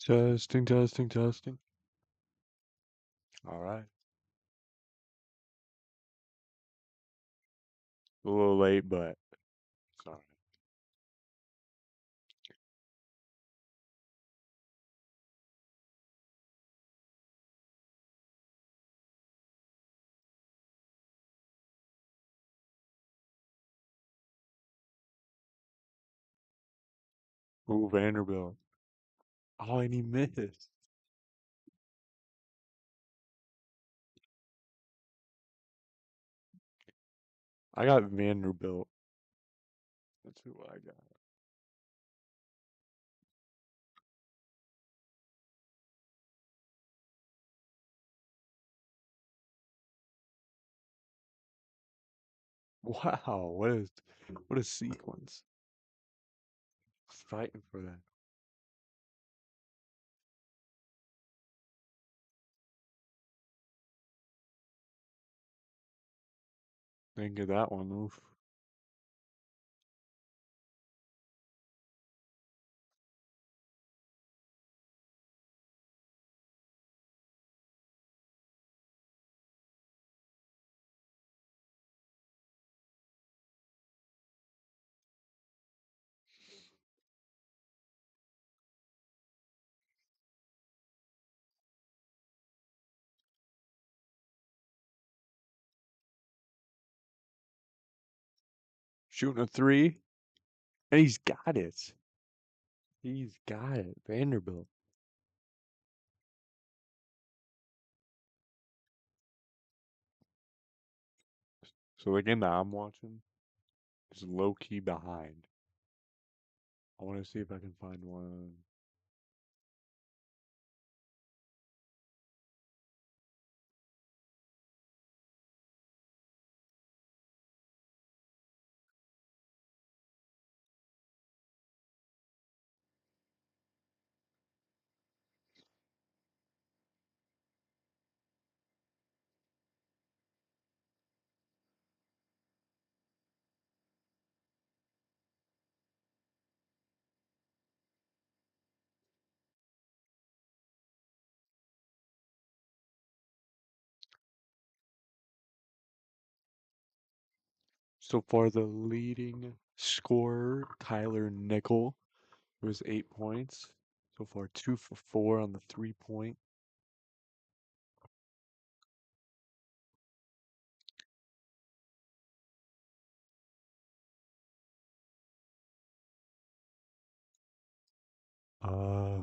Testing, testing, testing. All right. A little late, but sorry. Ooh, Vanderbilt. Oh, and he missed. I got Vanderbilt. That's who I got. Wow, what a sequence. Fighting for that. Didn't get that one. Oof. Shooting a three, and he's got it. He's got it. Vanderbilt. So the game that I'm watching is low key behind. I want to see if I can find one. So far, the leading scorer, Tyler Nickel, was 8 points. So far, 2 for 4 on the 3 point.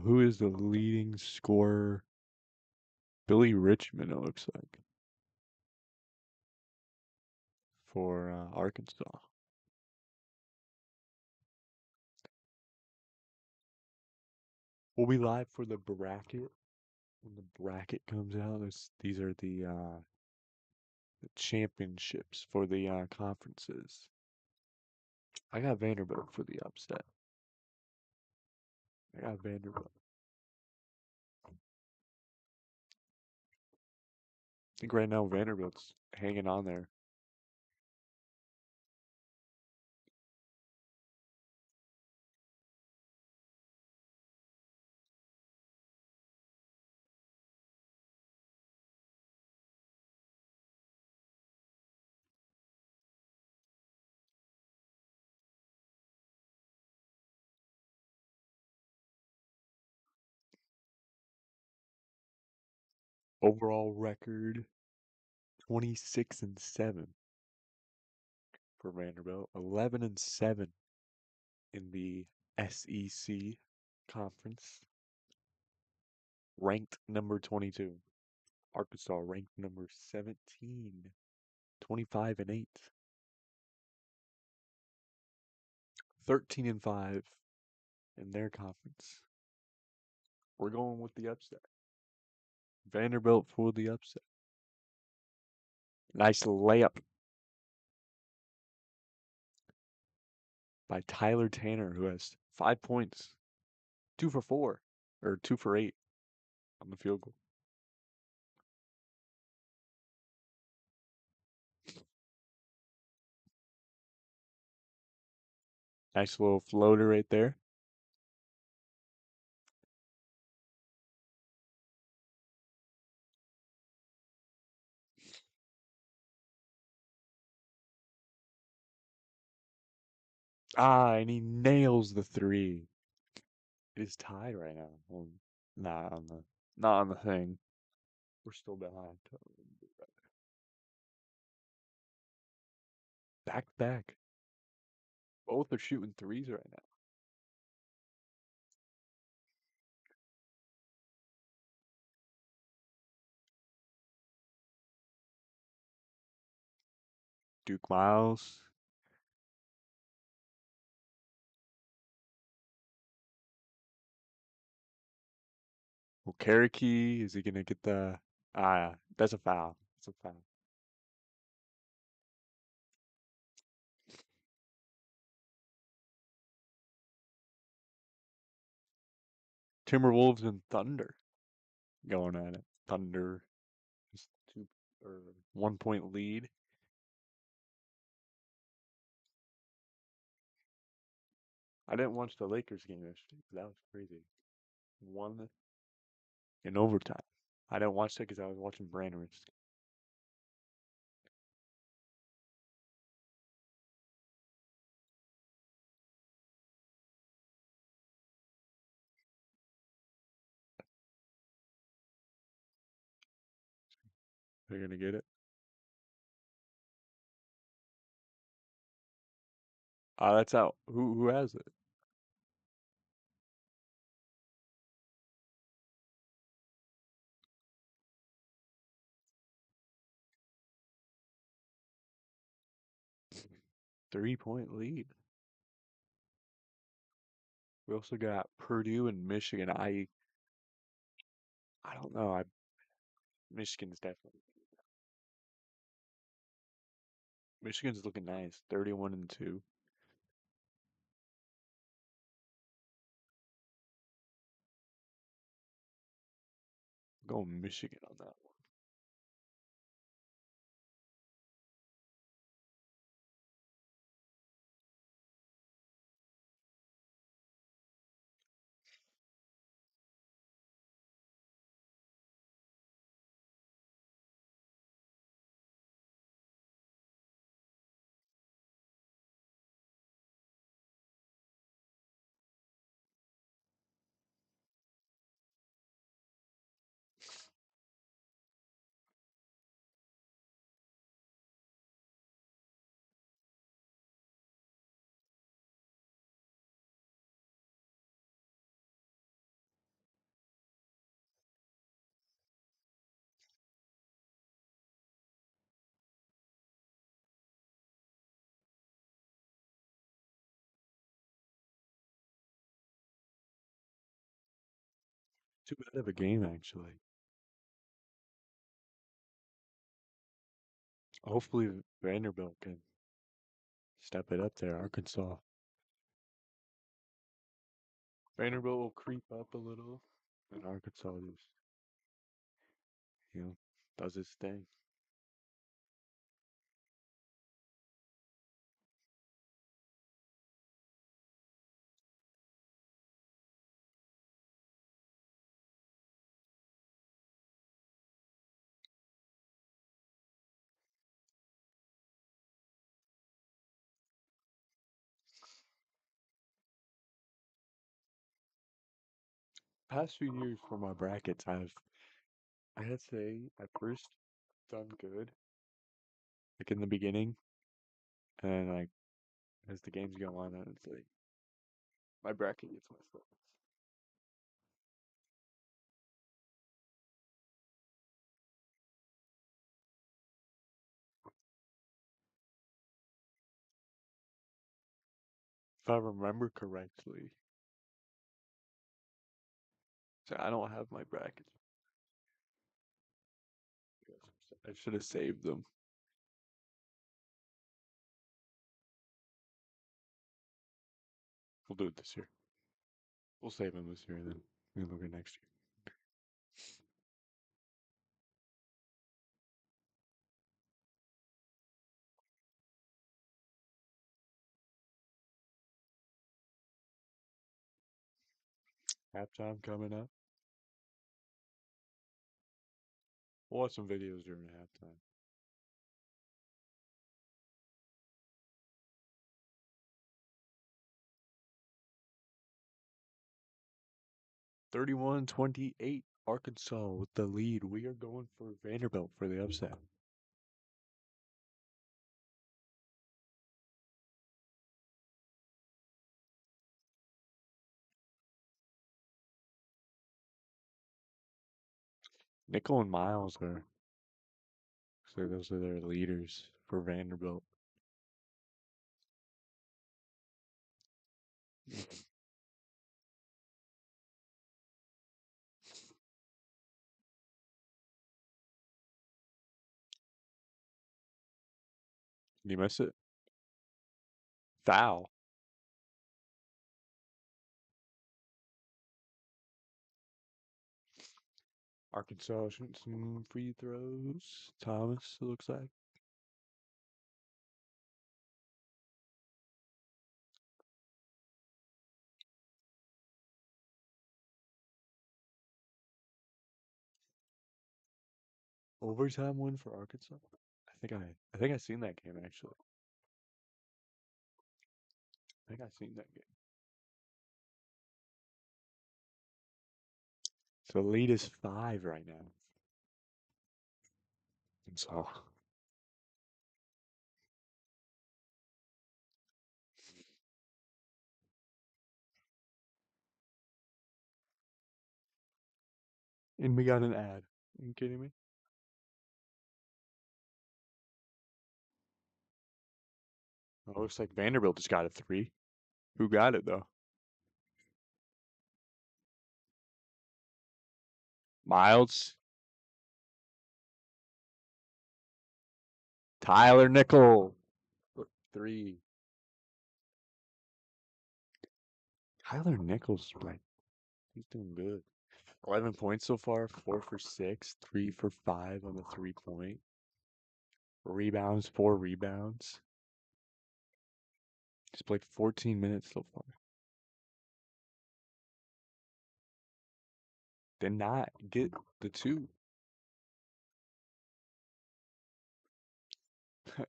Who is the leading scorer? Billy Richmond, it looks like, for Arkansas. We'll be live for the bracket. When the bracket comes out, these are the championships for the conferences. I got Vanderbilt for the upset. I got Vanderbilt. I think right now Vanderbilt's hanging on there. Overall record 26-7 for Vanderbilt, 11-7 in the SEC conference, ranked number 22. Arkansas ranked number 17, 25-8, 13-5 in their conference. We're going with the upset. Vanderbilt for the upset. Nice layup by Tyler Tanner, who has 5 points, 2 for 4, or 2 for 8 on the field goal. Nice little floater right there. Ah, and he nails the three. It is tied right now. Well, not on the not on the thing. We're still behind. Back to back. Both are shooting threes right now. Duke Miles. Well, Cherokee, is he gonna get the that's a foul. That's a foul. Timberwolves and Thunder going at it. Thunder is 1 point lead. I didn't watch the Lakers game yesterday. That was crazy. One in overtime. I didn't watch that because I was watching Brain Risk. They're gonna get it. That's out. Who has it? 3 point lead. We also got Purdue and Michigan. I don't know. Michigan's definitely Michigan's looking nice. 31-2. Going Michigan on that one. Too bad of a game actually. Hopefully Vanderbilt can step it up there. Arkansas. Vanderbilt will creep up a little, and Arkansas just you know does its thing. Past few years for my brackets, I had to say at first done good, like in the beginning, and then like as the games go on, it's like my bracket gets messed up. If I remember correctly, so I don't have my brackets. I should have saved them. We'll do it this year. We'll save them this year, and then we look at next year. Halftime coming up. We'll watch some videos during halftime. 31-28. Arkansas with the lead. We are going for Vanderbilt for the upset. Nickel and Miles are, so those are their leaders for Vanderbilt. You miss it? Foul. Arkansas shooting some free throws. Thomas, it looks like. Overtime win for Arkansas. I think I seen that game actually. I think I seen that game. So the lead is 5 right now. And so and we got an ad. Are you kidding me? Oh, looks like Vanderbilt just got a 3. Who got it though? Miles. Tyler Nickel. 3. Tyler Nichols, like, he's doing good. 11 points so far, 4 for 6, 3 for 5 on the 3-point. Rebounds, 4 rebounds. He's played 14 minutes so far. Did not get the 2.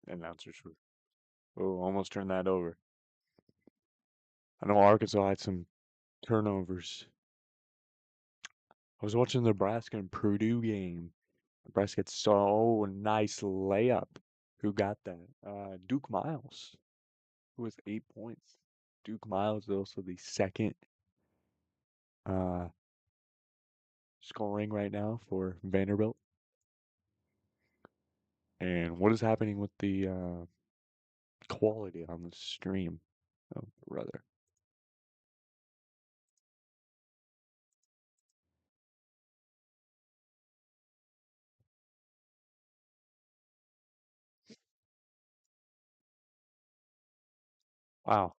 Announcer truth. Oh, almost turned that over. I know Arkansas had some turnovers. I was watching the Nebraska and Purdue game. Nebraska had so nice layup. Who got that? Duke Miles, who was 8 points. Duke Miles is also the second uh, scoring right now for Vanderbilt. And what is happening with the quality on the stream? Oh, brother. Wow.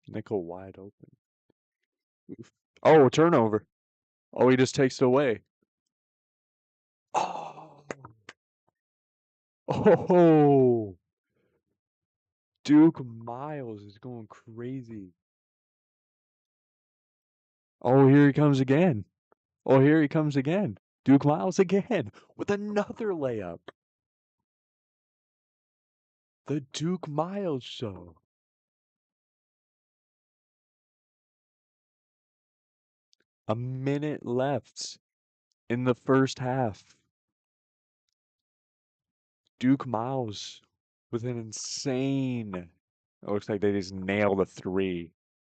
Nickel wide open. Oof. Oh, a turnover. Oh, he just takes it away. Oh. Oh. Duke Miles is going crazy. Oh, here he comes again. Oh, here he comes again. Duke Miles again with another layup. The Duke Miles show. A minute left in the first half. Duke Miles with an insane. It looks like they just nailed a 3.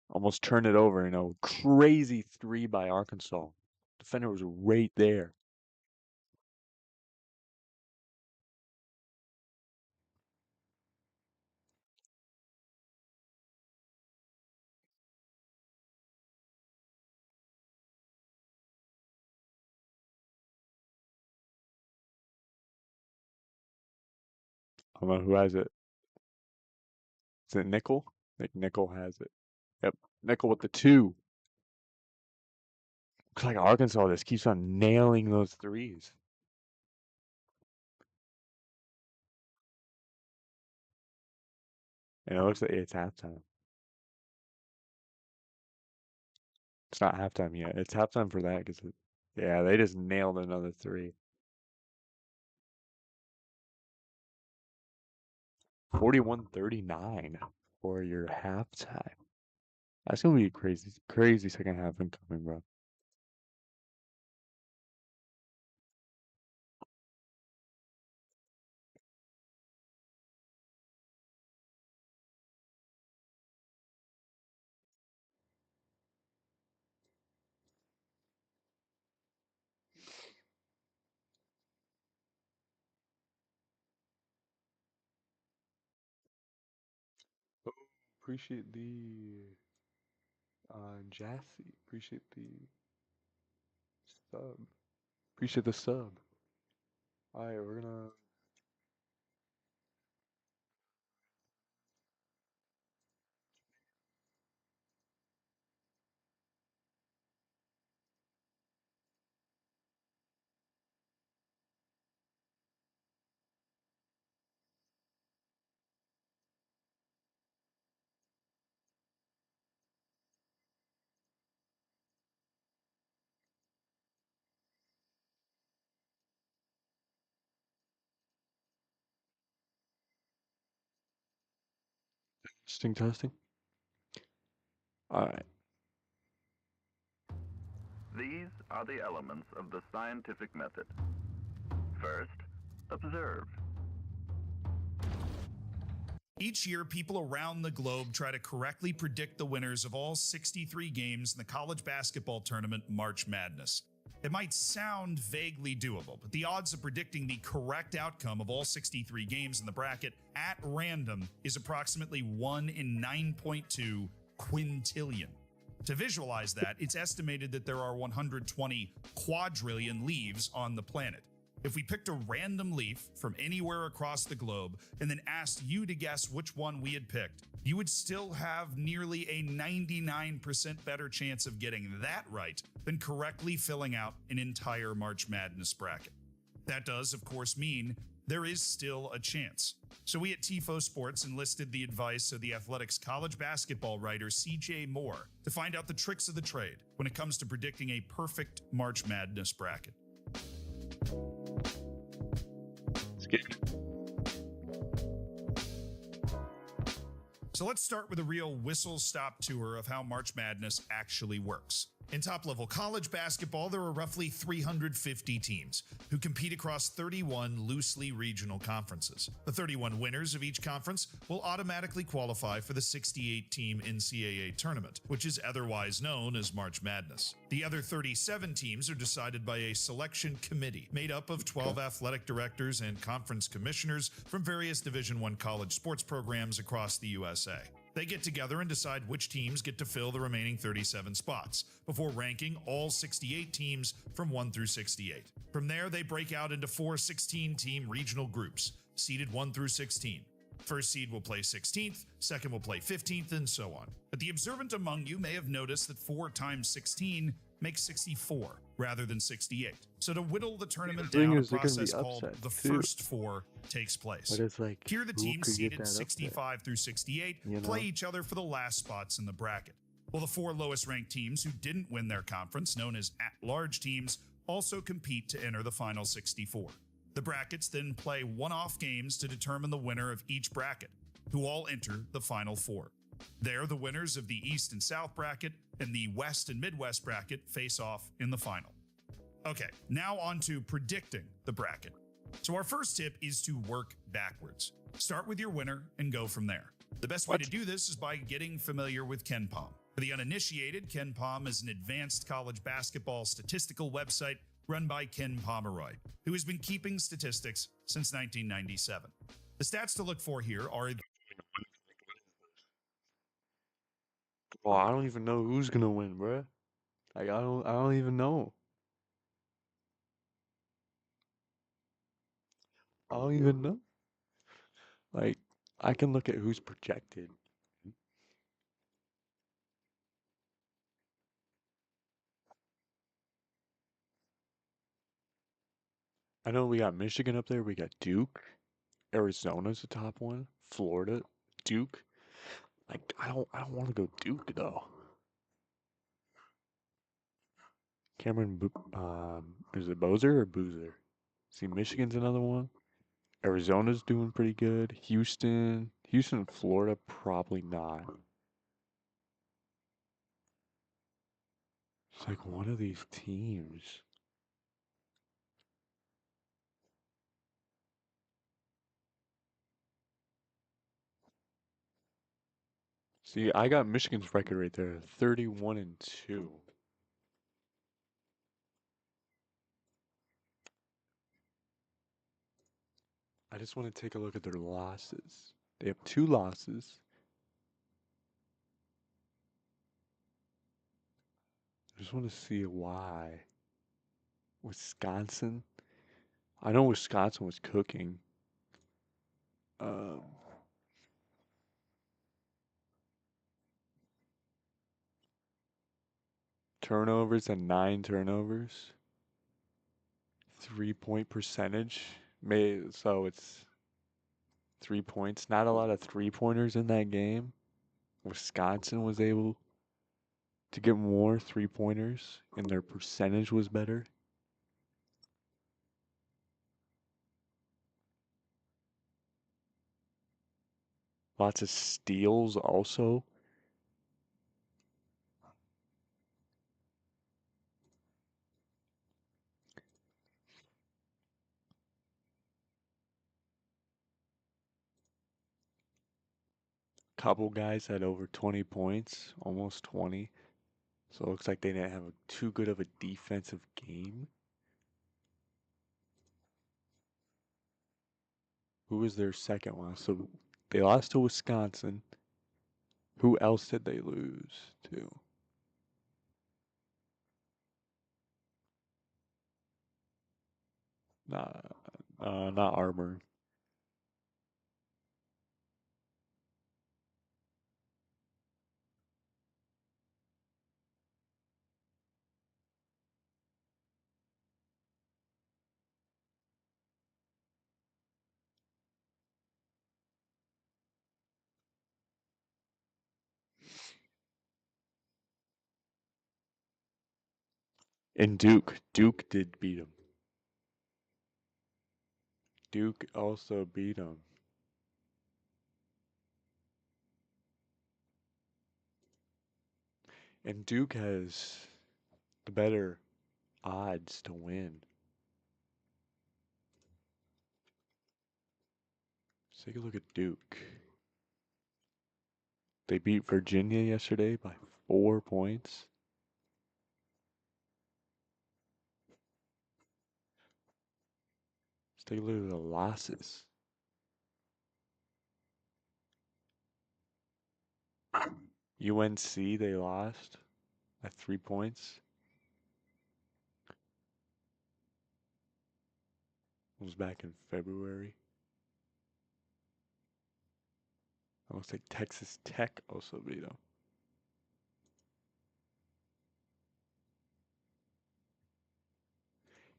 Almost turned it over. Crazy 3 by Arkansas. Defender was right there. I don't know who has it. Is it Nickel? I think Nickel has it. Yep. Nickel with the 2. Looks like Arkansas just keeps on nailing those threes. And it looks like it's halftime. It's not halftime yet. It's halftime for that because, yeah, they just nailed another 3. 41-39. for your halftime. That's gonna be a crazy, crazy second half incoming, bro. Oh, appreciate the Jassy. Appreciate the sub. Appreciate the sub. Alright, we're gonna testing. Alright. These are the elements of the scientific method. First, observe. Each year, people around the globe try to correctly predict the winners of all 63 games in the college basketball tournament March Madness. It might sound vaguely doable, but the odds of predicting the correct outcome of all 63 games in the bracket at random is approximately 1 in 9.2 quintillion. To visualize that, it's estimated that there are 120 quadrillion leaves on the planet. If we picked a random leaf from anywhere across the globe and then asked you to guess which one we had picked, you would still have nearly a 99% better chance of getting that right than correctly filling out an entire March Madness bracket. That does, of course, mean there is still a chance. So we at Tifo Sports enlisted the advice of the Athletics college basketball writer CJ Moore to find out the tricks of the trade when it comes to predicting a perfect March Madness bracket. So let's start with a real whistle-stop tour of how March Madness actually works. In top-level college basketball, there are roughly 350 teams who compete across 31 loosely regional conferences. The 31 winners of each conference will automatically qualify for the 68-team NCAA tournament, which is otherwise known as March Madness. The other 37 teams are decided by a selection committee made up of 12 athletic directors and conference commissioners from various Division I college sports programs across the USA. They get together and decide which teams get to fill the remaining 37 spots, before ranking all 68 teams from 1 through 68. From there, they break out into 4 16-team regional groups, seeded 1 through 16. First seed will play 16th, second will play 15th, and so on. But the observant among you may have noticed that 4 times 16 makes 64, rather than 68. So to whittle the tournament down, a process called the first 4 takes place. But it's like, Here, the who teams could get seeded that up 65 through 68 You play know? each other for the last spots in the bracket. Well, the 4 lowest ranked teams who didn't win their conference, known as at-large teams, also compete to enter the final 64. The brackets then play one-off games to determine the winner of each bracket, who all enter the final 4. There, the winners of the East and South bracket and the West and Midwest bracket face off in the final. Okay, now on to predicting the bracket. So our first tip is to work backwards. Start with your winner and go from there. The best way to do this is by getting familiar with KenPom. For the uninitiated, KenPom is an advanced college basketball statistical website run by Ken Pomeroy, who has been keeping statistics since 1997. The stats to look for here are Well, I don't even know who's gonna win, bruh. Like, I don't even know. I don't even know. Like, I can look at who's projected. I know we got Michigan up there. We got Duke. Arizona's the top one. Florida, Duke. Like, I don't want to go Duke though. Is it Bozer or Boozer? See, Michigan's another one. Arizona's doing pretty good. Houston. Houston, Florida, probably not. It's like one of these teams. See, I got Michigan's record right there, 31-2. I just want to take a look at their losses. They have 2 losses. I just want to see why. Wisconsin. I know Wisconsin was cooking. Um, turnovers and 9 turnovers. 3-point percentage. So it's 3 points. Not a lot of 3-pointers in that game. Wisconsin was able to get more 3-pointers, and their percentage was better. Lots of steals also. Couple guys had over 20 points, almost 20. So it looks like they didn't have too good of a defensive game. Who was their second one? So they lost to Wisconsin. Who else did they lose to? Not Auburn. And Duke. Duke did beat them. Duke also beat them. And Duke has the better odds to win. Let's take a look at Duke. They beat Virginia yesterday by 4 points. Let's take a look at the losses. UNC, they lost at 3 points. It was back in February. It looks like Texas Tech also beat them.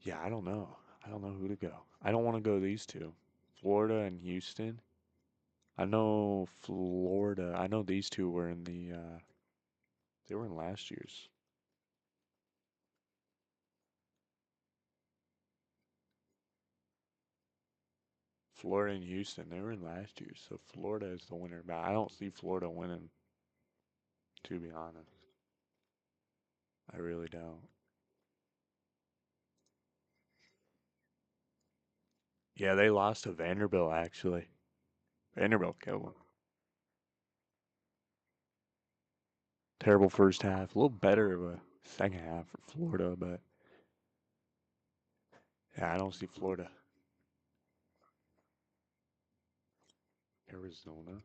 Yeah, I don't know. I don't know who to go. I don't want to go these two. Florida and Houston. I know Florida. I know these two were in they were in last year's. Florida and Houston, they were in last year's. So Florida is the winner, but I don't see Florida winning, to be honest. I really don't. Yeah, they lost to Vanderbilt, actually. Vanderbilt killed them. Terrible first half. A little better of a second half for Florida, but yeah, I don't see Florida. Arizona.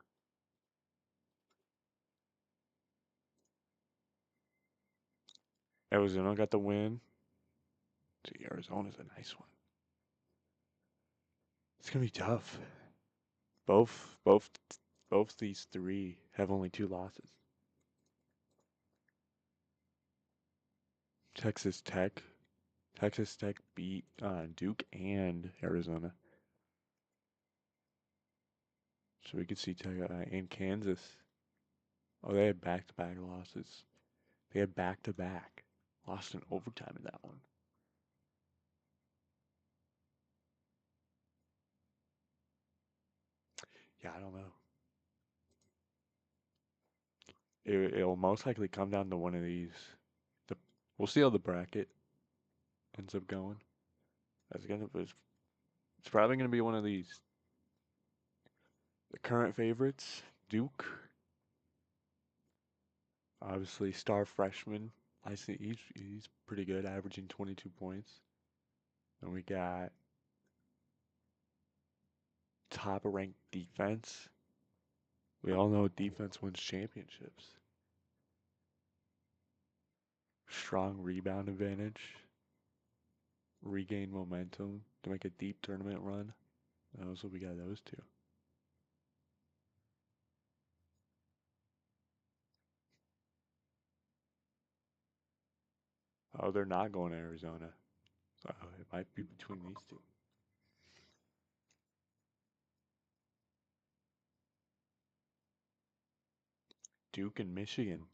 Arizona got the win. See, Arizona's a nice one. It's gonna be tough. Both, both, both these three have only 2 losses. Texas Tech. Texas Tech beat Duke and Arizona. So we could see Tech and Kansas. Oh, they had back-to-back losses. They had back-to-back. Lost in overtime in that one. Yeah, I don't know. It'll most likely come down to one of these. The we'll see how the bracket ends up going. It's probably gonna be one of these. The current favorites, Duke, obviously star freshman. I see he's pretty good, averaging 22 points. And we got top ranked defense. We all know defense wins championships. Strong rebound advantage. Regain momentum to make a deep tournament run. And also we got those two. Oh, they're not going to Arizona. So it might be between these two. Duke and Michigan.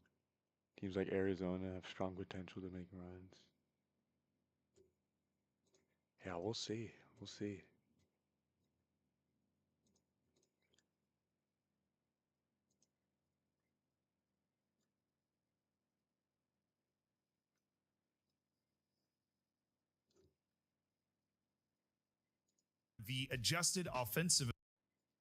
Teams like Arizona have strong potential to make runs. Yeah, we'll see. We'll see. The adjusted offensive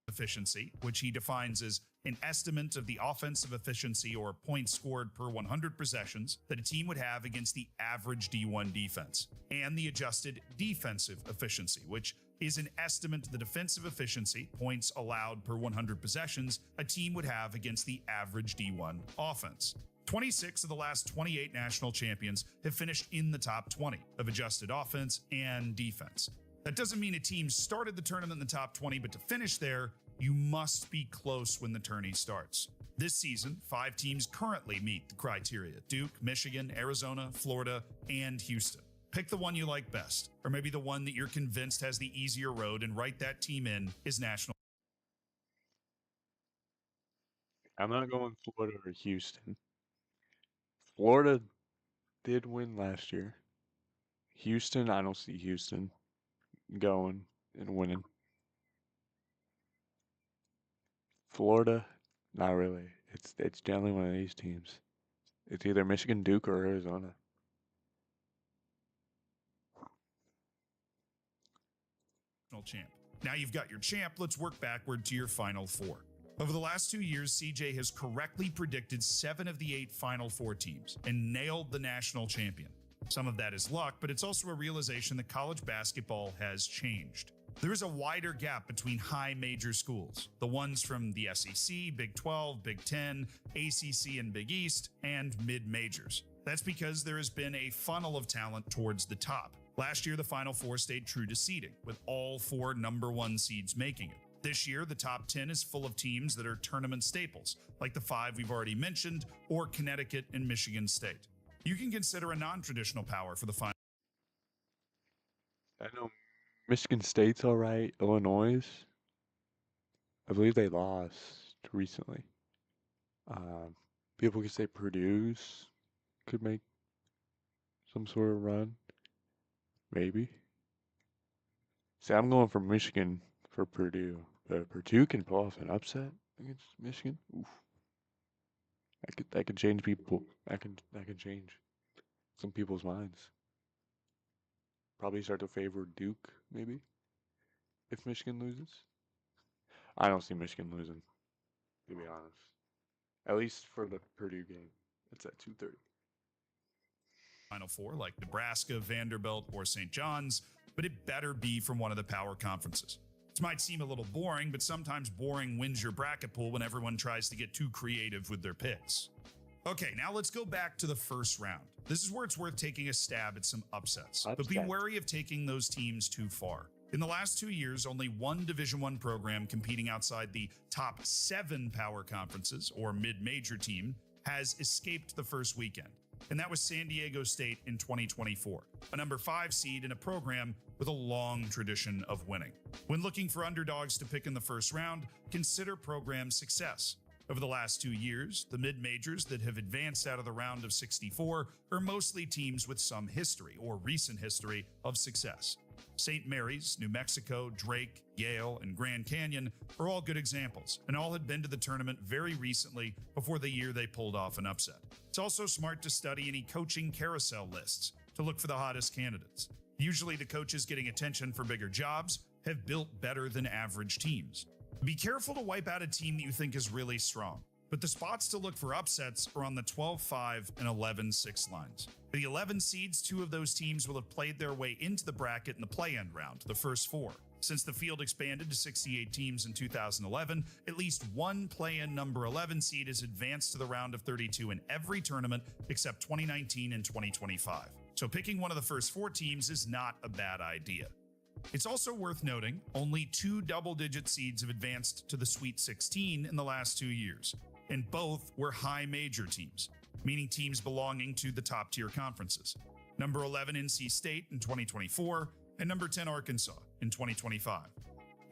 efficiency, which he defines as an estimate of the offensive efficiency or points scored per 100 possessions that a team would have against the average D1 defense, and the adjusted defensive efficiency, which is an estimate of the defensive efficiency, points allowed per 100 possessions, a team would have against the average D1 offense. 26 of the last 28 national champions have finished in the top 20 of adjusted offense and defense. That doesn't mean a team started the tournament in the top 20, but to finish there, you must be close when the tourney starts. This season, 5 teams currently meet the criteria: Duke, Michigan, Arizona, Florida, and Houston. Pick the one you like best, or maybe the one that you're convinced has the easier road, and write that team in as national. I'm not going Florida or Houston. Florida did win last year. Houston, I don't see Houston going and winning. Florida, not really. It's generally one of these teams. It's either Michigan, Duke, or Arizona. Champ. Now you've got your champ, let's work backward to your Final Four. Over the last 2 years, CJ has correctly predicted 7 of the 8 Final Four teams and nailed the national champion. Some of that is luck, but it's also a realization that college basketball has changed. There is a wider gap between high major schools, the ones from the SEC, Big 12, Big 10, ACC, and Big East, and mid-majors. That's because there has been a funnel of talent towards the top. Last year, the Final Four stayed true to seeding, with all 4 number 1 seeds making it. This year, the top 10 is full of teams that are tournament staples, like the 5 we've already mentioned, or Connecticut and Michigan State. You can consider a non-traditional power for the final. I know Michigan State's all right. Illinois, I believe they lost recently. People could say Purdue's could make some sort of run. Maybe. See, I'm going for Michigan for Purdue. But Purdue can pull off an upset against Michigan. Oof. That could change people. That can change some people's minds. Probably start to favor Duke, maybe, if Michigan loses. I don't see Michigan losing, to be honest. At least for the Purdue game. It's at 2:30. Final Four, like Nebraska, Vanderbilt, or St. John's, but it better be from one of the power conferences. This might seem a little boring, but sometimes boring wins your bracket pool when everyone tries to get too creative with their picks. Okay, now let's go back to the first round. This is where it's worth taking a stab at some upsets, but be wary of taking those teams too far. In the last 2 years, only one Division I program competing outside the top 7 power conferences, or mid-major team, has escaped the first weekend, and that was San Diego State in 2024, a number 5 seed in a program with a long tradition of winning. When looking for underdogs to pick in the first round, consider program success. Over the last 2 years, the mid-majors that have advanced out of the round of 64 are mostly teams with some history or recent history of success. St. Mary's, New Mexico, Drake, Yale, and Grand Canyon are all good examples, and all had been to the tournament very recently before the year they pulled off an upset. It's also smart to study any coaching carousel lists to look for the hottest candidates. Usually, the coaches getting attention for bigger jobs have built better than average teams. Be careful to wipe out a team that you think is really strong, but the spots to look for upsets are on the 12-5 and 11-6 lines. For the 11 seeds, 2 of those teams will have played their way into the bracket in the play-in round, the first 4. Since the field expanded to 68 teams in 2011, at least one play-in number 11 seed has advanced to the round of 32 in every tournament except 2019 and 2025. So picking one of the first 4 teams is not a bad idea. It's also worth noting only 2 double-digit seeds have advanced to the Sweet 16 in the last 2 years, and both were high major teams, meaning teams belonging to the top-tier conferences. Number 11 NC State in 2024 and number 10 Arkansas in 2025.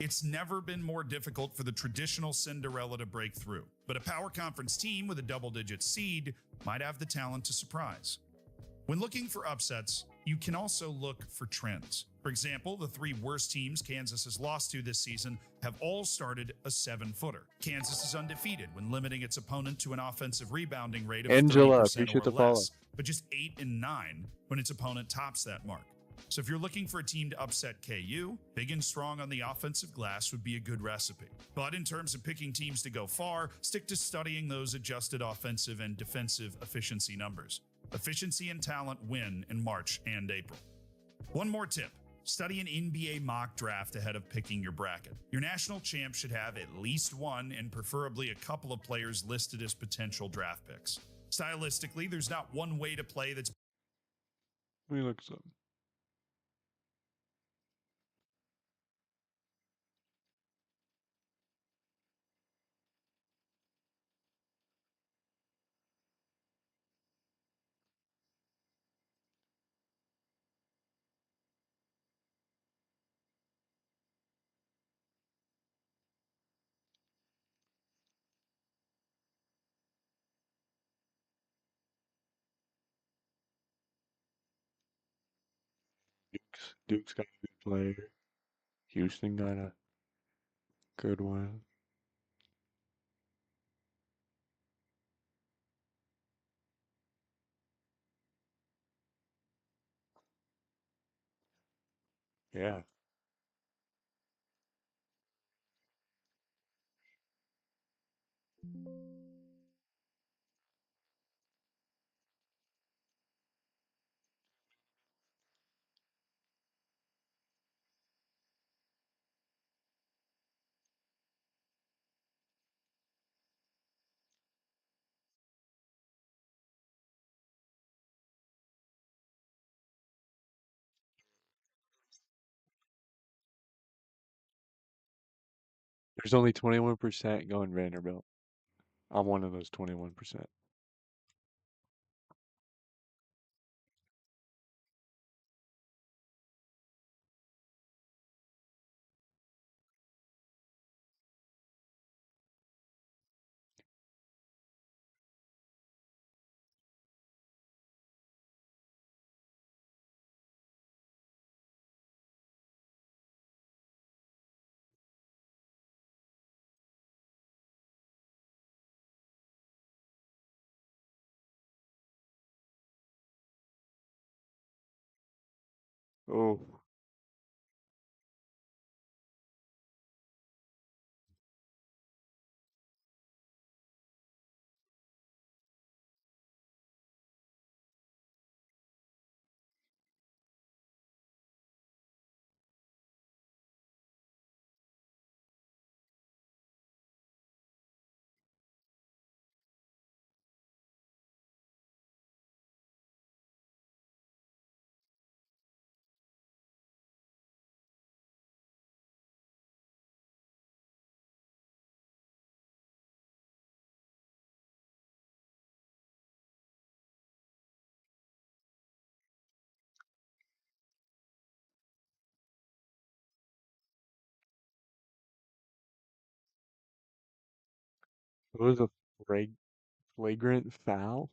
It's never been more difficult for the traditional Cinderella to break through, but a power conference team with a double-digit seed might have the talent to surprise. When looking for upsets, you can also look for trends. For example, the 3 worst teams Kansas has lost to this season have all started a 7-footer. Kansas is undefeated when limiting its opponent to an offensive rebounding rate of Angela, 30% appreciate or the follow. less, but just 8 and 9 when its opponent tops that mark. So if you're looking for a team to upset KU, big and strong on the offensive glass would be a good recipe. But in terms of picking teams to go far, stick to studying those adjusted offensive and defensive efficiency numbers. Efficiency and talent win in March and April. One more tip. Study an NBA mock draft ahead of picking your bracket. Your national champ should have at least one and preferably a couple of players listed as potential draft picks. Stylistically, there's not one way to play that's Let me look something. Duke's got a good player. Houston got a good one. Yeah. There's only 21% going Vanderbilt. I'm one of those 21%. Oh, it was a flagrant foul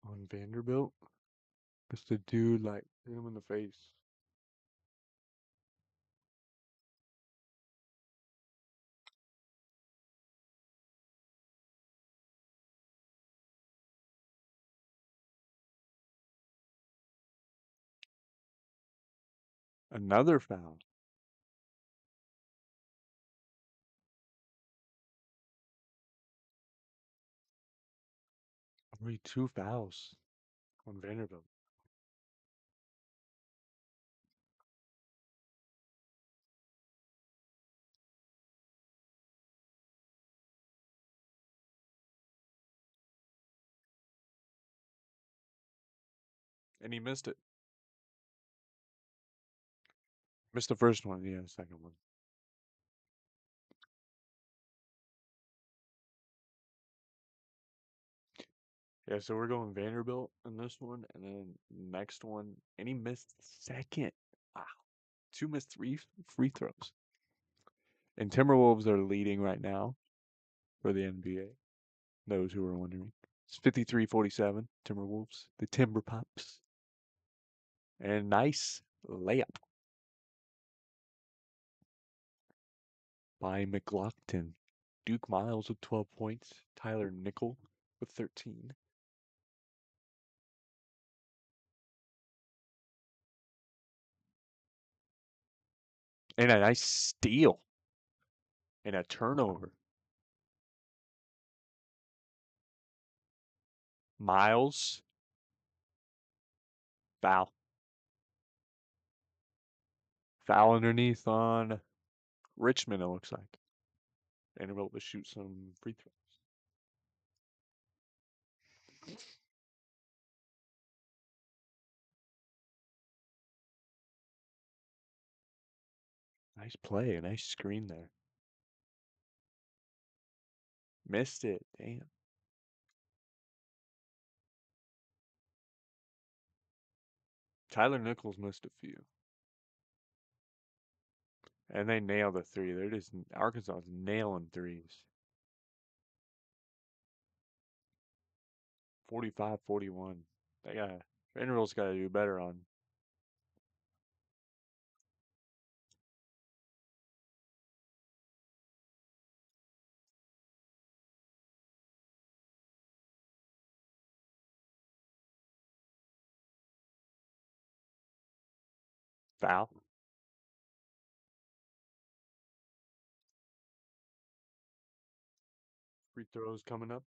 on Vanderbilt. Because the dude, like, hit him in the face. Another foul. Only 2 fouls on Vanderbilt. And he missed it. Missed the first one, yeah, the second one. Yeah, so we're going Vanderbilt in this one, and then next one, and he missed the second. Wow. 2 missed 3 free throws. And Timberwolves are leading right now for the NBA. Those who are wondering. It's 53-47, Timberwolves, the Timber Pops. And nice layup by McLaughlin. Duke Miles with 12 points. Tyler Nickel with 13. And a nice steal. And a turnover. Miles. Foul. Foul underneath on Richmond, it looks like. Vanderbilt to shoot some free throws. Nice play, a nice screen there. Missed it, damn. Tyler Nichols missed a few. And they nailed a three. They're just, Arkansas is nailing threes. 45-41. Vanderbilt's got to do better on. Foul. Free throws coming up.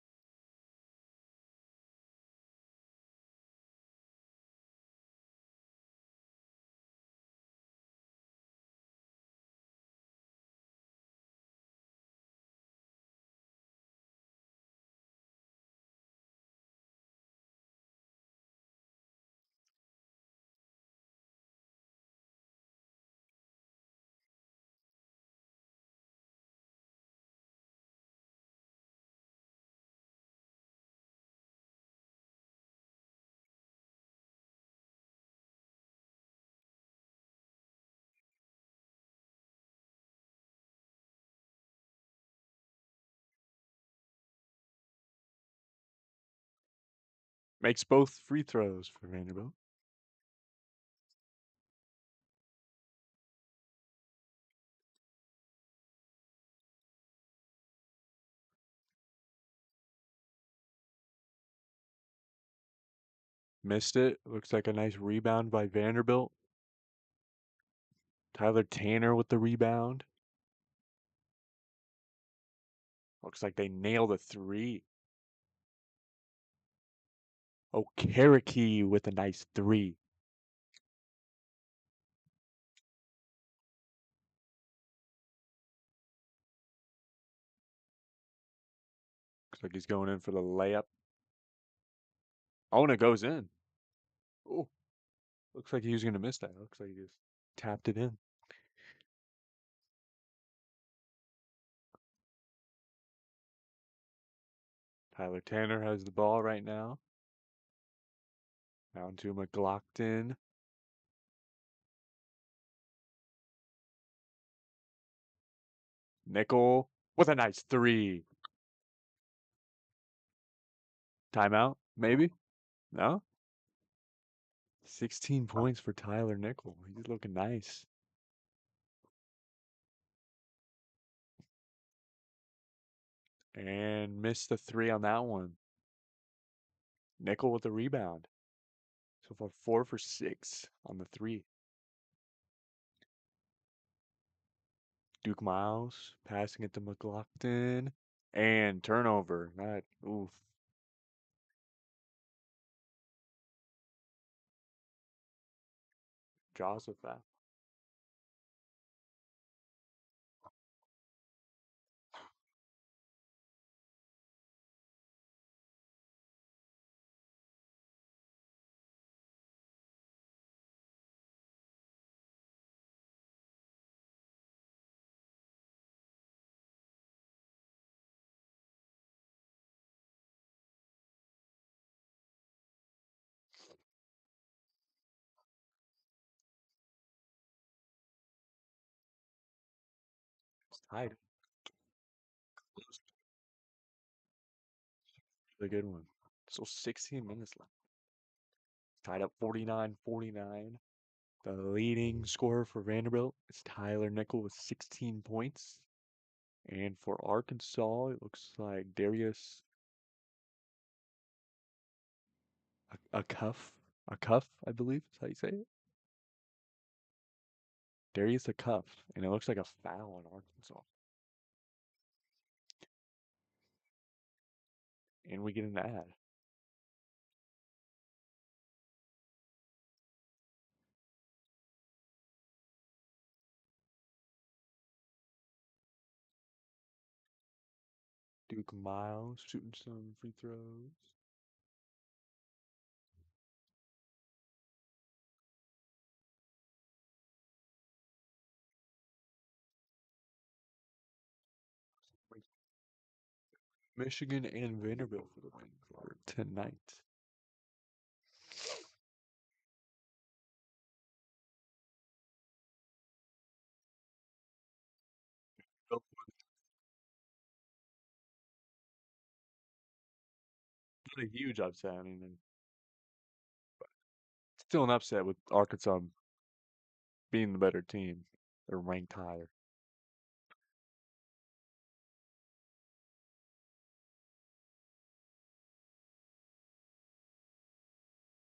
Makes both free throws for Vanderbilt. Missed it. Looks like a nice rebound by Vanderbilt. Tyler Tanner with the rebound. Looks like they nailed a three. Okereke with a nice three. Looks like he's going in for the layup. Oh, and it goes in. Oh, looks like he was going to miss that. Looks like he just tapped it in. Tyler Tanner has the ball right now. Down to McLaughlin. Nickel with a nice three. Timeout, maybe? No? 16 points for Tyler Nickel. He's looking nice. And missed the three on that one. Nickel with the rebound. So far, 4 for 6 on the three. Duke Miles passing it to McLaughlin. And turnover. Not oof. Jaws with that. It's tied. A good one. So 16 minutes left. Tied up 49-49. The leading scorer for Vanderbilt is Tyler Nickel with 16 points. And for Arkansas, it looks like Darius a cuff. A cuff, I believe is how you say it. Darius a cuff. And it looks like a foul on Arkansas. And we get an ad. Duke Miles shooting some free throws. Michigan and Vanderbilt for the win for tonight. Not a huge upset. I mean, still an upset with Arkansas being the better team. They're ranked higher.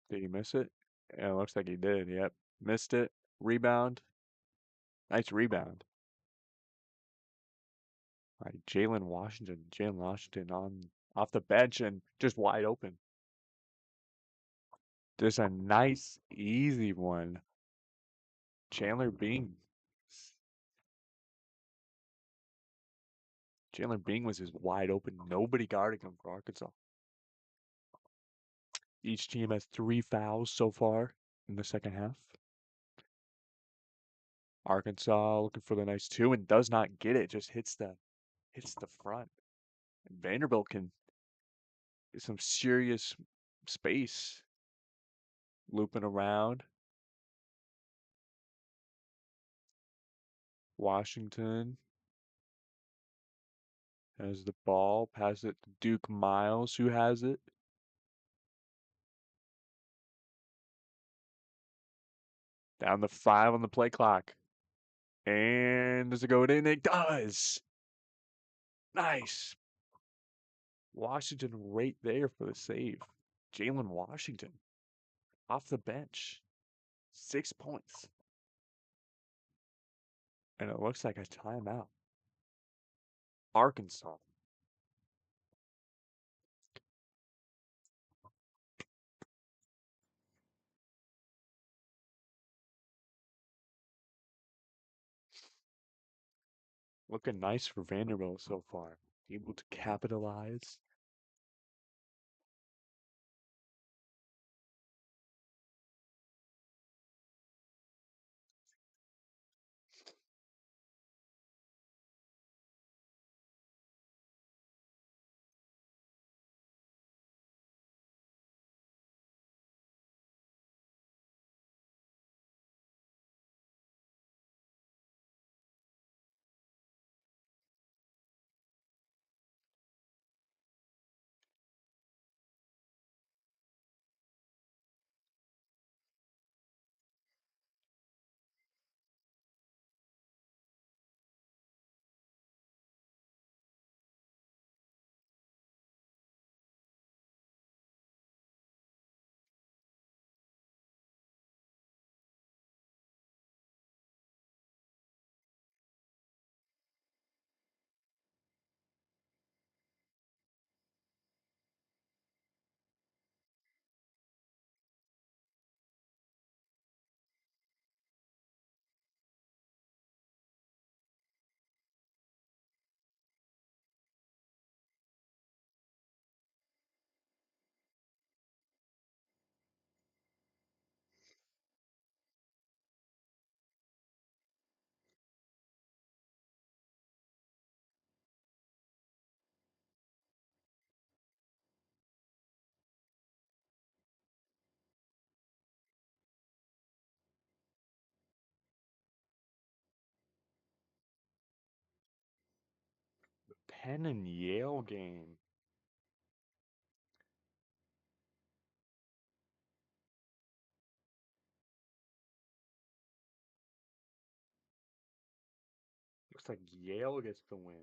Did he miss it? Yeah, it looks like he did. Yep. Missed it. Rebound. Nice rebound. All right, Jalen Washington. Jalen Washington on off the bench and just wide open. Just a nice, easy one. Chandler Bing. Chandler Bing was just wide open. Nobody guarding him for Arkansas. Each team has 3 fouls so far in the second half. Arkansas looking for the nice 2 and does not get it. Just hits the front. And Vanderbilt can get some serious space looping around. Washington has the ball. Pass it to Duke Miles, who has it. Down to 5 on the play clock. And does it go in? It does. Nice. Washington right there for the save. Jalen Washington off the bench. 6 points. And it looks like a timeout. Arkansas. Looking nice for Vanderbilt so far. Able to capitalize. Penn and Yale game. Looks like Yale gets the win.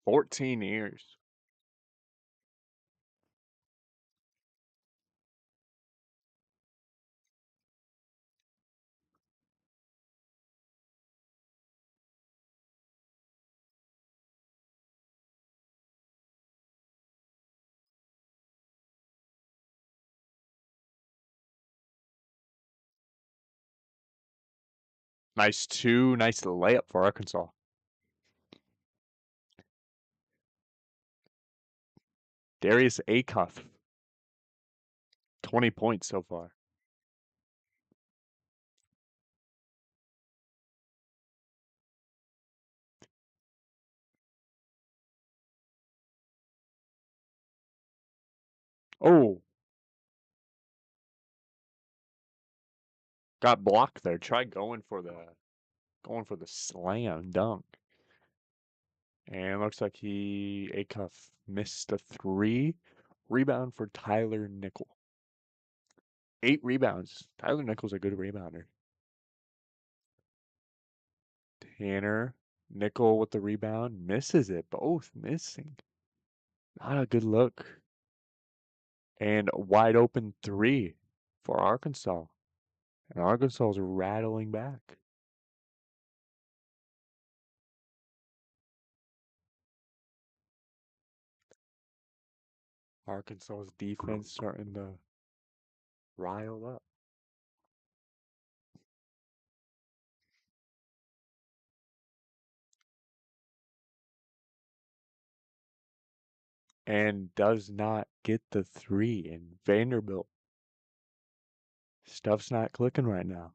$14 years. Nice layup for Arkansas. Darius Acuff, 20 points so far. Oh, got blocked there. Try going for the slam dunk. And looks like Acuff missed a 3. Rebound for Tyler Nickel. 8 rebounds. Tyler Nickel's a good rebounder. Tanner Nickel with the rebound. Misses it. Both missing. Not a good look. And a wide open 3 for Arkansas. And Arkansas is rattling back. Arkansas's defense starting to rile up. And does not get the 3. And Vanderbilt. Stuff's not clicking right now.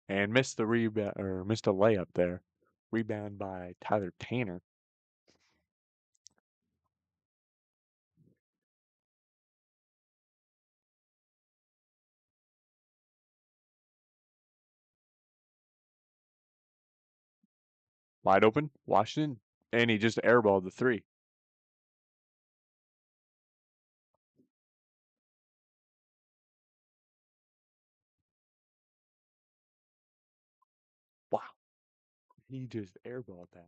And missed the rebound, or missed a layup there. Rebound by Tyler Tanner. Wide open, Washington, and he just airballed the 3. Wow, he just airballed that.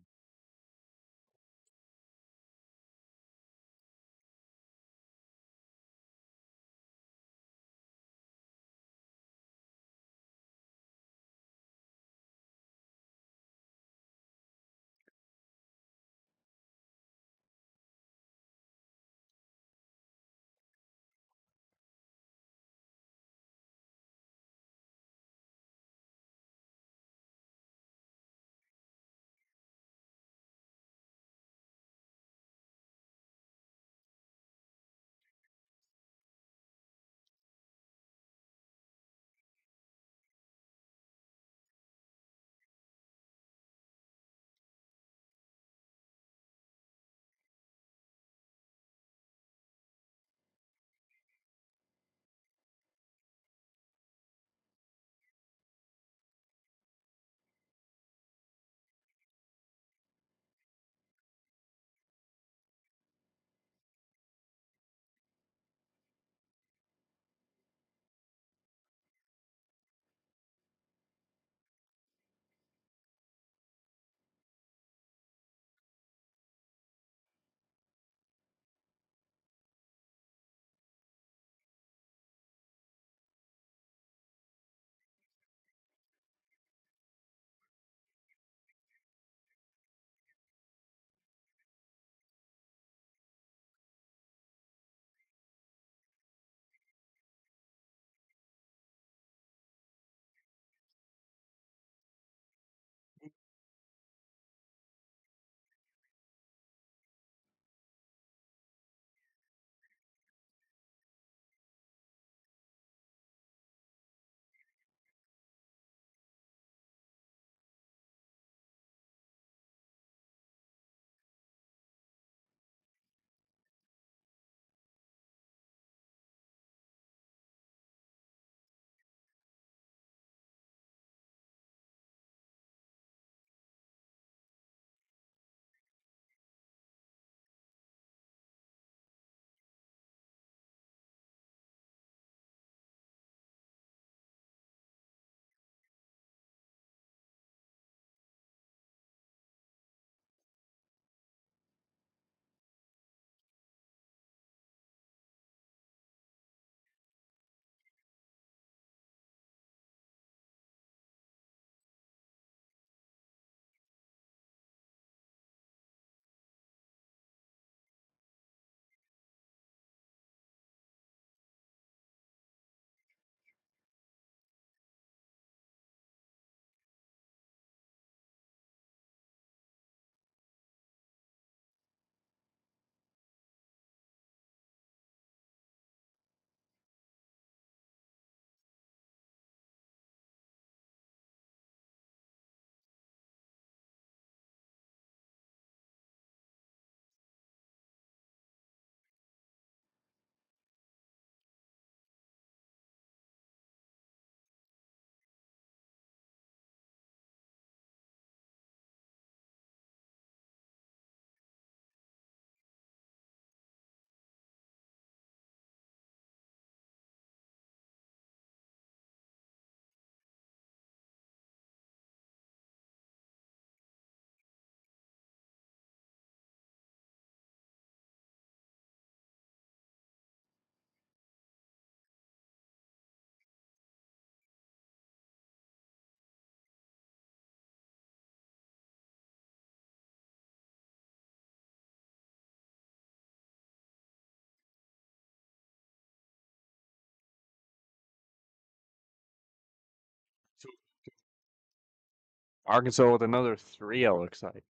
Arkansas with another three, it looks like.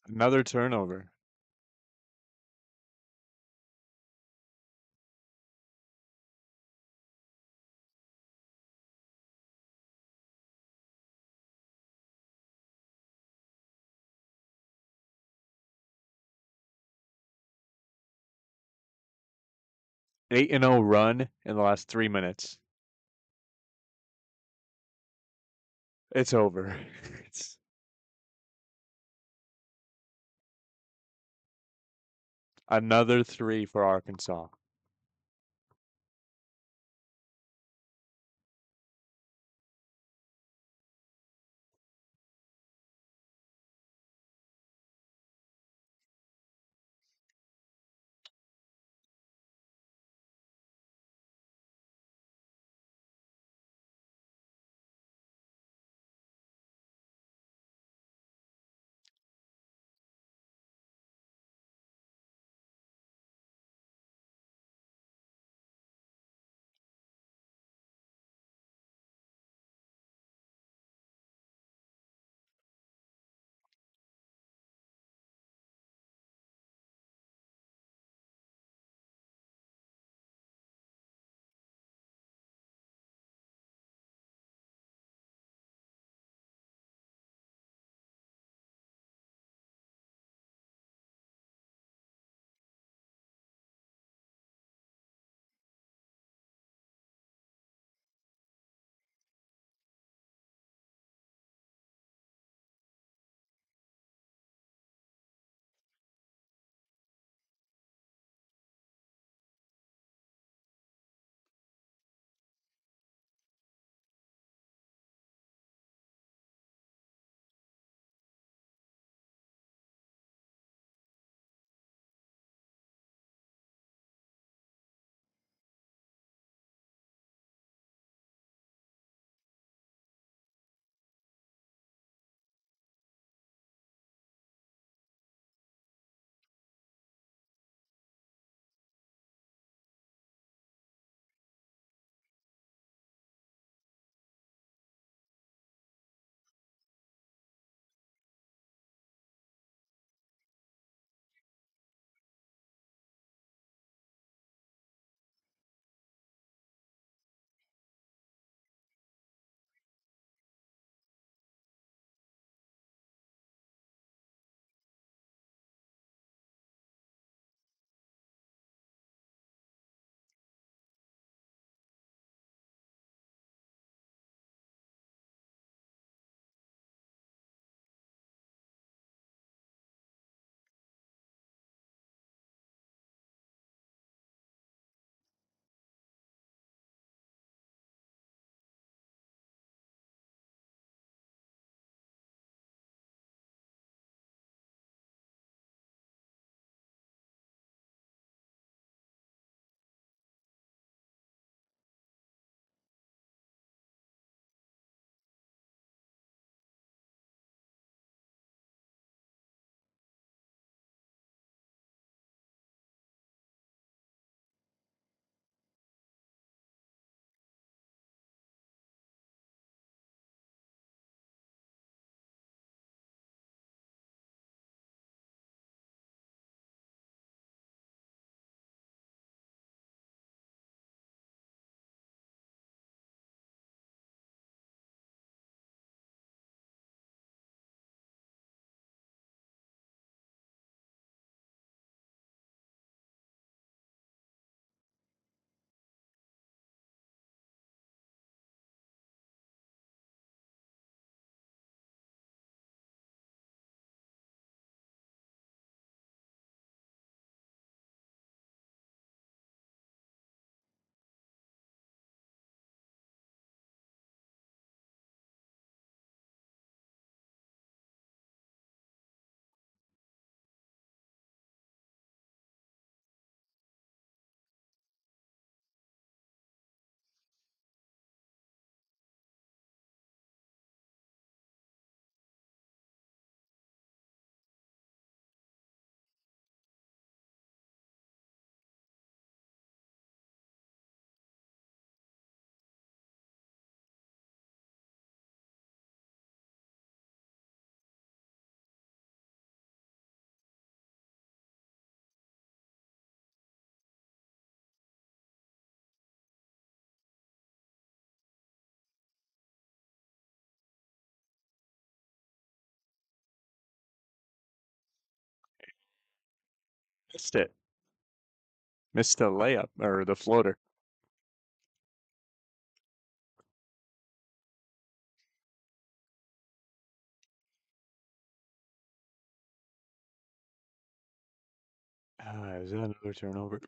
Another turnover. Eight and 0 run in the last 3 minutes. It's over. It's another three for Arkansas. Missed it. Missed the layup or the floater. Is that another turnover?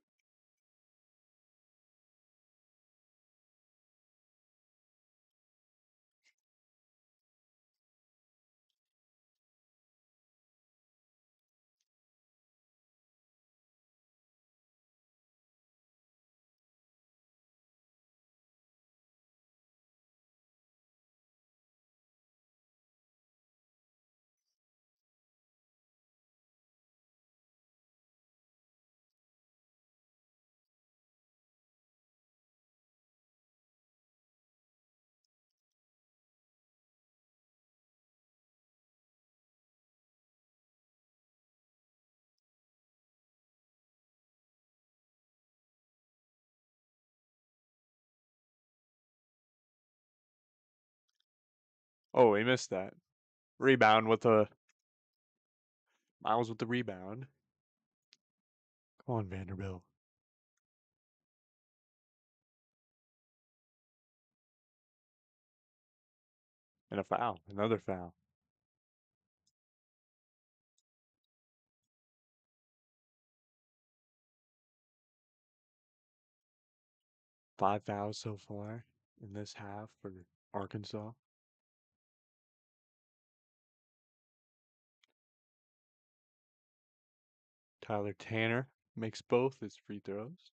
Oh, he missed that. Rebound with the Miles with the rebound. Come on, Vanderbilt. And a foul. Another foul. Five fouls so far in this half for Arkansas. Tyler Tanner makes both his free throws.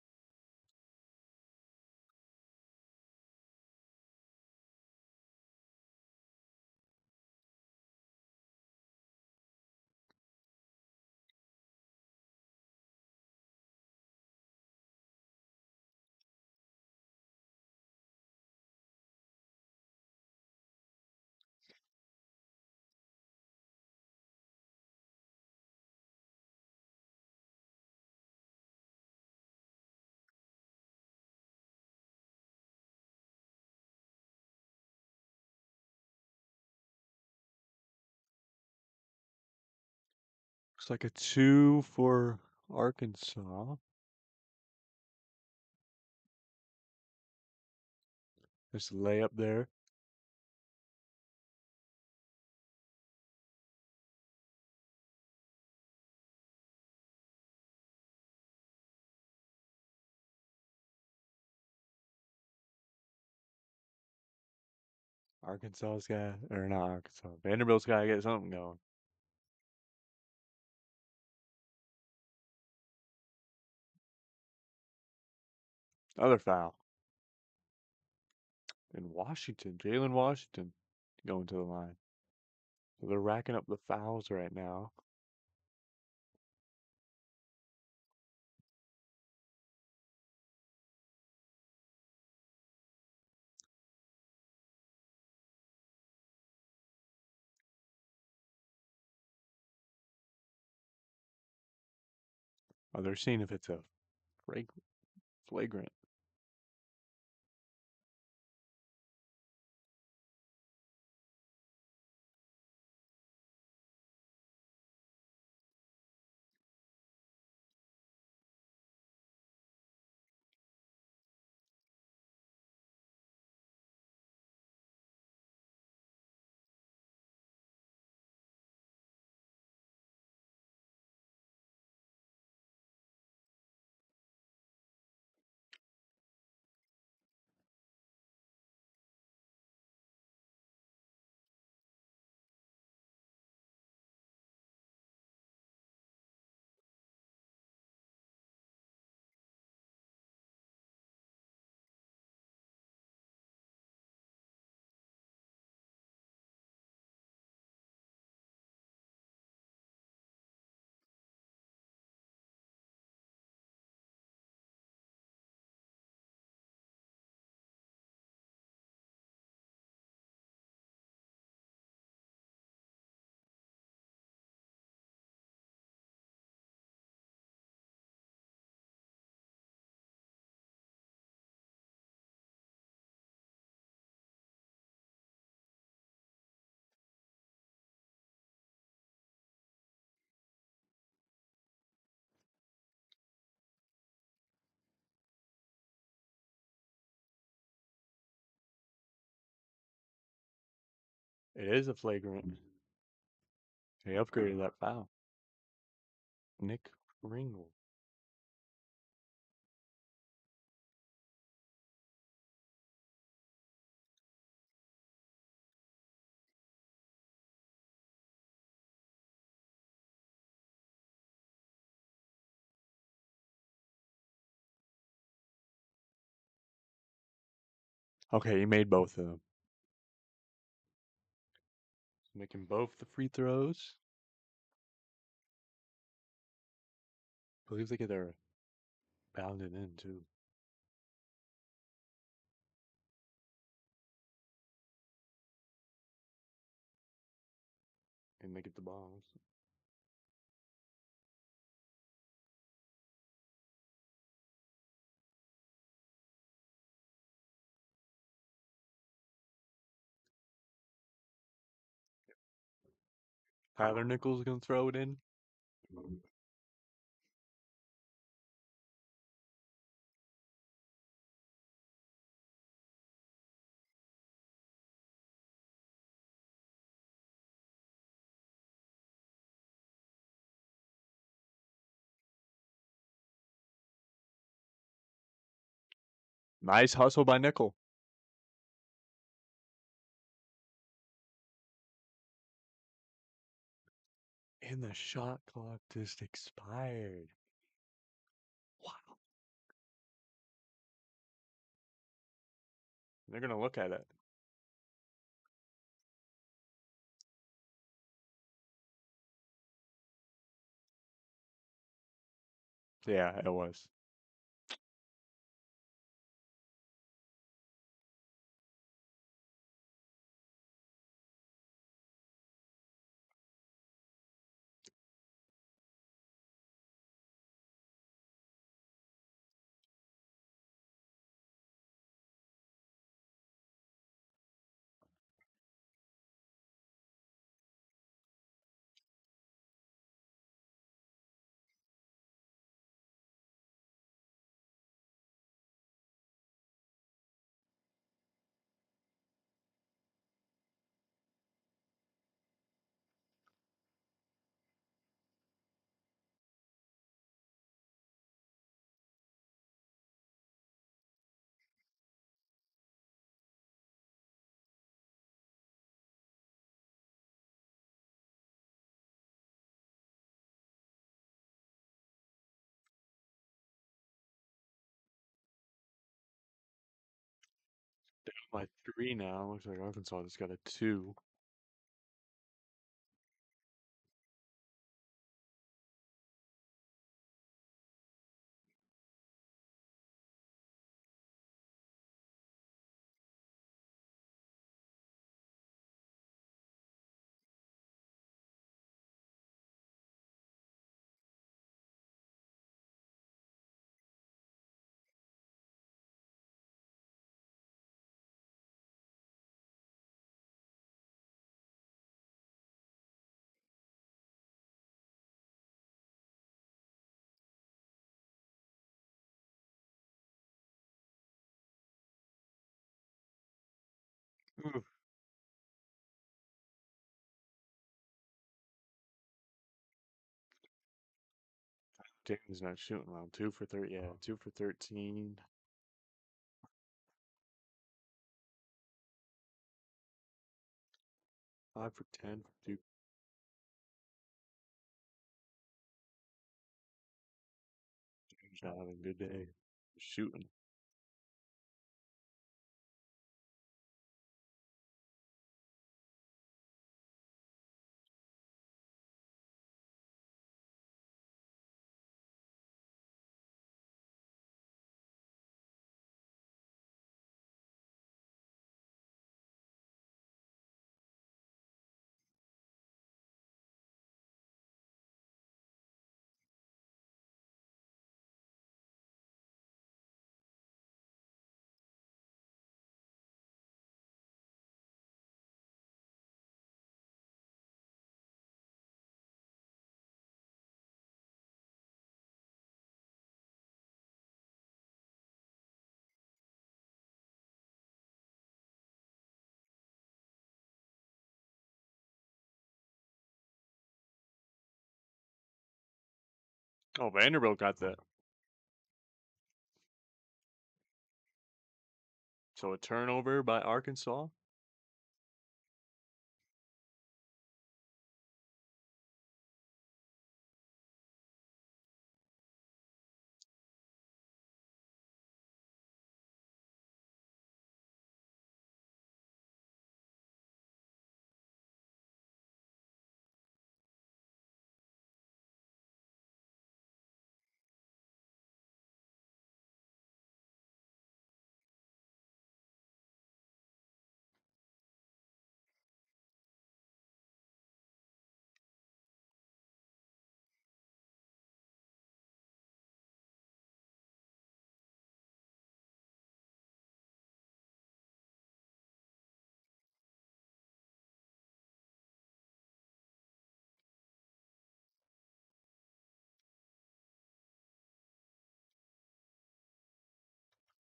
Looks like a 2 for Arkansas. There's a layup there. Arkansas's got, or not Arkansas, Vanderbilt's got to get something going. Other foul. And Washington, Jalen Washington going to the line. So they're racking up the fouls right now. Oh, they're seeing if it's a flagrant. It is a flagrant. He upgraded that foul. Nick Ringle. Okay, he made both of them. Making both the free throws. I believe they get their bounded in too. And they get the balls. Tyler Nichols gonna throw it in. Nice hustle by Nickel. And the shot clock just expired. Wow. They're gonna look at it. Yeah, it was. By 3 now. Looks like Arkansas just got a 2. Oof. James not shooting well. 2 for 30. Yeah, 2 for 13. 5 for 10 for Duke. James not having a good day. Shooting. Oh, Vanderbilt got that. So a turnover by Arkansas.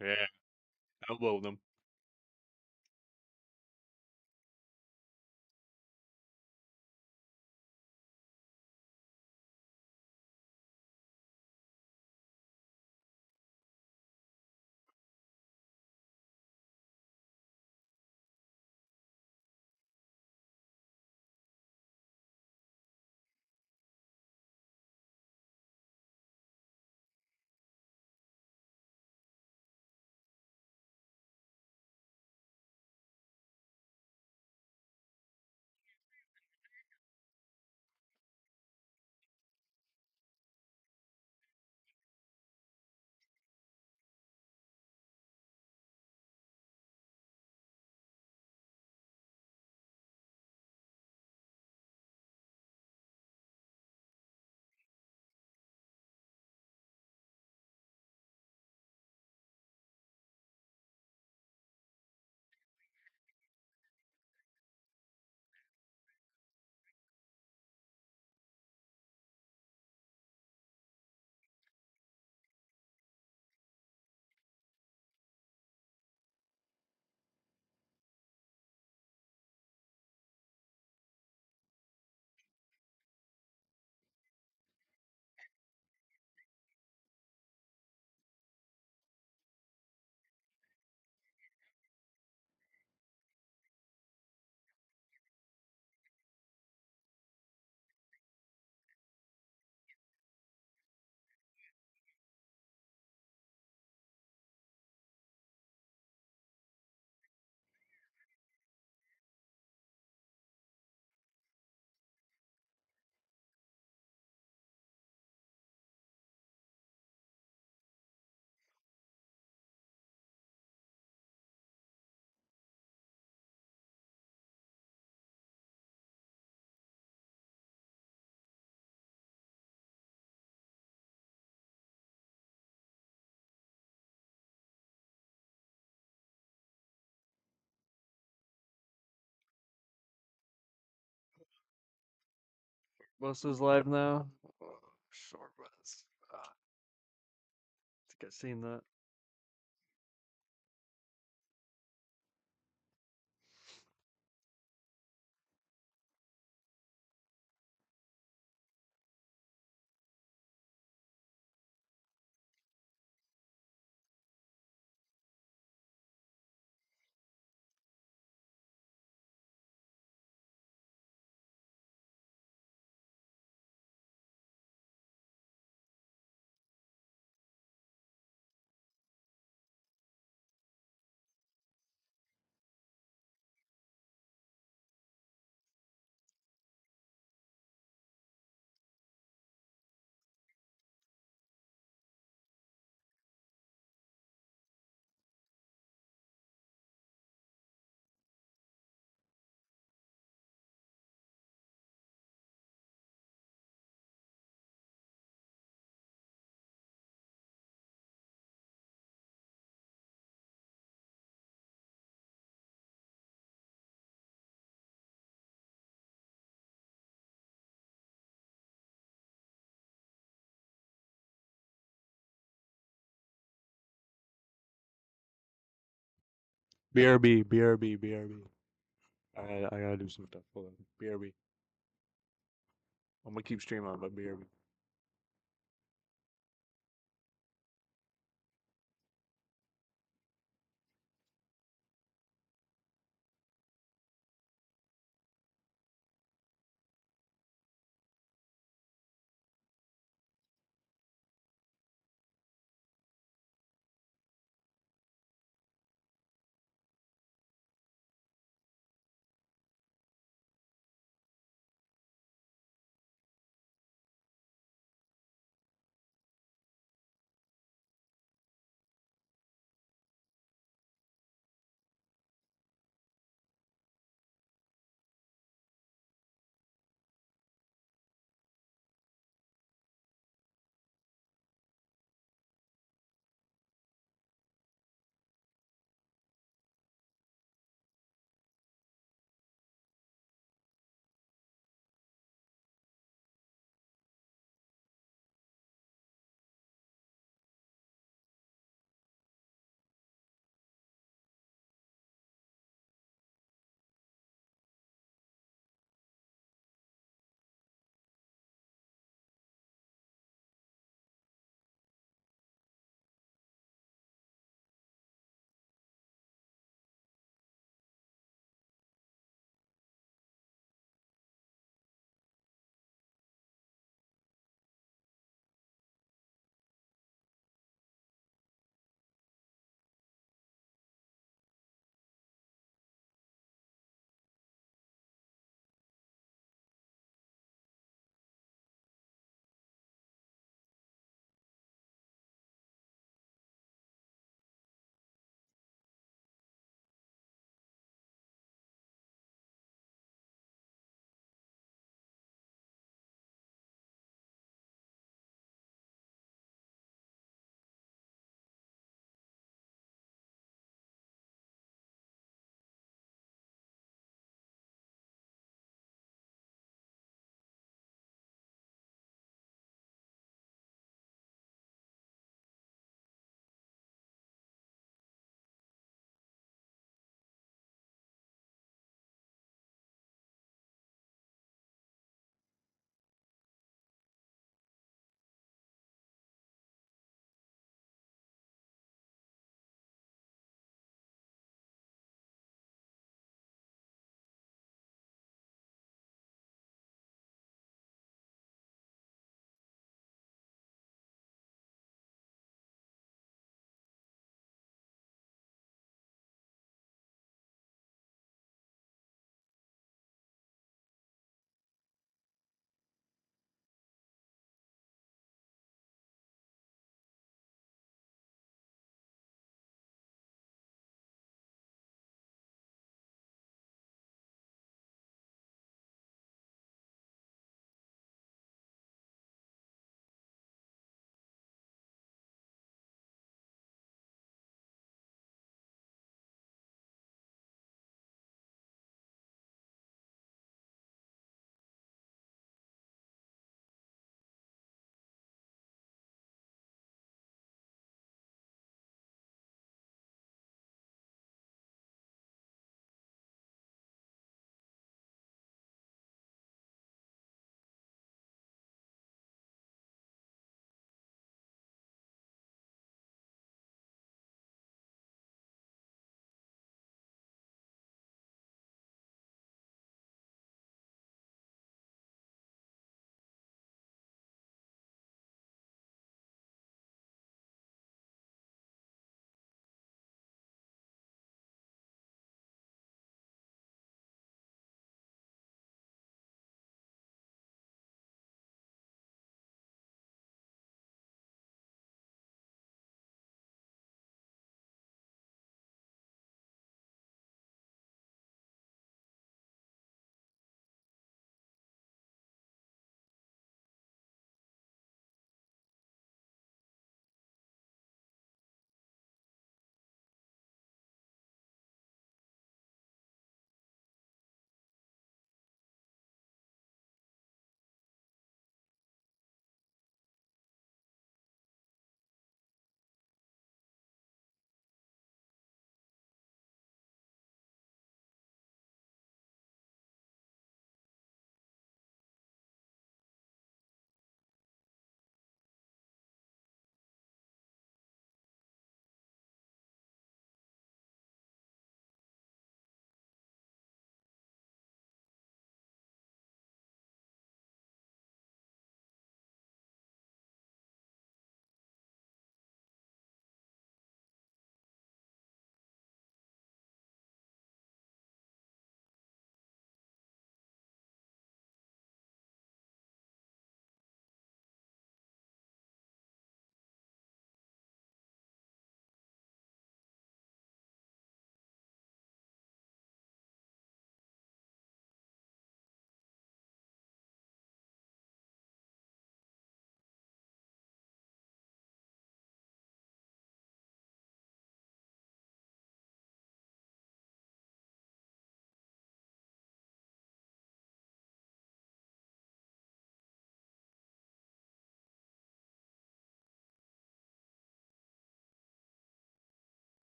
Yeah, elbow them. Bus is live now. Short bus. I think I've seen that. BRB, BRB, BRB. I gotta do some stuff. Hold on. BRB. I'm gonna keep streaming on, but BRB.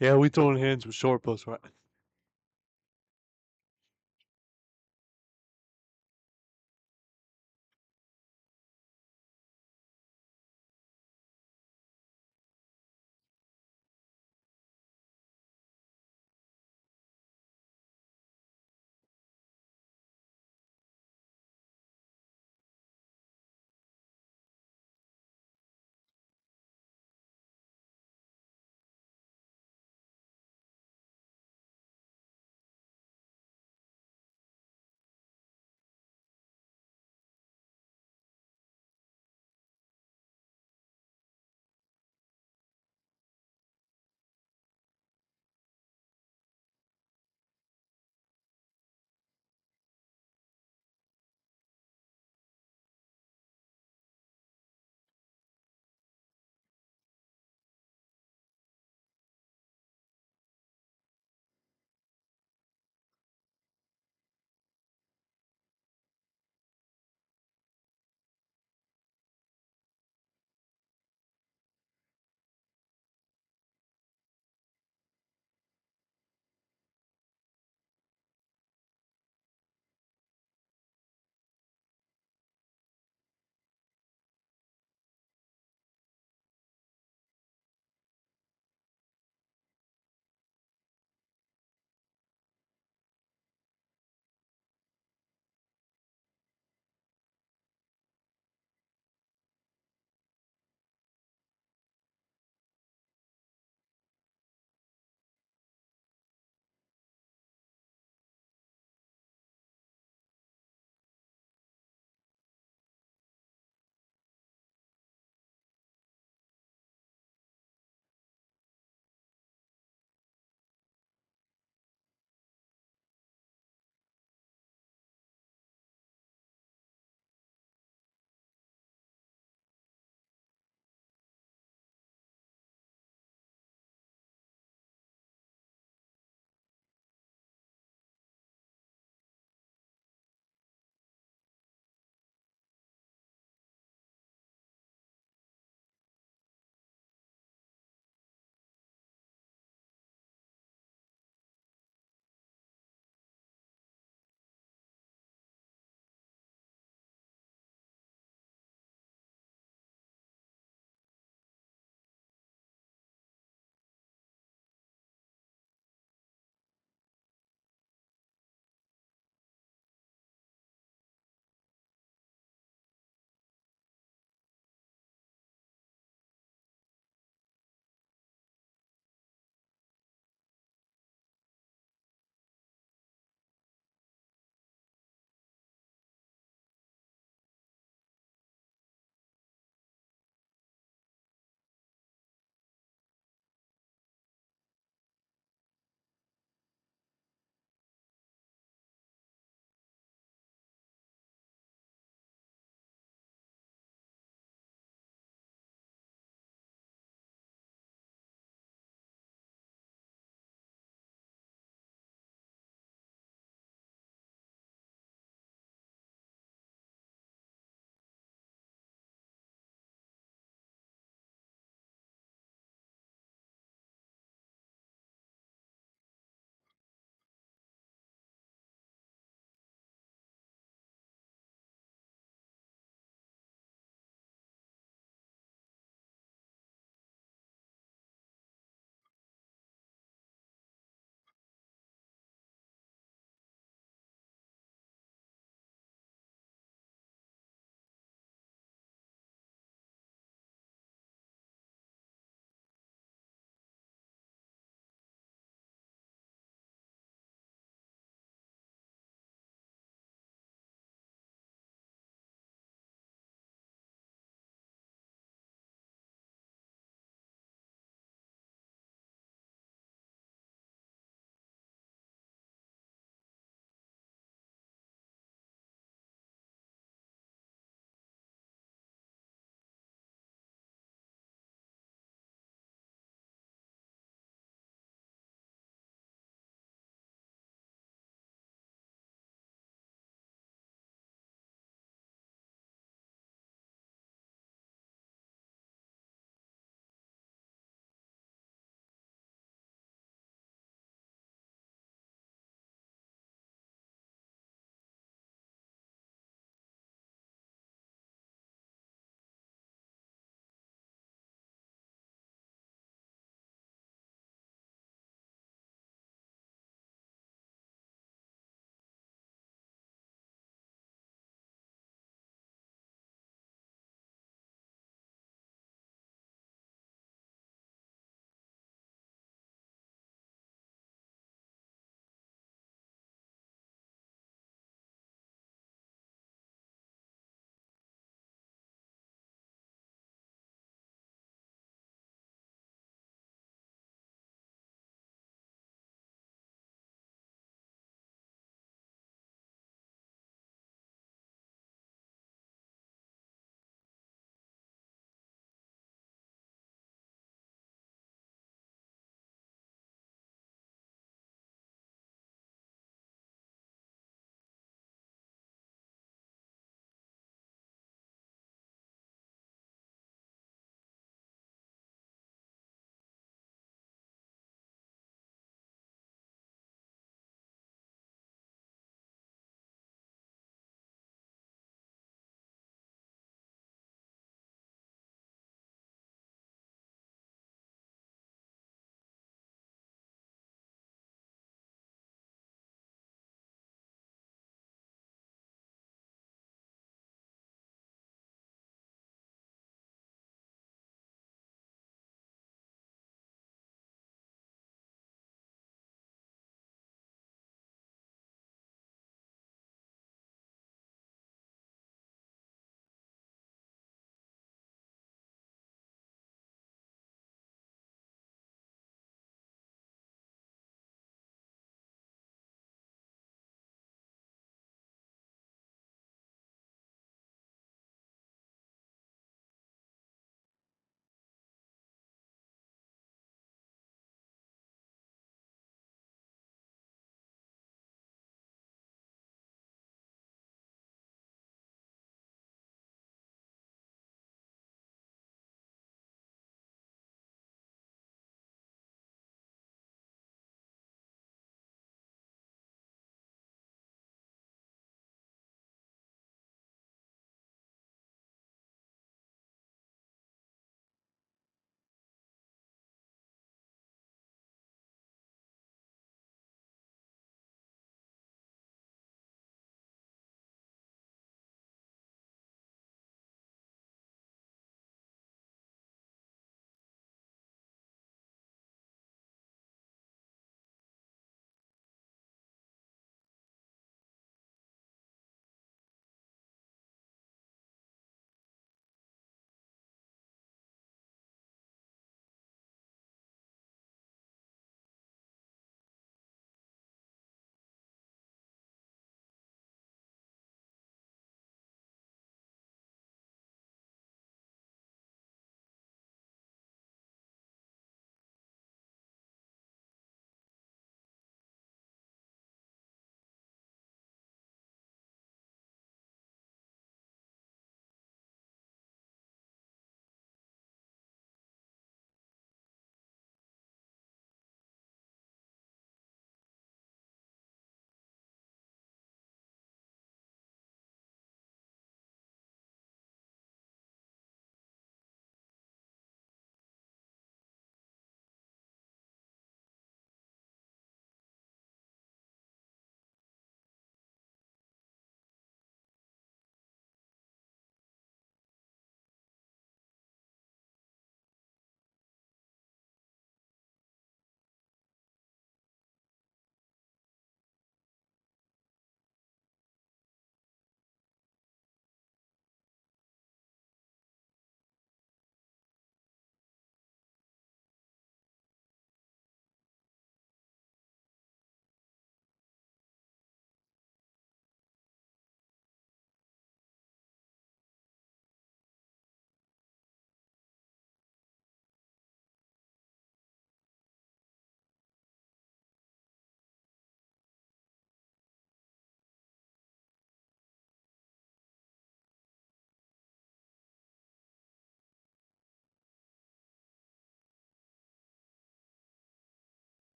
Yeah, we throwing hands with short posts, right?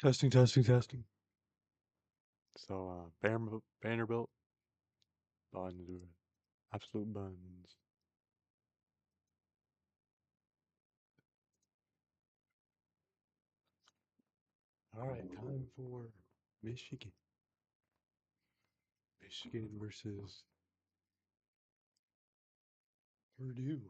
Testing, testing, testing. So, Vanderbilt, buns, absolute buns. All right, time for Michigan. Michigan versus Purdue.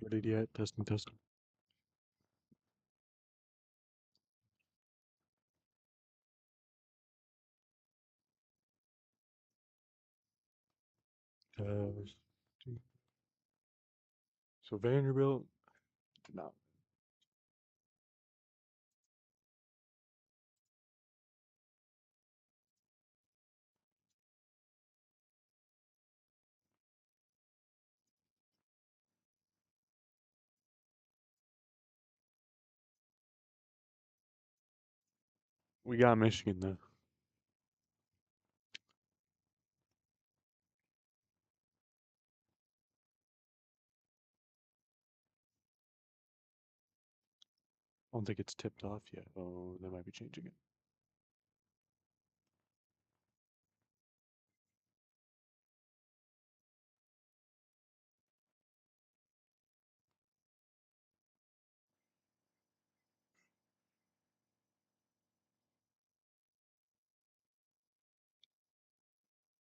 Started yet? Testing, testing. Testing. So Vanderbilt did not. We got Michigan though. I don't think it's tipped off yet. Oh, they might be changing it.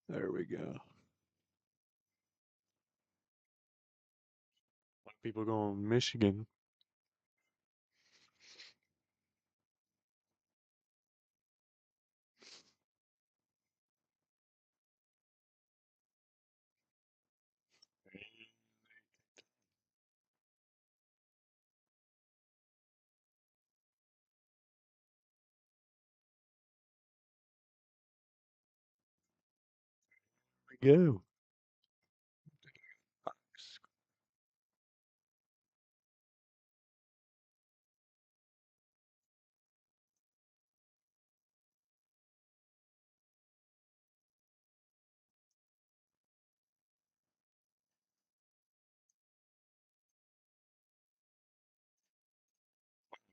There we go. A lot of people going Michigan. There we go.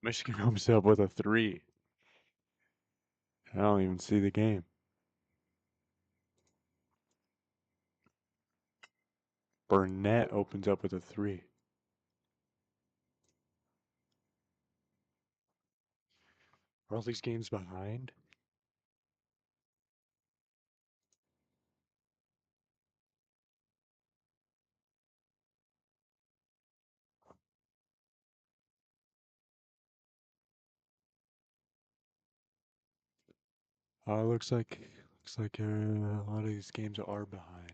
Michigan comes up with a 3. I don't even see the game. Burnett opens up with a 3. Are all these games behind? Looks like a lot of these games are behind.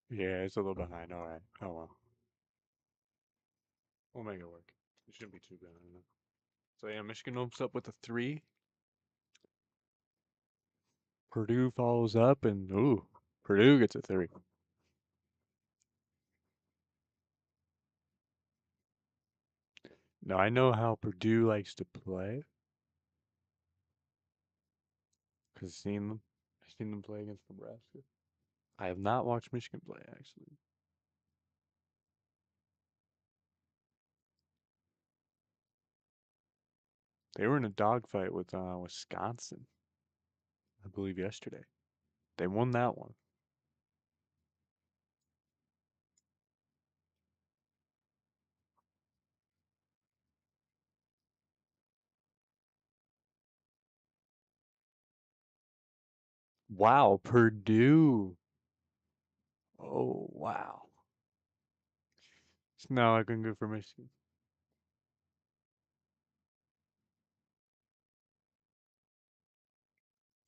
Yeah, it's a little behind. All right. Oh well. We'll make it work. It shouldn't be too bad. I don't know. So yeah, Michigan opens up with a 3. Purdue follows up, and ooh, Purdue gets a 3. Now I know how Purdue likes to play because I've seen them play against Nebraska. I have not watched Michigan play actually. They were in a dogfight with Wisconsin, I believe yesterday. They won that one. Wow, Purdue. Oh wow. It's not looking good for Michigan.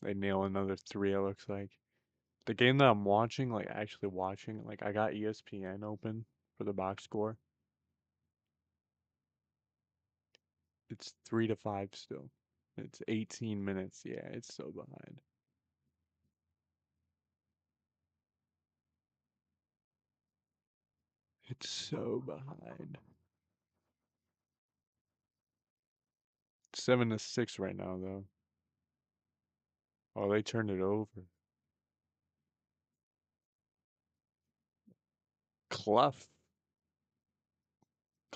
They nail another 3. It looks like. The game that I'm watching, like actually watching, like I got ESPN open for the box score. It's 3-5 still. It's 18 minutes. Yeah, it's so behind. It's so behind. 7-6 right now though. Oh, they turned it over. Clough.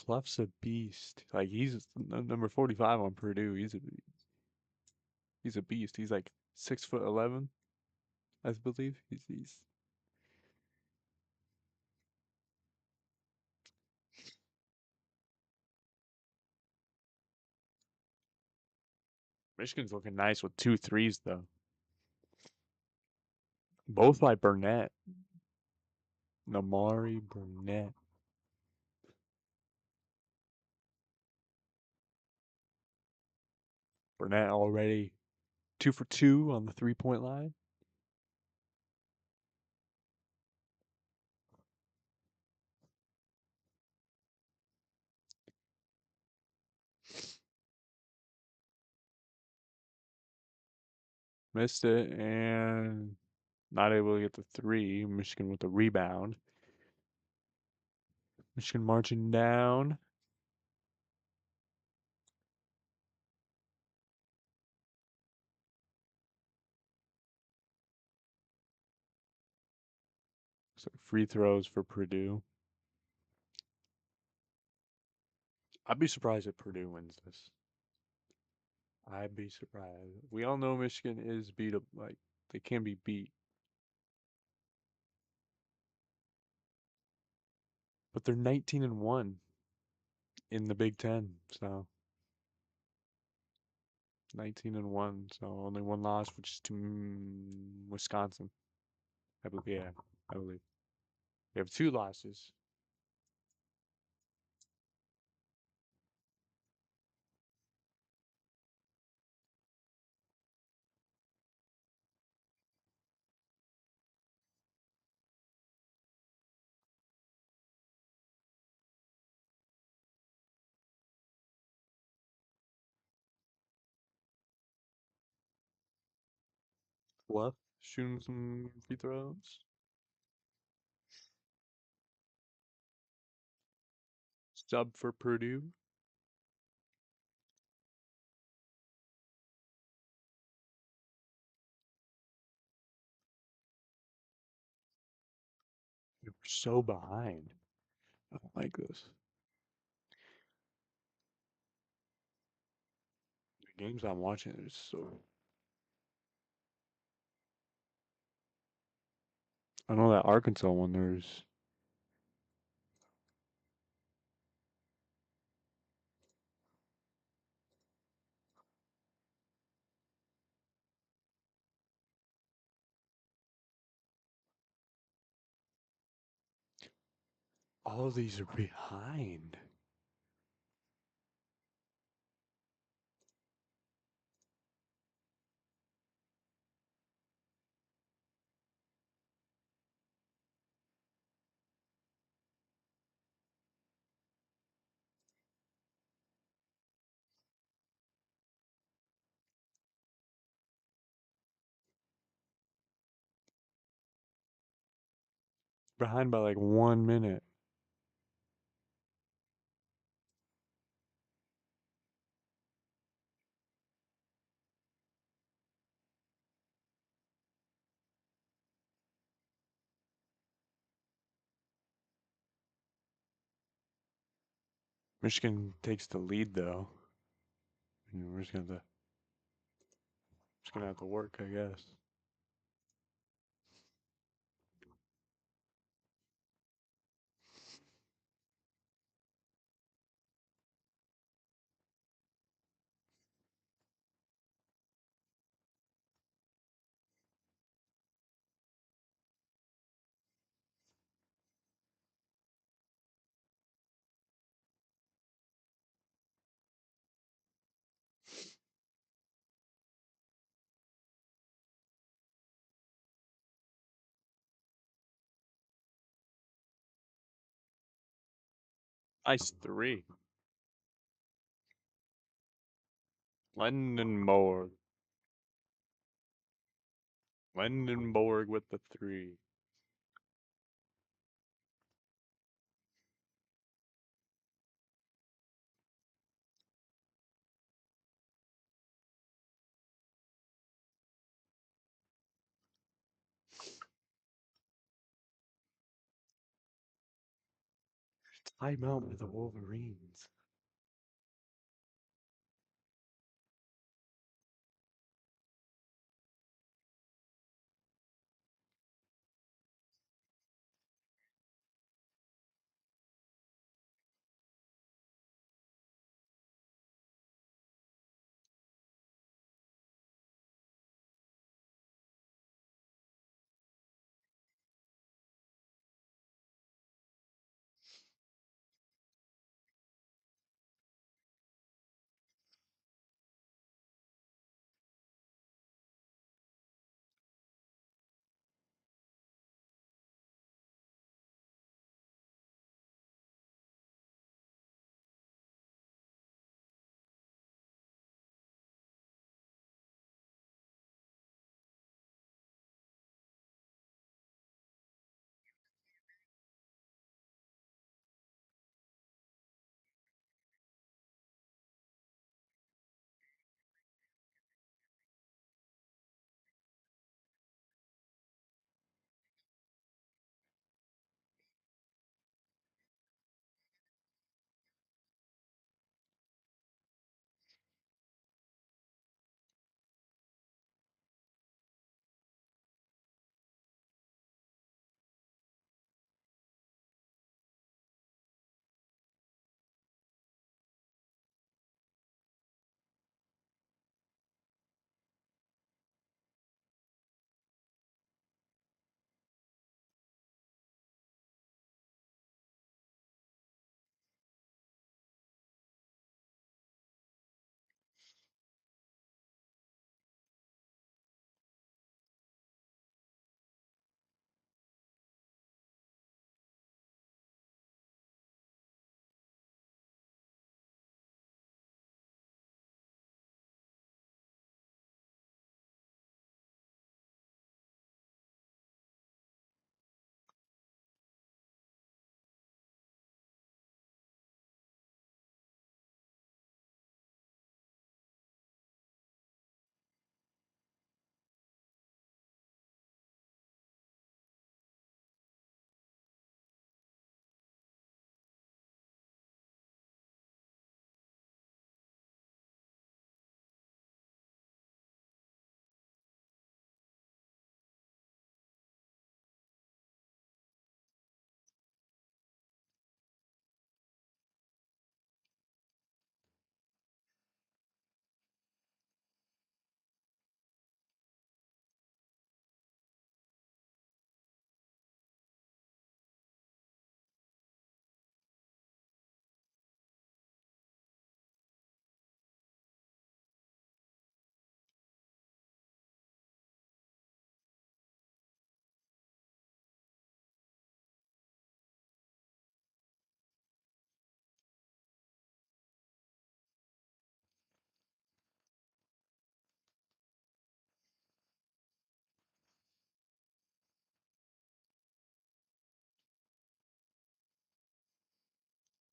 Clough's a beast. Like he's number 45 on Purdue. He's a beast. He's like 6'11", I believe. He's Michigan's looking nice with 2 threes though. Both by Burnett. Namari Burnett. Burnett already 2 for 2 on the 3-point line. Missed it and not able to get the three. Michigan with the rebound. Michigan marching down. So free throws for Purdue. I'd be surprised if Purdue wins this. I'd be surprised. We all know Michigan is beat up, like they can be beat, but they're 19-1 in the Big Ten. So 19-1, so only one loss, which is to Wisconsin. I believe. Yeah, I believe. We have 2 losses. Bluff shooting some free throws. Sub for Purdue. We're so behind. I don't like this. The games I'm watching is so. I know that Arkansas one. There's all of these are behind. Behind by like 1 minute. Michigan takes the lead though. And we're just gonna have to work, I guess. Nice three. Lendenborg. Lendenborg with the three. Timeout with the Wolverines.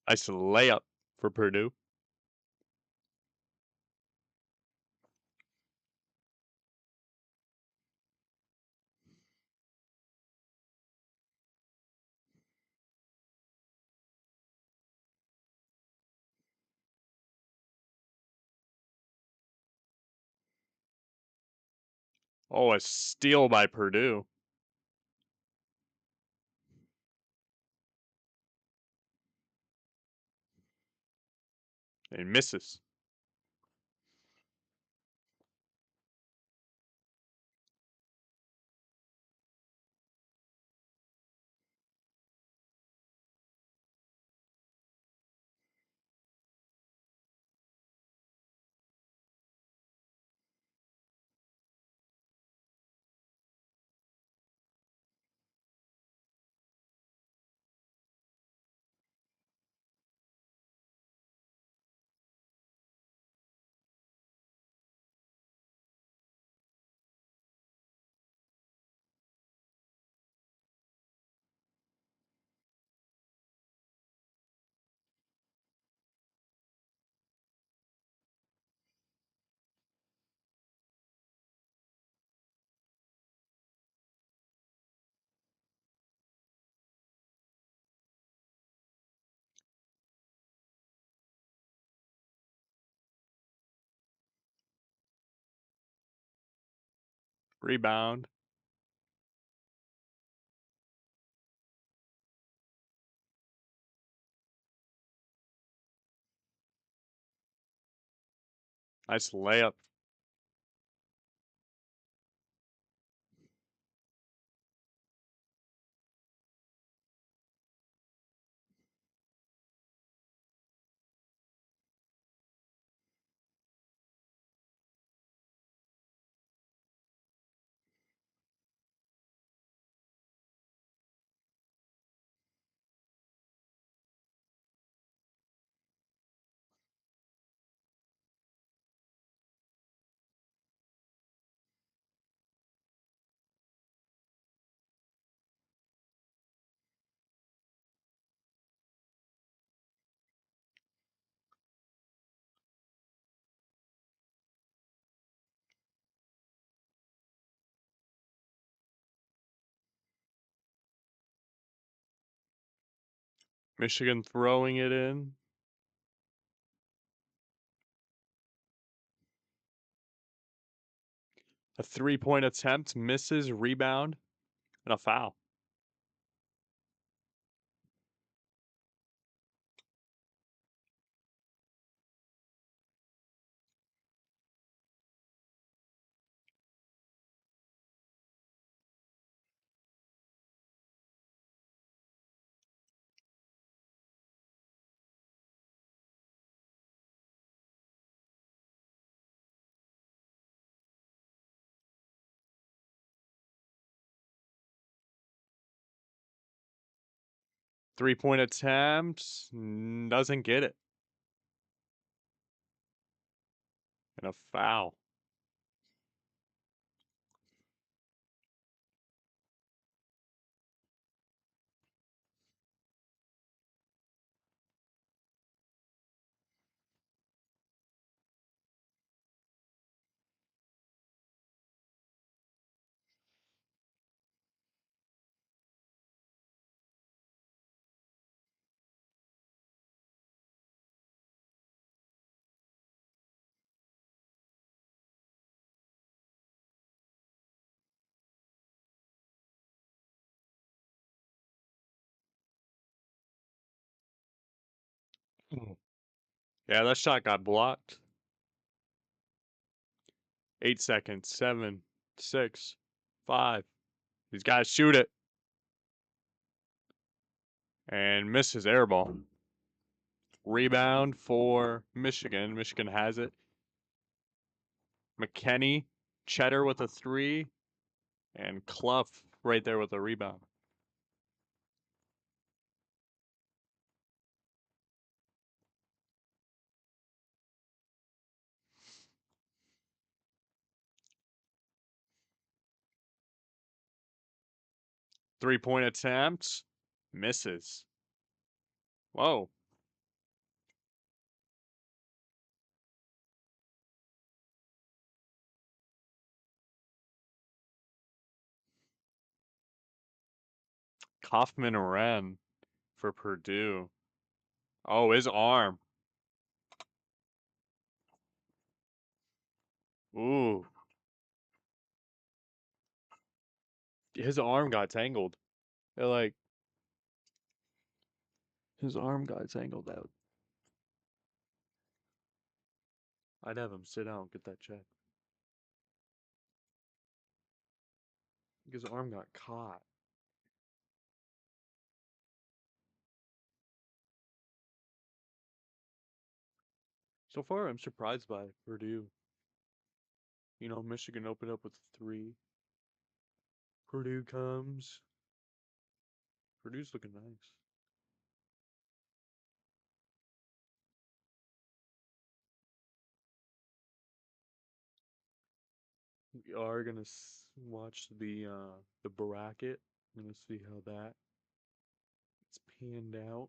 Nice layup for Purdue. Oh, a steal by Purdue. And misses. Rebound. Nice layup. Michigan throwing it in. A 3-point attempt, misses, rebound, and a foul. Three-point attempt, doesn't get it. And a foul. Yeah, that shot got blocked. 8 seconds. 7, 6, 5. He's got to shoot it. And misses air ball. Rebound for Michigan. Michigan has it. McKenny, Cheddar with a 3, and Clough right there with a rebound. Three-point attempt. Misses. Whoa. Kaufman Wren for Purdue. Oh, his arm. Ooh. His arm got tangled. Like, his arm got tangled out. I'd have him sit down and get that checked. His arm got caught. So far, I'm surprised by Purdue. You know, Michigan opened up with 3. Purdue comes. Purdue's looking nice. We are gonna watch the bracket. I'm gonna see how that it's panned out.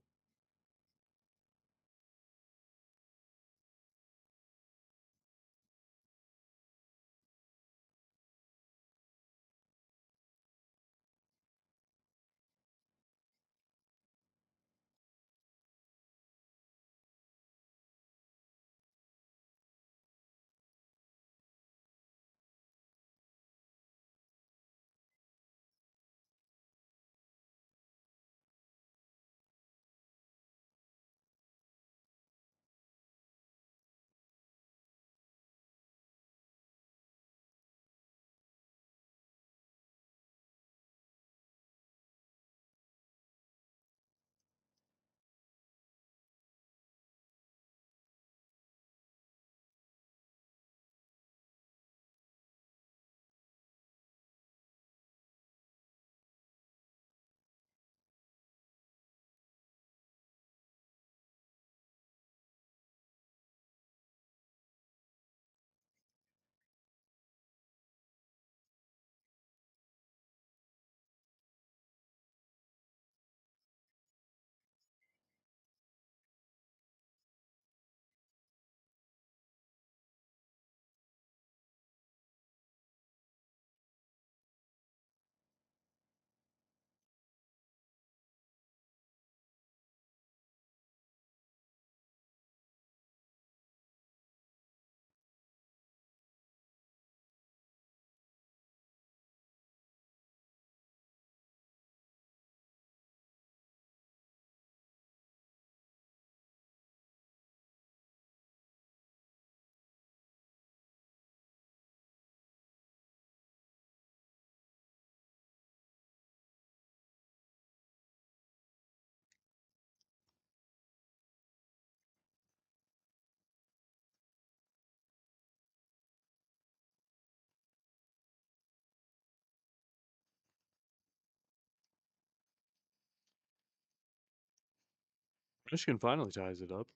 Michigan finally ties it up.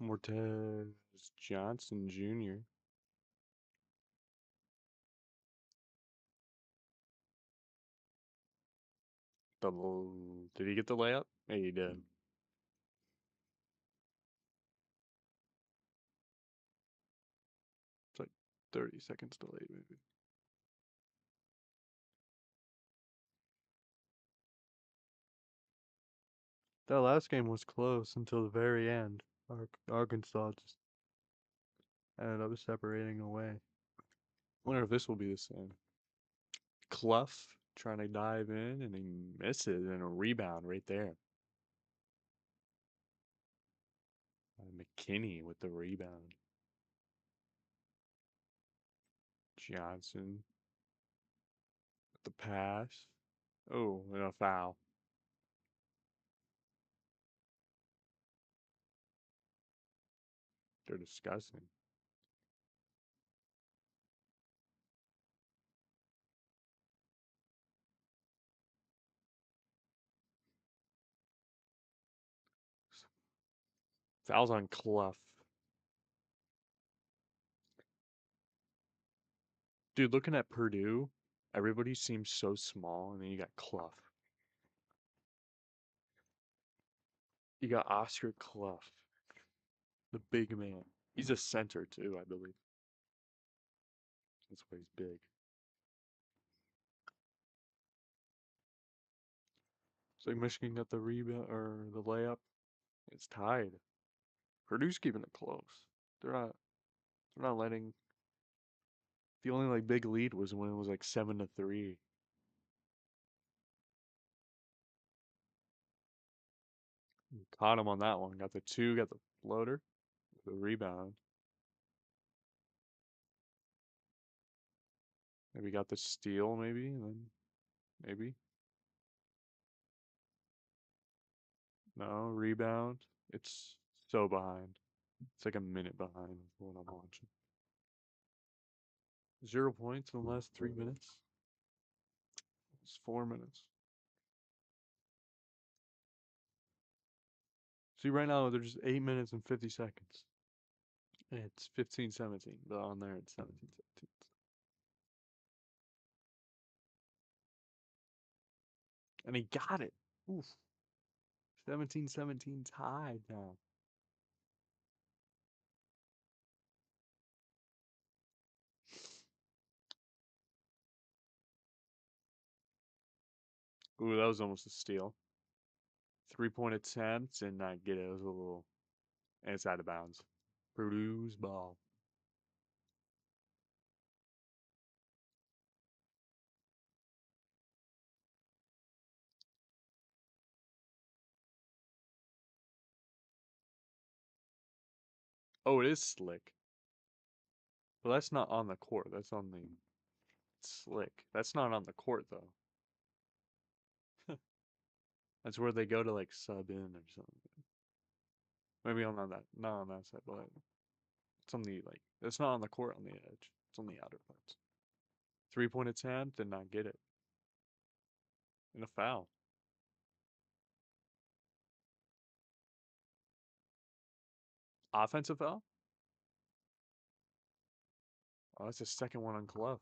Mortez Johnson Jr. Did he get the layup? Yeah, he did. It's like 30 seconds delayed, maybe. That last game was close until the very end. Arkansas just ended up separating away. Wonder if this will be the same. Clough trying to dive in and he misses and a rebound right there. McKinney with the rebound. Johnson with the pass. Oh, and a foul. They're disgusting. Fouls on Clough. Dude, looking at Purdue, everybody seems so small, and then you got Clough. You got Oscar Clough, the big man. He's a center too, I believe. That's why he's big. So Michigan got the rebound or the layup. It's tied. Purdue's keeping it close. They're not. They're not letting. The only like big lead was when it was like 7-3. Caught him on that one. Got the two. Got the floater. The rebound. Maybe got the steal. Maybe and then maybe no rebound. It's so behind. It's like a minute behind what I'm watching. 0 points in the last 3 minutes. It's 4 minutes. See, right now there's 8 minutes and 50 seconds. It's 15-17, but on there it's 17-17. And he got it. Oof. 17-17 tied now. Ooh, that was almost a steal. 3-point attempt and not get it. It was a little. And it's out of bounds. Purdue's ball. Oh, it is slick. But that's not on the court. That's on the slick. That's not on the court though. That's where they go to like sub in or something. Maybe on that, not on that side, but it's on the like. It's not on the court on the edge. It's on the outer parts. 3-point attempt did not get it. And a foul. Offensive foul. Oh, that's the second one on Clough.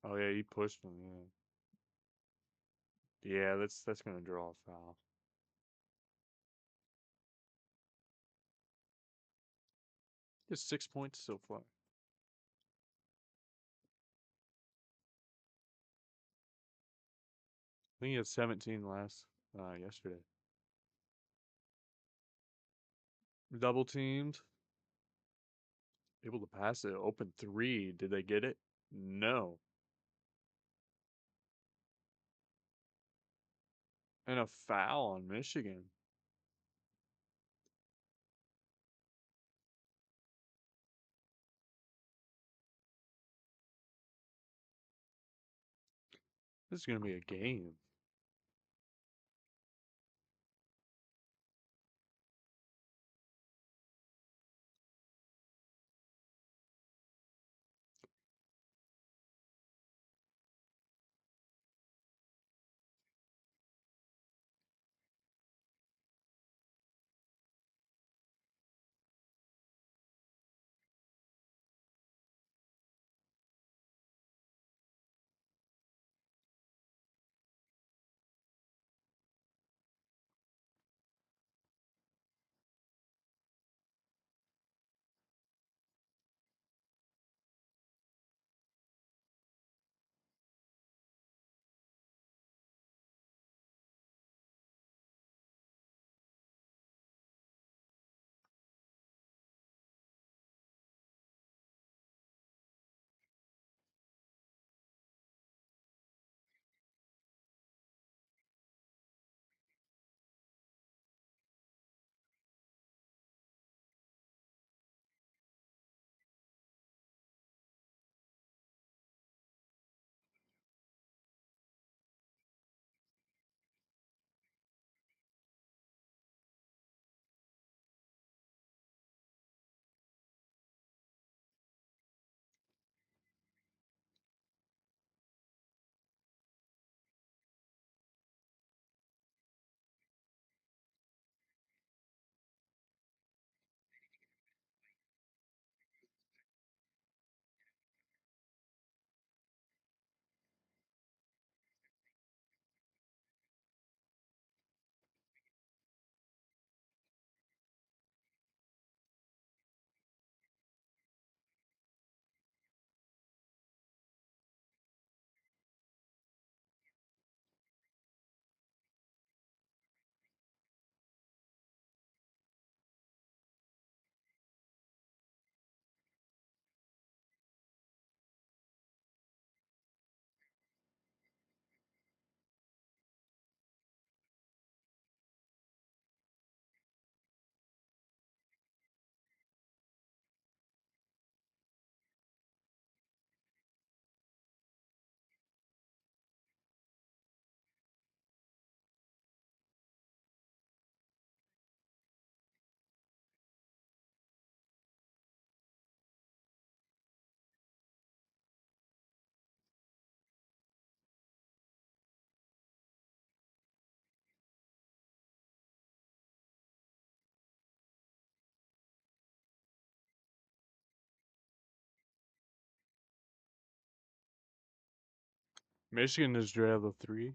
Oh yeah, he pushed him. Yeah, yeah. That's gonna draw a foul. Just 6 points so far. I think he had 17 last yesterday. Double teamed. Able to pass it. Open three. Did they get it? No. And a foul on Michigan. This is gonna be a game. Michigan is Drabble 3.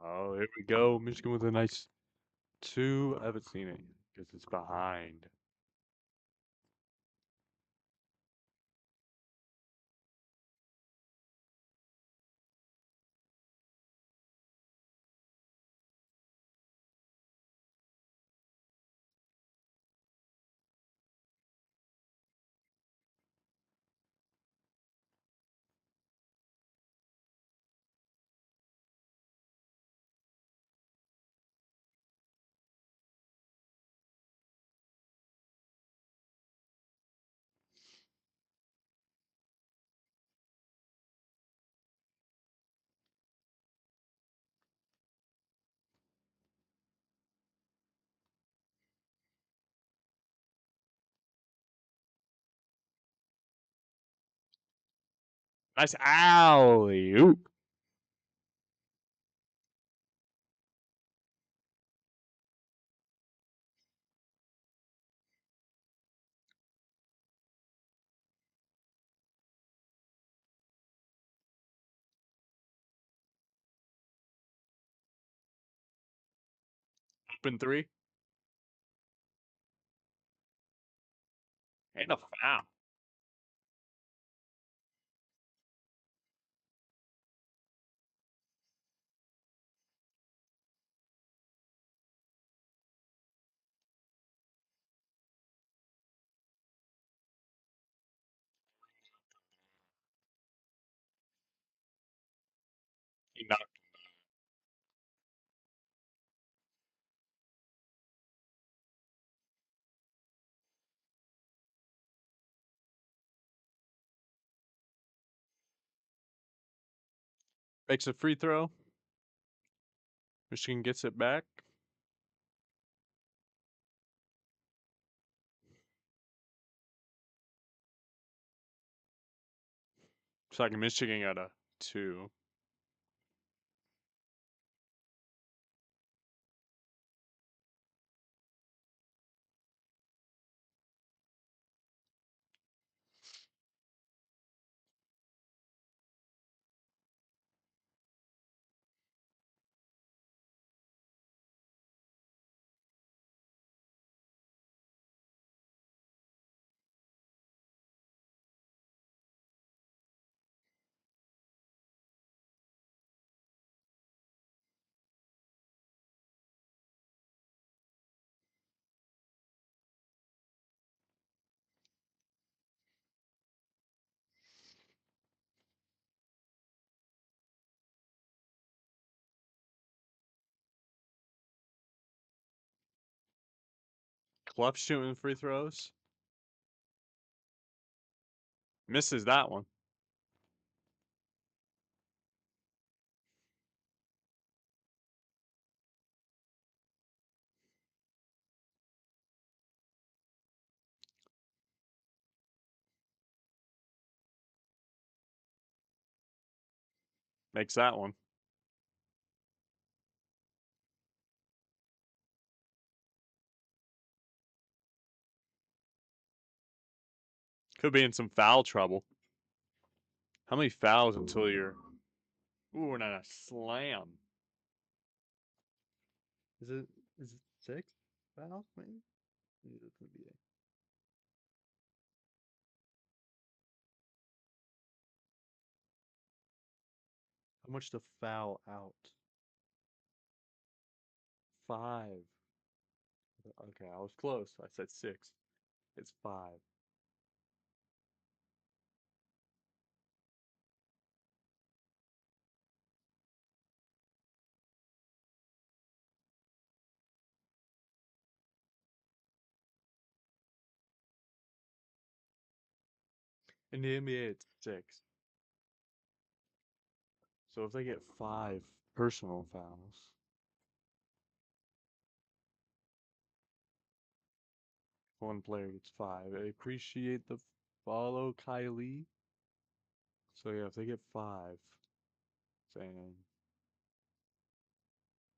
Oh, here we go. Michigan with a nice 2. I haven't seen it because it's behind. Nice alley oop. Open 3. And a foul. He knocked. Makes a free throw. Michigan gets it back. Second Michigan got a 2. Clough shooting free throws. Misses that one. Makes that one. Could be in some foul trouble. How many fouls until you're... Ooh, and a slam. Is it 6 fouls, maybe? Maybe it's gonna be 8. How much to foul out? 5. Okay, I was close. I said 6. It's 5. In the NBA, it's 6. So if they get 5 Personal fouls. One player gets 5. I appreciate the follow, Kylie. So yeah, if they get 5, saying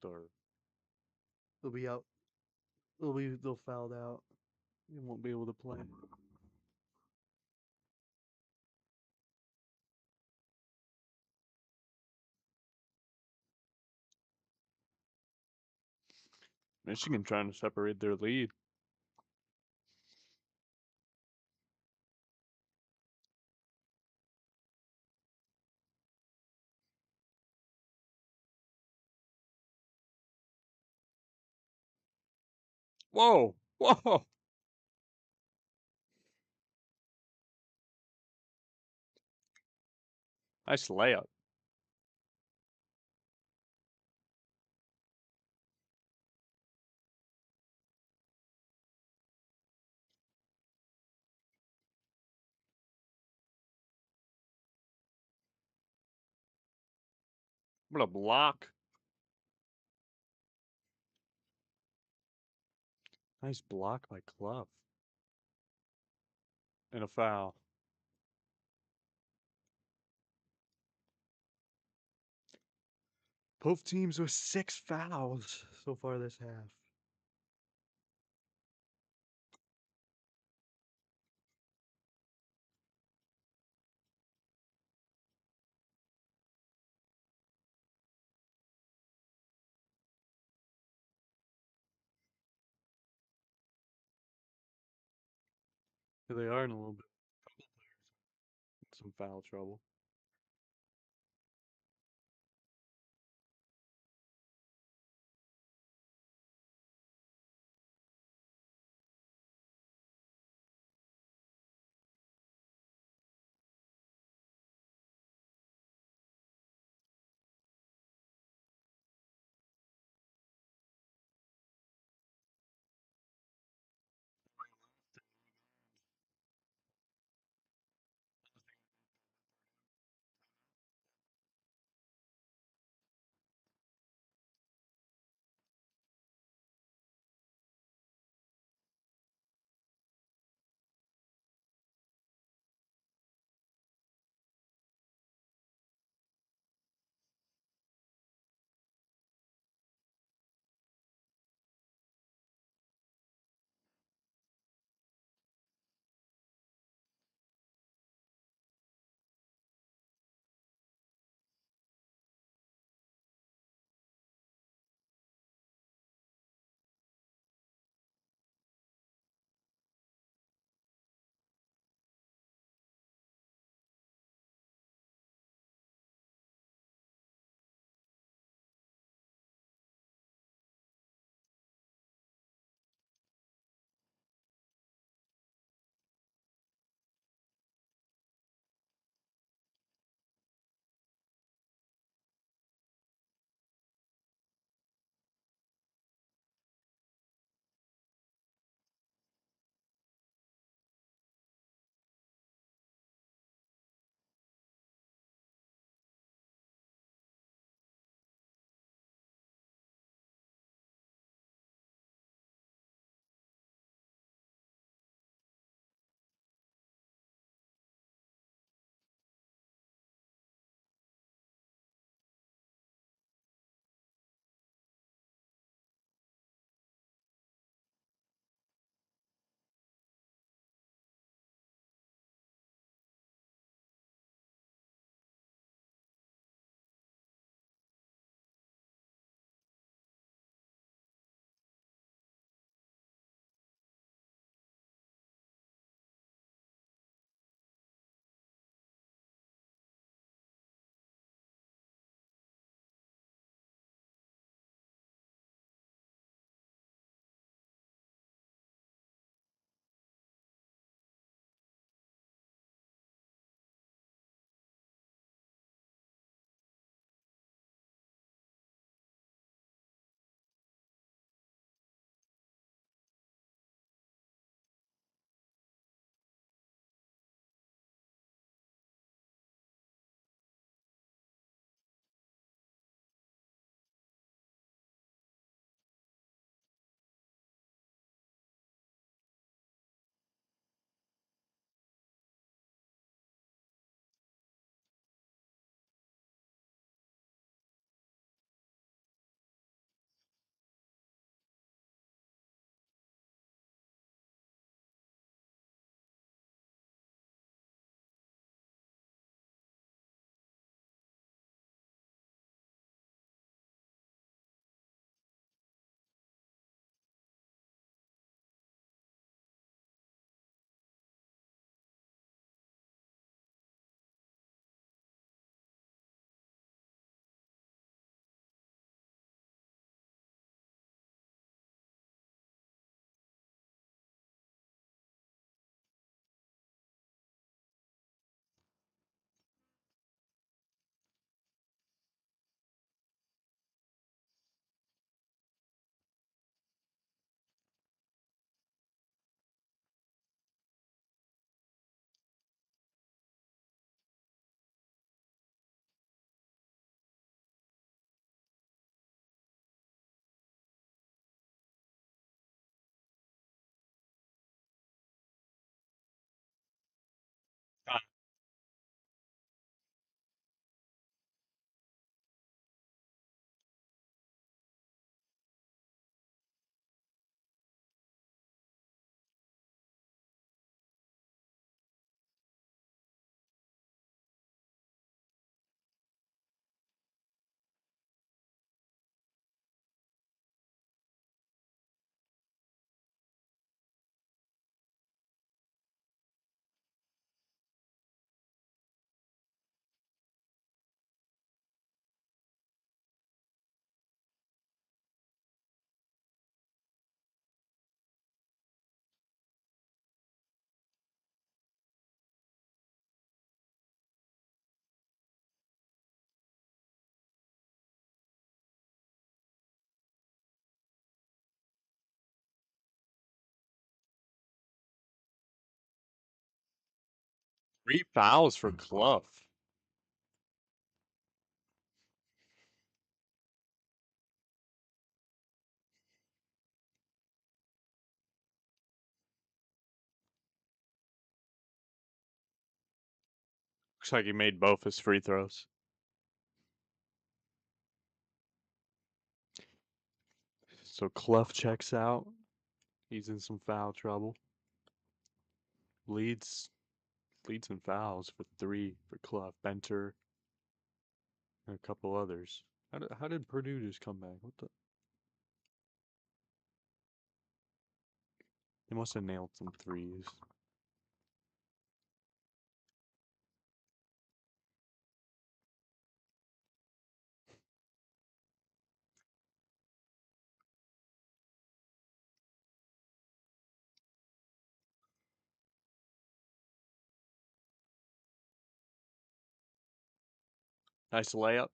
they'll be out. They'll fouled out. They won't be able to play. Michigan trying to separate their lead. Whoa! Whoa! Nice layup. What a block. Nice block by Clough. And a foul. Both teams with 6 fouls so far this half. They are in a little bit some foul trouble. 3 fouls for Clough. Looks like he made both his free throws. So Clough checks out. He's in some foul trouble. Leads in fouls for 3 for Clough. Benter and a couple others. How did Purdue just come back? What the? They must have nailed some threes. Nice layup.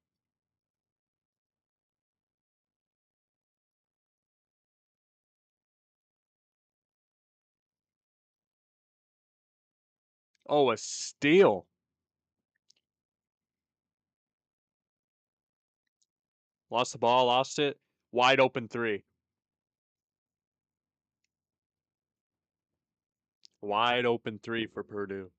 Oh, a steal. Lost the ball, lost it. Wide open 3. Wide open 3 for Purdue.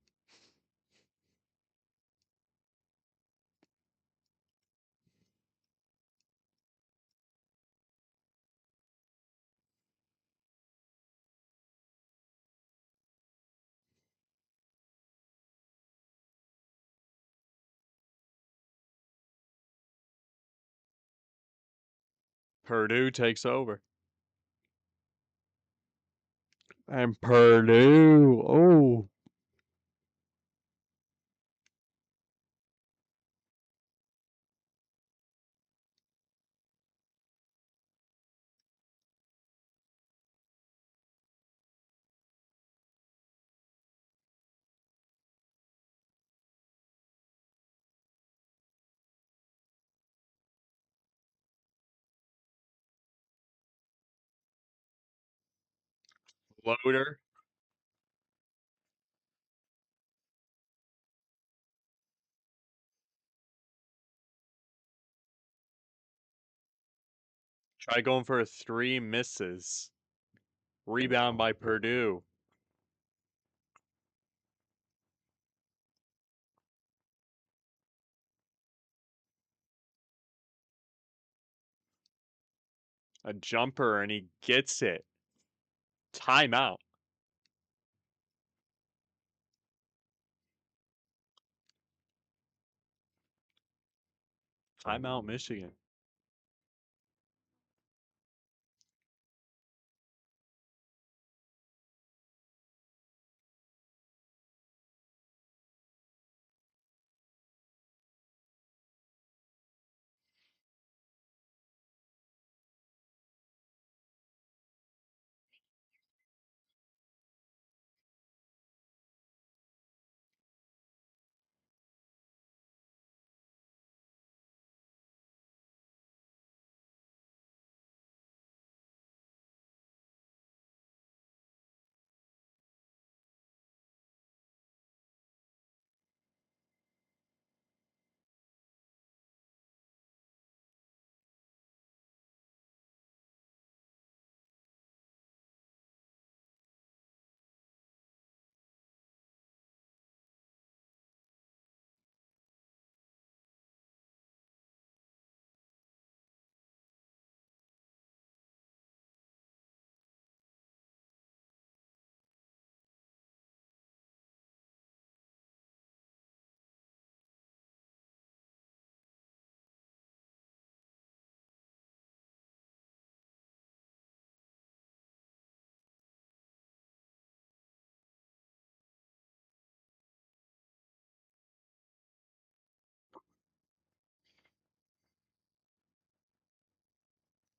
Purdue takes over. And Purdue. Oh. Loader. Try going for a 3, misses. Rebound by Purdue. A jumper, and he gets it. Timeout. Timeout, Michigan.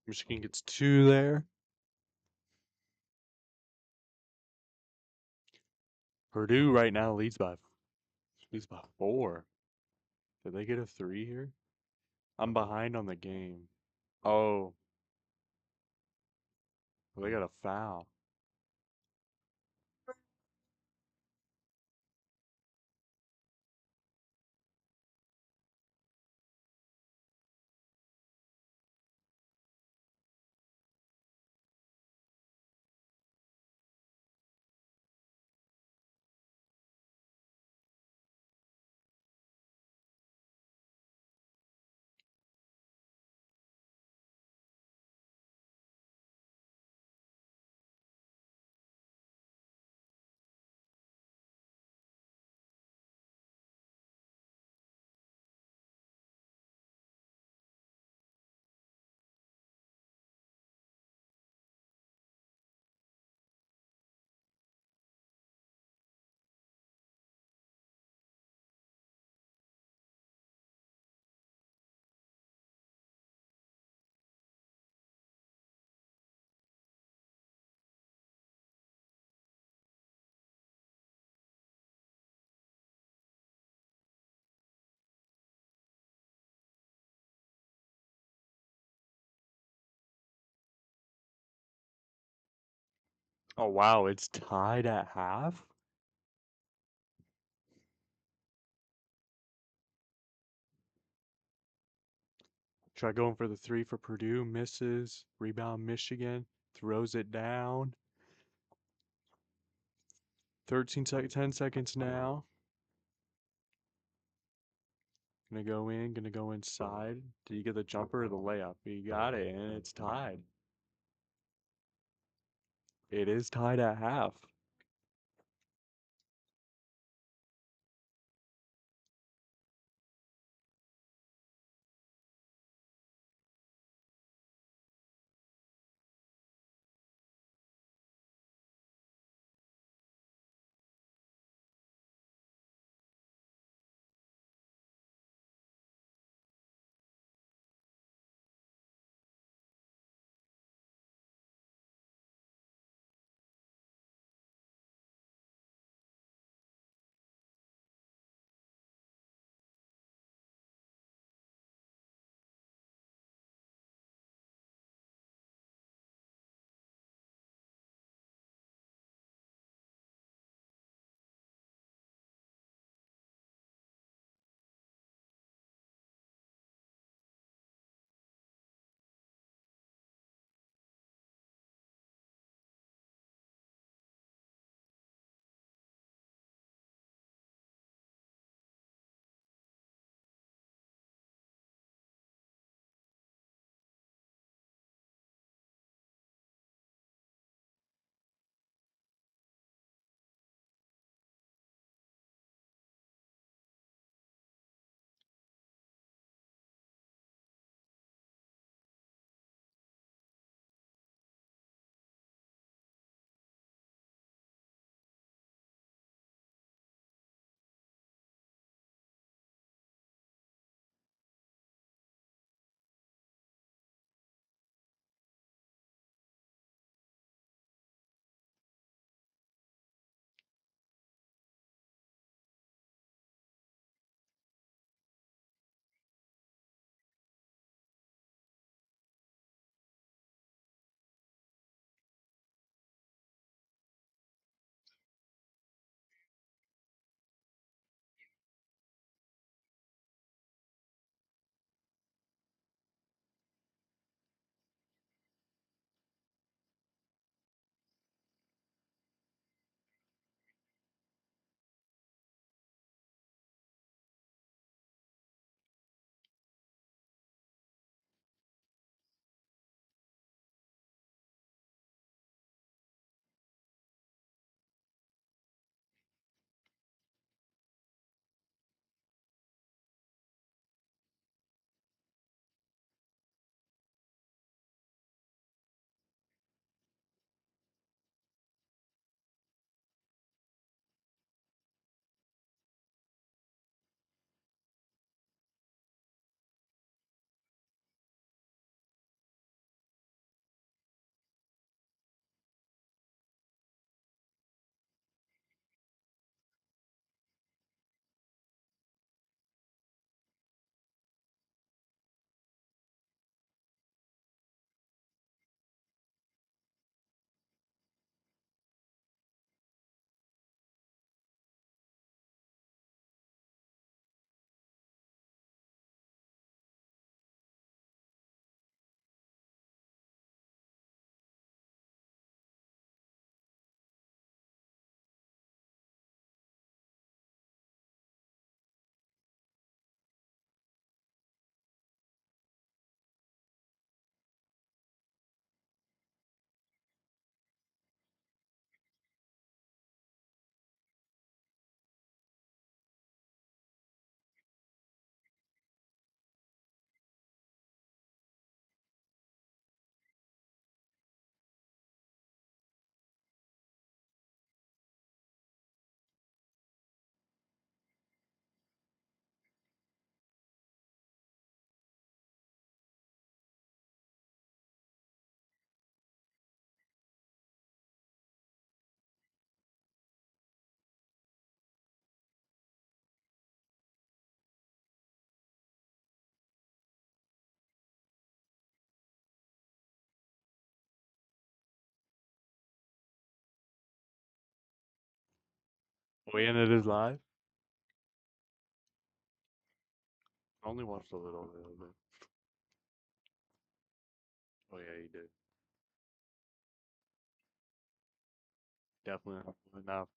Michigan gets 2 there. Purdue right now leads by 4. Did they get a 3 here? I'm behind on the game. Oh, they got a foul. Oh wow, it's tied at half? Try going for the three for Purdue, misses. Rebound Michigan, throws it down. 10 seconds now. Gonna go inside. Did you get the jumper or the layup? You got it, and it's tied. It is tied at half. We ended his live. Only watched a little bit. Oh yeah, he did. Definitely not enough.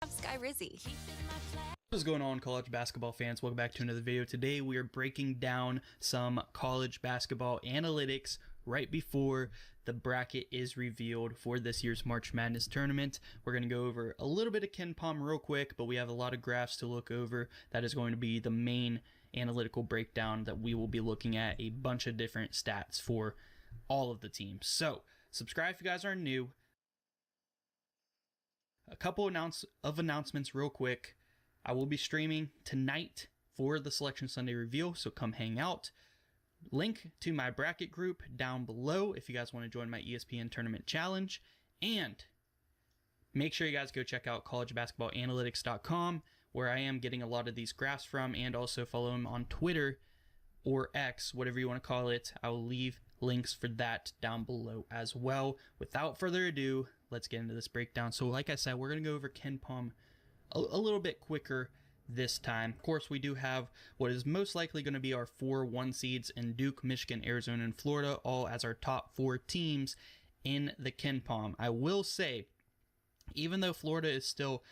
Sky Rizzy. What is going on, college basketball fans? Welcome back to another video. Today we are breaking down some college basketball analytics right before the bracket is revealed for this year's March Madness tournament. We're going to go over a little bit of KenPom real quick, but we have a lot of graphs to look over. That is going to be the main analytical breakdown that we will be looking at, a bunch of different stats for all of the teams. So subscribe if you guys are new. A couple of announcements real quick. I will be streaming tonight for the Selection Sunday reveal, so come hang out. Link to my bracket group down below if you guys want to join my ESPN Tournament Challenge. And make sure you guys go check out collegebasketballanalytics.com, where I am getting a lot of these graphs from, and also follow them on Twitter or X, whatever you want to call it. I will leave links for that down below as well. Without further ado, let's get into this breakdown. So like I said, we're going to go over KenPom a little bit quicker this time. Of course, we do have what is most likely going to be our 4 1 seeds in Duke, Michigan, Arizona, and Florida, all as our top 4 teams in the KenPom. I will say, even though Florida is still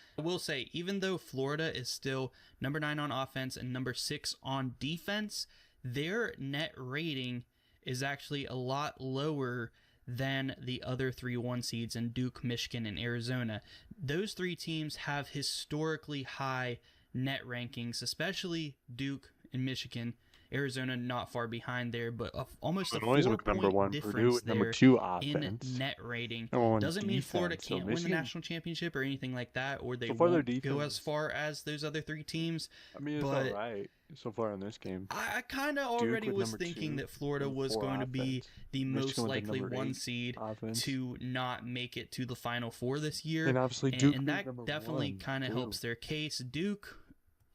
number 9 on offense and number 6 on defense, their net rating is actually a lot lower than the other 3 1 seeds in Duke, Michigan, and Arizona. Those 3 teams have historically high net rankings, especially Duke and Michigan. Arizona not far behind there, but almost a Illinois with number 4-point one, Purdue difference with number there two in offense. net rating. Number one Doesn't mean Florida defense. So can't win the Michigan- national championship or anything like that, or they So far, their won't go defense- as far as those other 3 teams. I mean, it's but- all right so far in this game. I kind of already with was number thinking 2 that Florida and was 4 going to be offense. the Michigan most with the likely number 1 8 seed offense. to not make it to the Final Four this year. And obviously And, Duke and was that number definitely 1, kind of too. helps their case. Duke,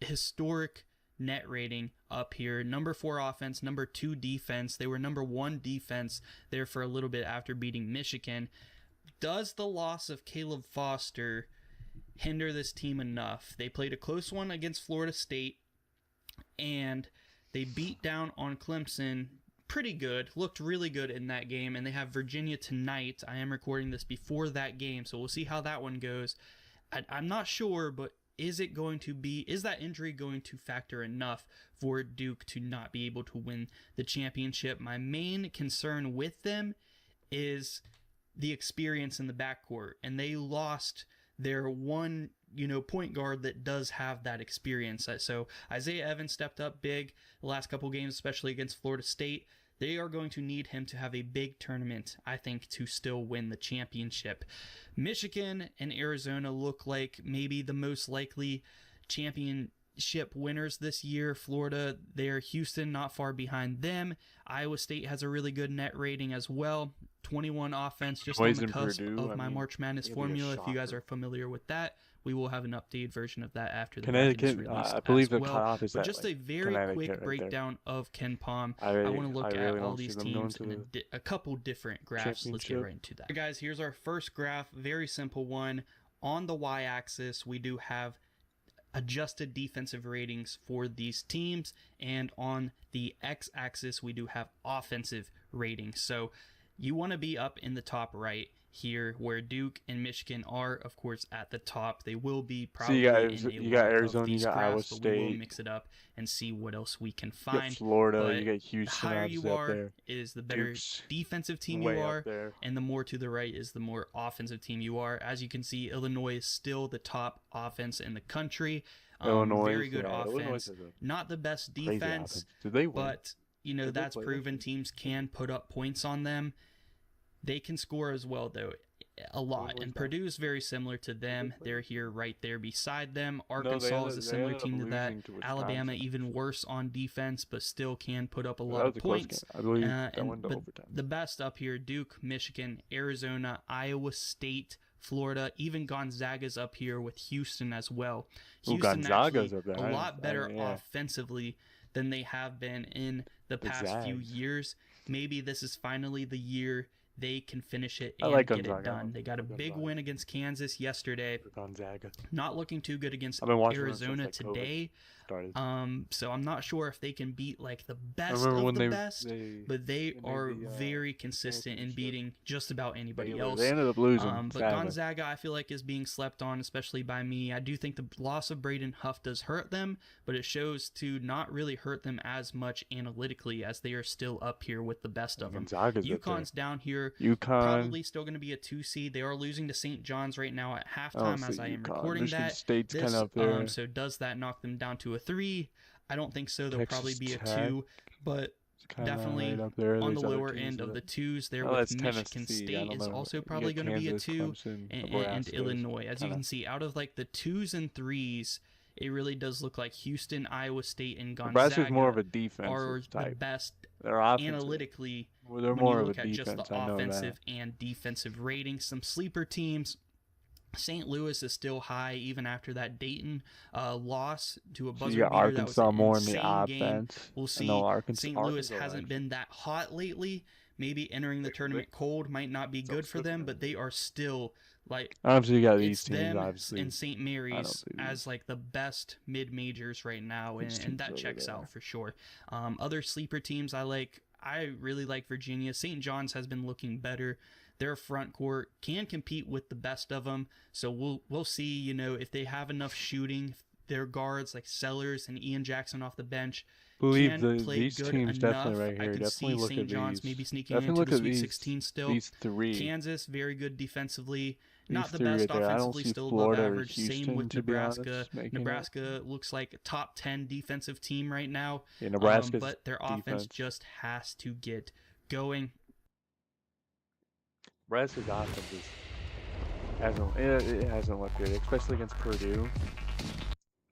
historic net rating up here. Number 4 offense, number 2 defense. They were number 1 defense there for a little bit after beating Michigan. Does the loss of Caleb Foster hinder this team enough? They played a close one against Florida State, and they beat down on Clemson pretty good, looked really good in that game, and they have Virginia tonight. I am recording this before that game, so we'll see how that one goes. I'm not sure, but is that injury going to factor enough for Duke to not be able to win the championship? My main concern with them is the experience in the backcourt, and they lost their one point guard that does have that experience. So Isaiah Evans stepped up big the last couple games, especially against Florida State. They are going to need him to have a big tournament, I think, to still win the championship. Michigan and Arizona look like maybe the most likely championship winners this year. Florida, they're Houston, not far behind them. Iowa State has a really good net rating as well. 21 offense, just on the cusp of my March Madness formula. If you guys are familiar with that, we will have an updated version of that after the bracket is Connecticut, released I believe as the well. cutoff is But that, just like, a very Connecticut quick right there. breakdown of Ken Palm. I I want to look really at don't all see these them going teams to in a couple different graphs. Let's get championship. right into that. Guys, here's our first graph. Very simple one. On the y-axis, we do have adjusted defensive ratings for these teams, and on the x-axis, we do have offensive ratings. So you want to be up in the top right here, where Duke and Michigan are, of course, at the top. They will be probably you got in a you got lot of Arizona, these you got graphs, Iowa but we will State, mix it up and see what else we can you got find. Florida, but you got the Houston higher you obviously up are there. is the better Duke's defensive team way you up are, there. and the more to the right is the more offensive team you are. As you can see, Illinois is still the top offense in the country. Illinois, Very good Illinois offense. is a Not the best crazy defense, offense. Did they win? but Did they that's play proven this? teams can put up points on them. They can score as well, though, a lot. was And that? Purdue is very similar to them. play? They're here right there beside them. they Arkansas ended- is a they similar ended up team to that. losing to Alabama Wisconsin. even worse on defense, but still can put up a That lot was of a close points. game. I believe that and- went to but overtime. the best up here: Duke, Michigan, Arizona, Iowa State, Florida, even Gonzaga's up here with Houston as well. Ooh, Houston Gonzaga's actually up there. a I lot didn't- better yeah. offensively than they have been in the past few Zags. years. Maybe this is finally the year they can finish it I and like get it Gonzaga. done. They got a I like big Gonzaga. win against Kansas yesterday. Gonzaga Not looking too good against I've been watching them since, Arizona like, COVID today. started. So I'm not sure if they can beat like the I best remember of when the best, but they made are the, very consistent in championship. beating just about anybody Baylor. else. They ended up losing. But sadly. Gonzaga, I feel like, is being slept on, especially by me. I do think the loss of Braden Huff does hurt them, but it shows to not really hurt them as much analytically, as they are still up here with the best of them. Gonzaga's up there. UConn's down here, UConn. probably still going to be a 2 seed. They are losing to St. John's right now at halftime as I am recording Michigan that. State's kind This, of up there. so does that knock them down to a 3? I don't think so. They'll Texas probably be a Tech, 2, but It's kinda definitely right up there. on the There's other lower teams end of that- the 2s there Oh, with that's Michigan Tennessee. I State don't is know. also You probably got going to be a Kansas, 2, Clemson, and Nebraska. Illinois. As you Kinda- can see, out of like the 2s and 3s, it really does look like Houston, Iowa State, and Nebraska's Gonzaga more of a are defensive the type. best They're offensive. analytically Well, they're when more you of a look at just defense. the I know offensive that. and defensive ratings. Some sleeper teams. St. Louis is still high even after that Dayton loss to a So buzzer you got beater. That was Arkansas an more in the insane game. offense. We'll I see. know Arkansas. St. Louis Arkansas hasn't actually. been that hot lately. Maybe entering the tournament cold might not be good for them, but they are still like Obviously, you got these it's teams. them Obviously, and St. Mary's see these. as like the best mid majors right now, Which and teams that over checks there? out for sure. Other sleeper teams I like. I really like Virginia. St. John's has been looking better. Their front court can compete with the best of them, so we'll see. You know, if they have enough shooting, their guards like Sellers and Ian Jackson off the bench Believe can play these good teams enough. definitely right I here. can Definitely see look St. at John's these. maybe sneaking Definitely into look the at Sweet these 16 still. these three. Kansas, very good defensively. These Not the three best right there. I don't offensively, see still Florida above or average. Same Houston, with to be honest, Nebraska. making it. Nebraska looks like a top 10 defensive team right now. Yeah, Nebraska's But their offense defense. just has to get going. Nebraska's offense it hasn't looked good, especially against Purdue.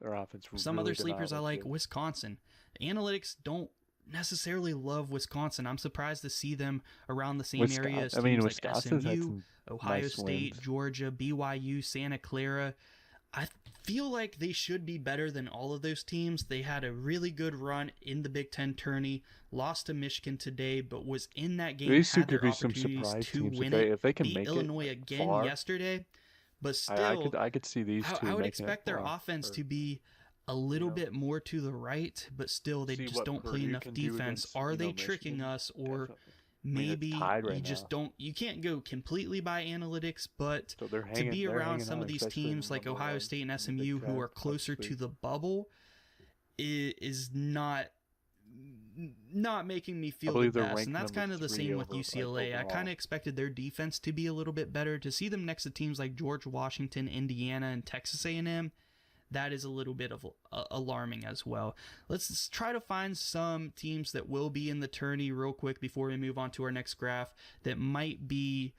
Their offense Some really other did not sleepers I look like, good. Wisconsin. The analytics don't necessarily love Wisconsin. I'm surprised to see them around the same area as teams like Wisconsin's had SMU, some Ohio nice State, wins. Georgia, BYU, Santa Clara. I feel like they should be better than all of those teams. They had a really good run in the Big Ten tourney, lost to Michigan today, but was in that game, These two had their could be some opportunities surprise to teams win if they it, can beat make Illinois it again far. yesterday. But still, I could see these two. I would making expect it their far. offense to be a little bit more to the right, but still they See just what don't play Purdue enough can do defense. against, Are they Michigan. tricking us, or Definitely. They're maybe tied right you just now. don't? You can't go completely by analytics, but So they're to hanging, be they're around hanging some on, of these especially in teams like number Ohio one State and in the Big SMU who Ten, are closer to obviously. the bubble is not making me feel the believe they're best, ranked and that's number kind of the 3 same with over, like, UCLA. I overall. kind of expected their defense to be a little bit better. To see them next to teams like George Washington, Indiana, and Texas A&M, that is a little bit of alarming as well. Let's try to find some teams that will be in the tourney real quick before we move on to our next graph that might be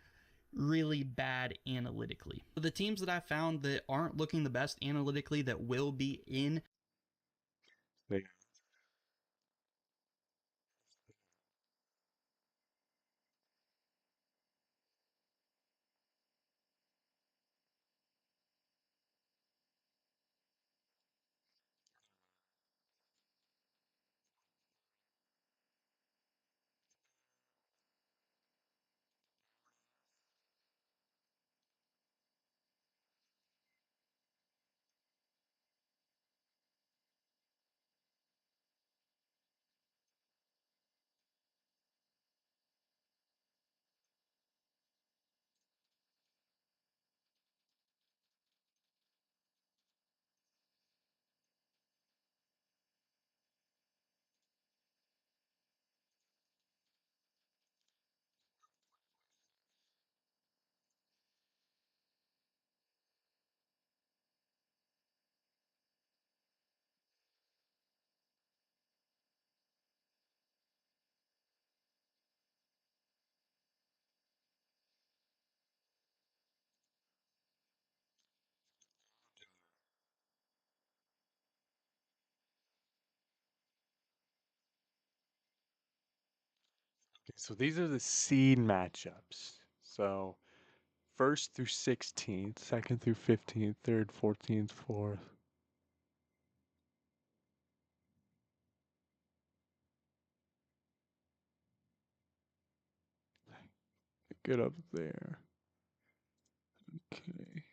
really bad analytically. The teams that I found that aren't looking the best analytically that will be in They- Okay, so these are the seed matchups. So 1st through 16th, 2nd through 15th, 3rd, 14th, 4th. Get up there. Okay.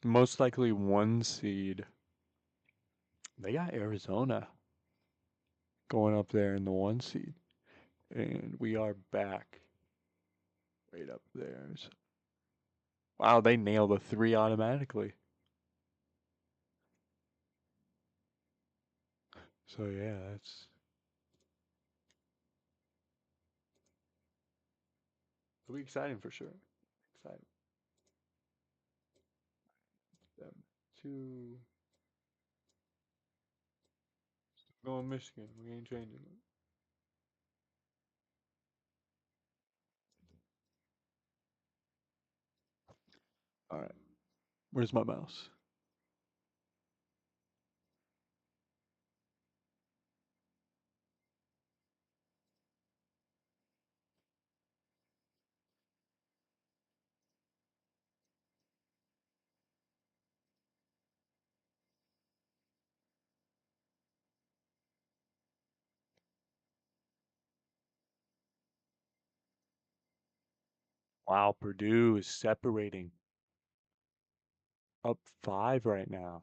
Most likely 1 seed. They got Arizona going up there in the 1 seed. And we are back right up there. So, wow, they nailed a 3 automatically. So yeah, that's it'll be exciting for sure. Exciting. Them 2 still going Michigan. We ain't changing it. All right. Where's my mouse? Wow, Purdue is separating. Up 5 right now.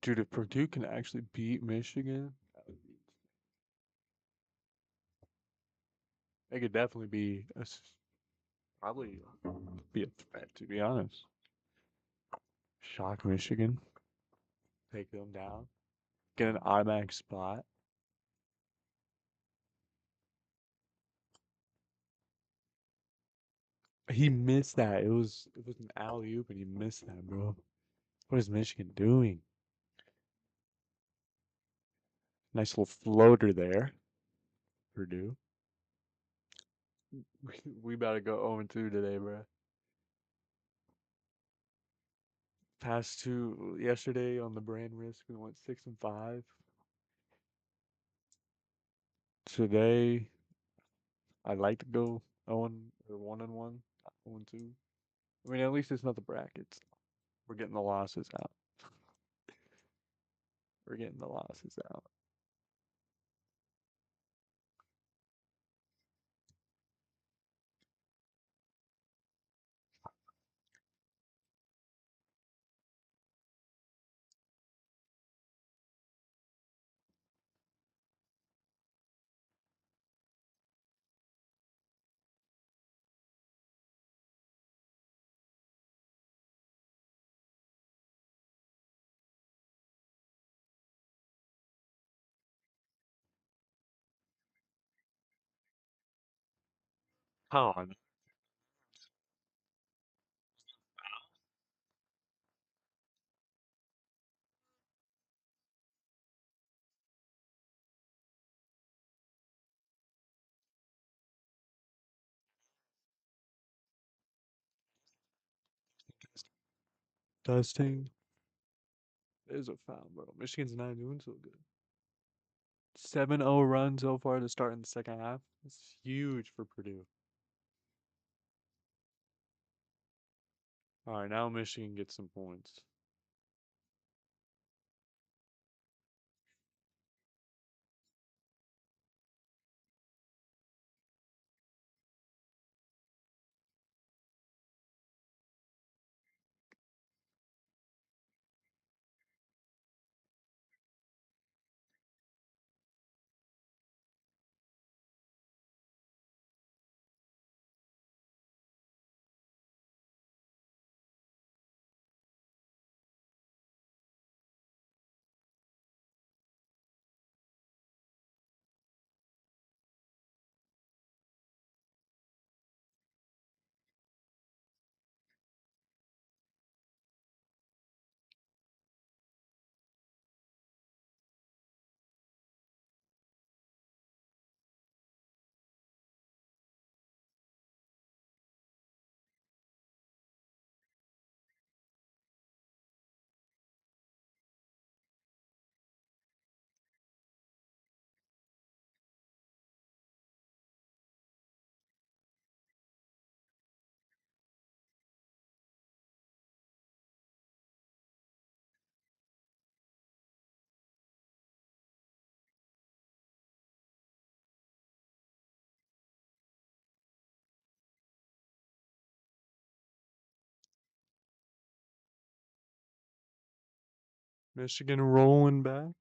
Dude, if Purdue can actually beat Michigan, that would be. They could definitely be probably be a threat, to be honest. Shock Michigan, take them down, get an automatic spot. He missed that. It was an alley oop, and he missed that, bro. What is Michigan doing? Nice little floater there, Purdue. We about to go 0-2 today, bro. Past two yesterday on the brand risk, we went 6-5. Today, I'd like to go 0 or 1-1, 0-2. I mean, at least it's not the brackets. We're getting the losses out. We're getting the losses out. On. Dusting. There's a foul, bro. Michigan's not doing so good. 7-0 run so far to start in the second half. It's huge for Purdue. All right, now Michigan gets some points. Michigan rolling back.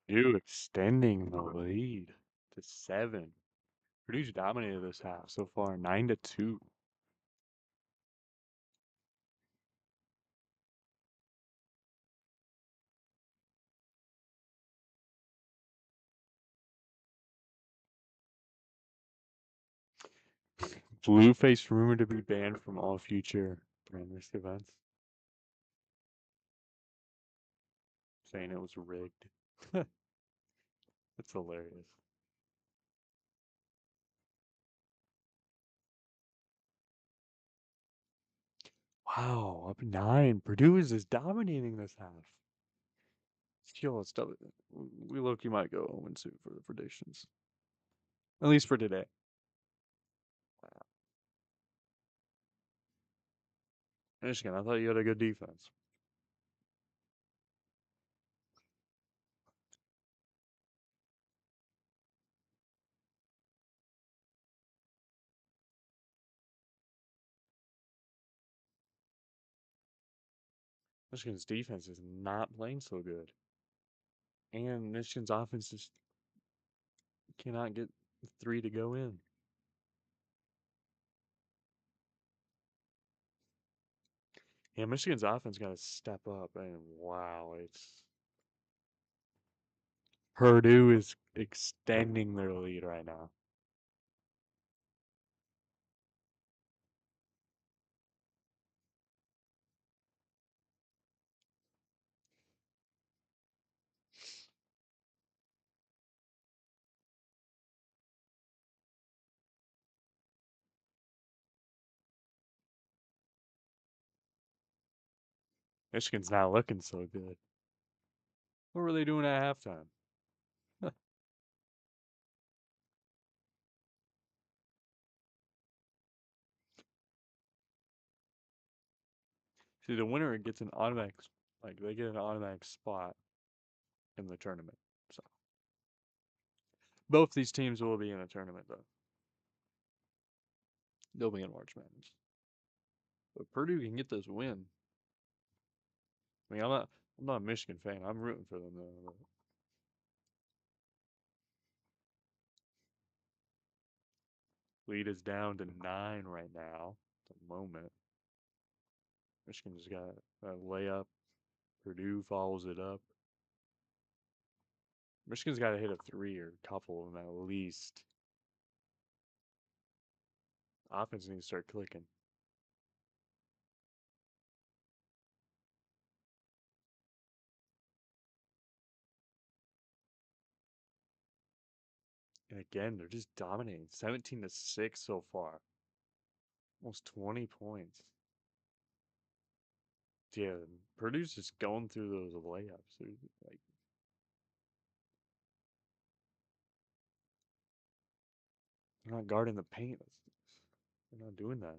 Purdue extending the lead to 7. Purdue's dominated this half so far, 9-2. Blueface rumored to be banned from all future brand risk events, saying it was rigged. That's hilarious. Wow, up 9. Purdue is just dominating this half. Still, let's double it. We low-key might go 0-2 for the predictions. At least for today. Michigan, I thought you had a good defense. Michigan's defense is not playing so good. And Michigan's offense just cannot get 3 to go in. Yeah, Michigan's offense got to step up, and wow, it's Purdue is extending their lead right now. Michigan's not looking so good. What were they doing at halftime? See, the winner gets an automatic, like they get an automatic spot in the tournament. So both these teams will be in a tournament, though. They'll be in March Madness. But Purdue can get this win. I mean, I'm not a Michigan fan. I'm rooting for them though. Lead is down to 9 right now at the moment. Michigan's got a layup. Purdue follows it up. Michigan's got to hit a 3 or a couple of them at least. Offense needs to start clicking. And again, they're just dominating. 17-6 so far. Almost 20 points. Yeah, Purdue's just going through those layups. They're like, they're not guarding the paint. They're not doing that.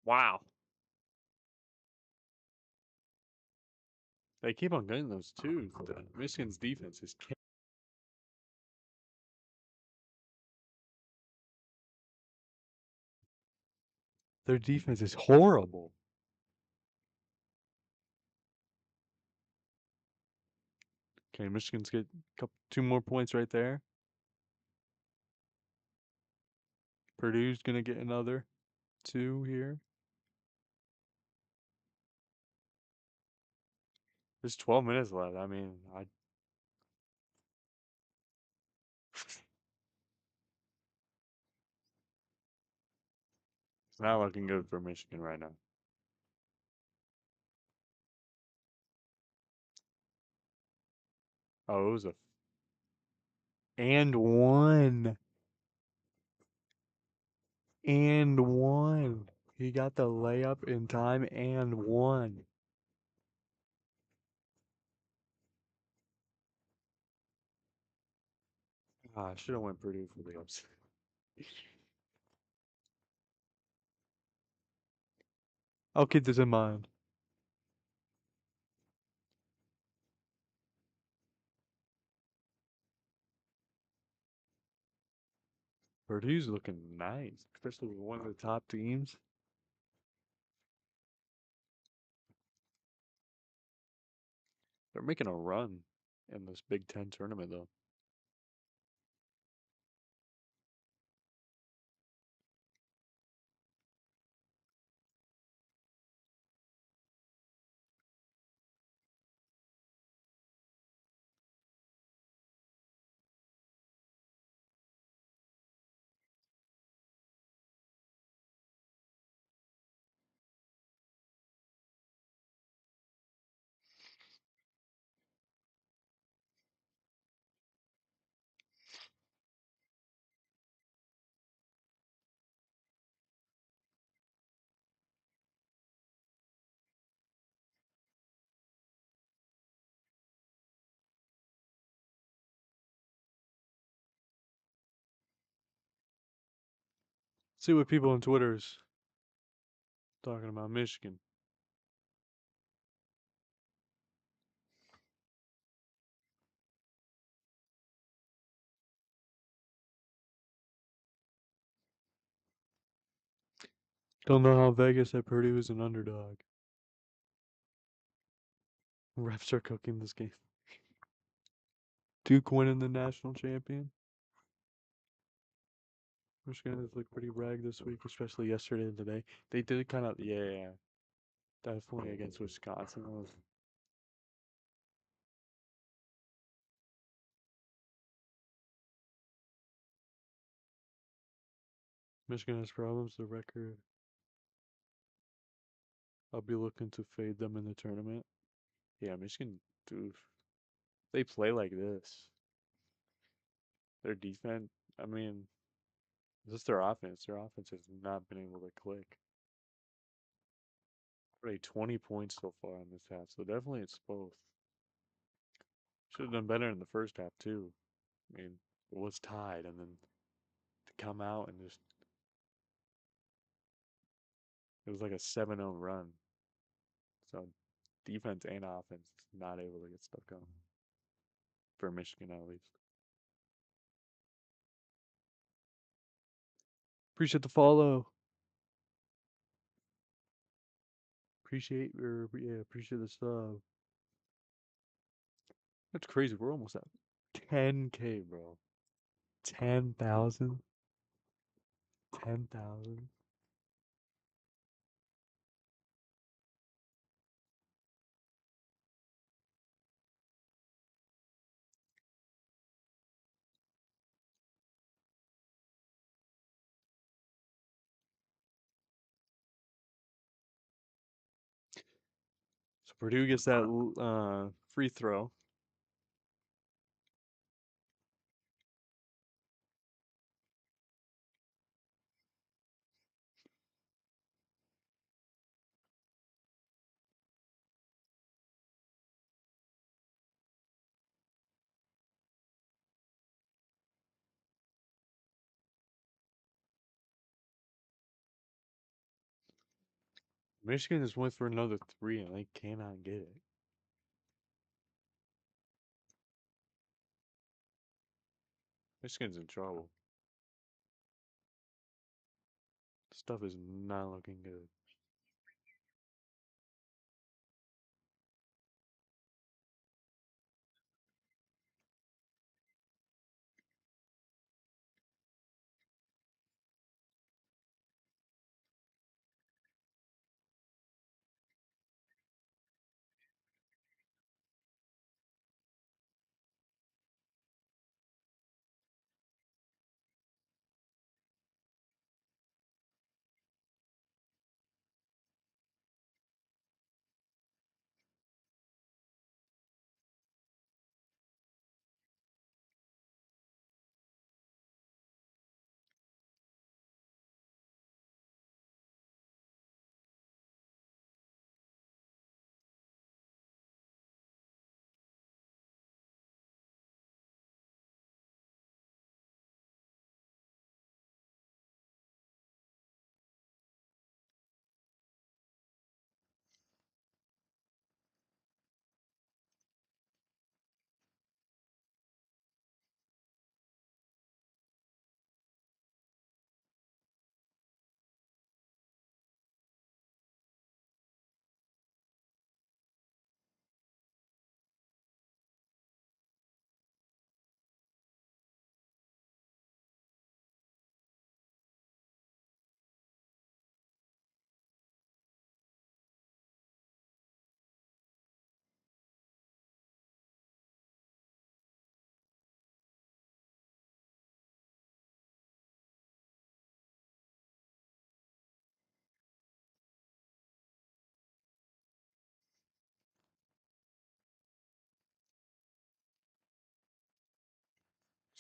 Wow. They keep on getting those too. Michigan's defense is their defense is horrible. Okay, Michigan's get couple, 2 more points right there. Purdue's gonna get another 2 here. There's 12 minutes left. I mean, it's not looking good for Michigan right now. Oh, it was a and one. and one. He got the layup in time and one. Ah, I should have went Purdue for the upset. I'll keep this in mind. Purdue's looking nice, especially with one of the top teams. They're making a run in this Big Ten tournament, though. See what people on Twitter's talking about Michigan. Don't know how Vegas had Purdue as an underdog. Refs are cooking this game. Duke winning the national champion. Michigan has looked pretty rag this week, especially yesterday and today. They did kind of, yeah, definitely against Wisconsin. Michigan has problems. The record. I'll be looking to fade them in the tournament. Yeah, Michigan, dude, they play like this. Their defense, I mean, this is their offense. Their offense has not been able to click. Already 20 points so far in this half, so definitely it's both. Should have done better in the first half too. I mean, it was tied, and then to come out and just it was like a 7-0 run. So defense and offense not able to get stuff going for Michigan at least. Appreciate the follow. Appreciate the sub. That's crazy. We're almost at 10K, bro. 10,000. 10,000. So Purdue gets that free throw. Michigan just went for another three and they cannot get it. Michigan's in trouble. Stuff is not looking good.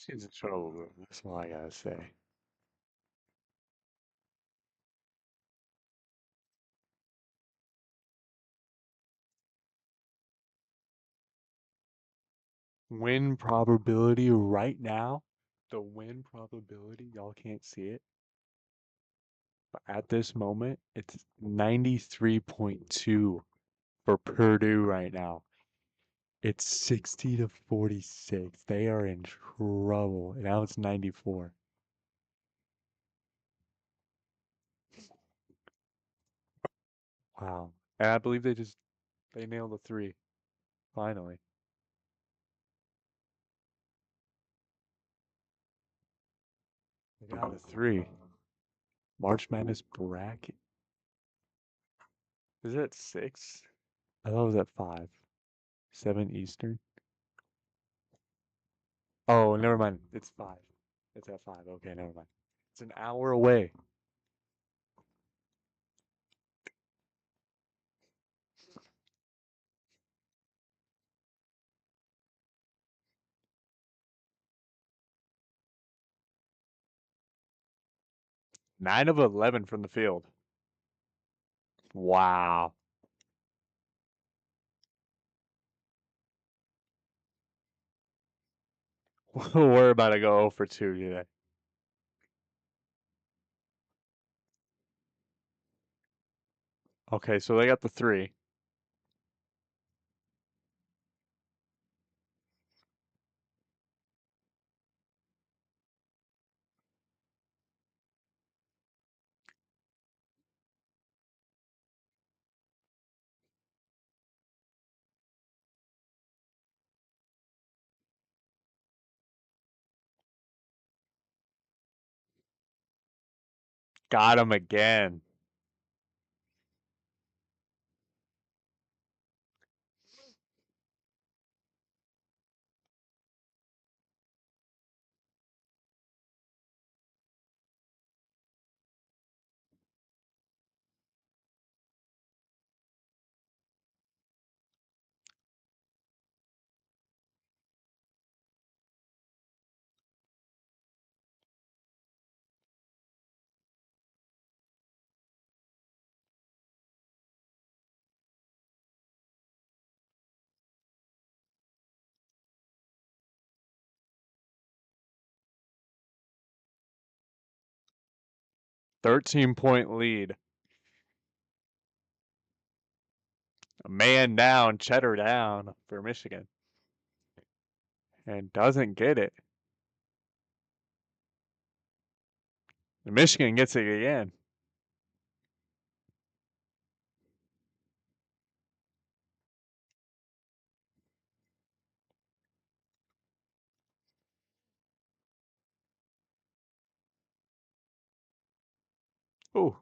Michigan's in trouble, bro. That's all I gotta say. Win probability right now, the win probability, y'all can't see it. But at this moment, it's 93.2 for Purdue right now. It's 60 to 46. They are in trouble. And now it's 94. Wow. And I believe they nailed the three. Finally. They got a three. March Madness bracket. Is it at 6? I thought it was at 5. 7 Eastern. Oh, never mind. It's 5. It's at 5. Okay, never mind. It's an hour away. Nine of 11 from the field. Wow. We're about to go 0 for 2 today. Okay, so they got the 3. Got him again. Thirteen-point lead. A man down, Cheddar down for Michigan. And doesn't get it. And Michigan gets it again. Ooh.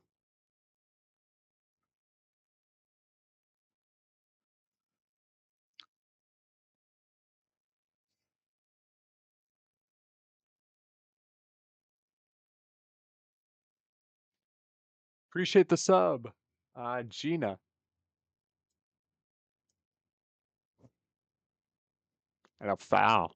Appreciate the sub. Gina. And a foul.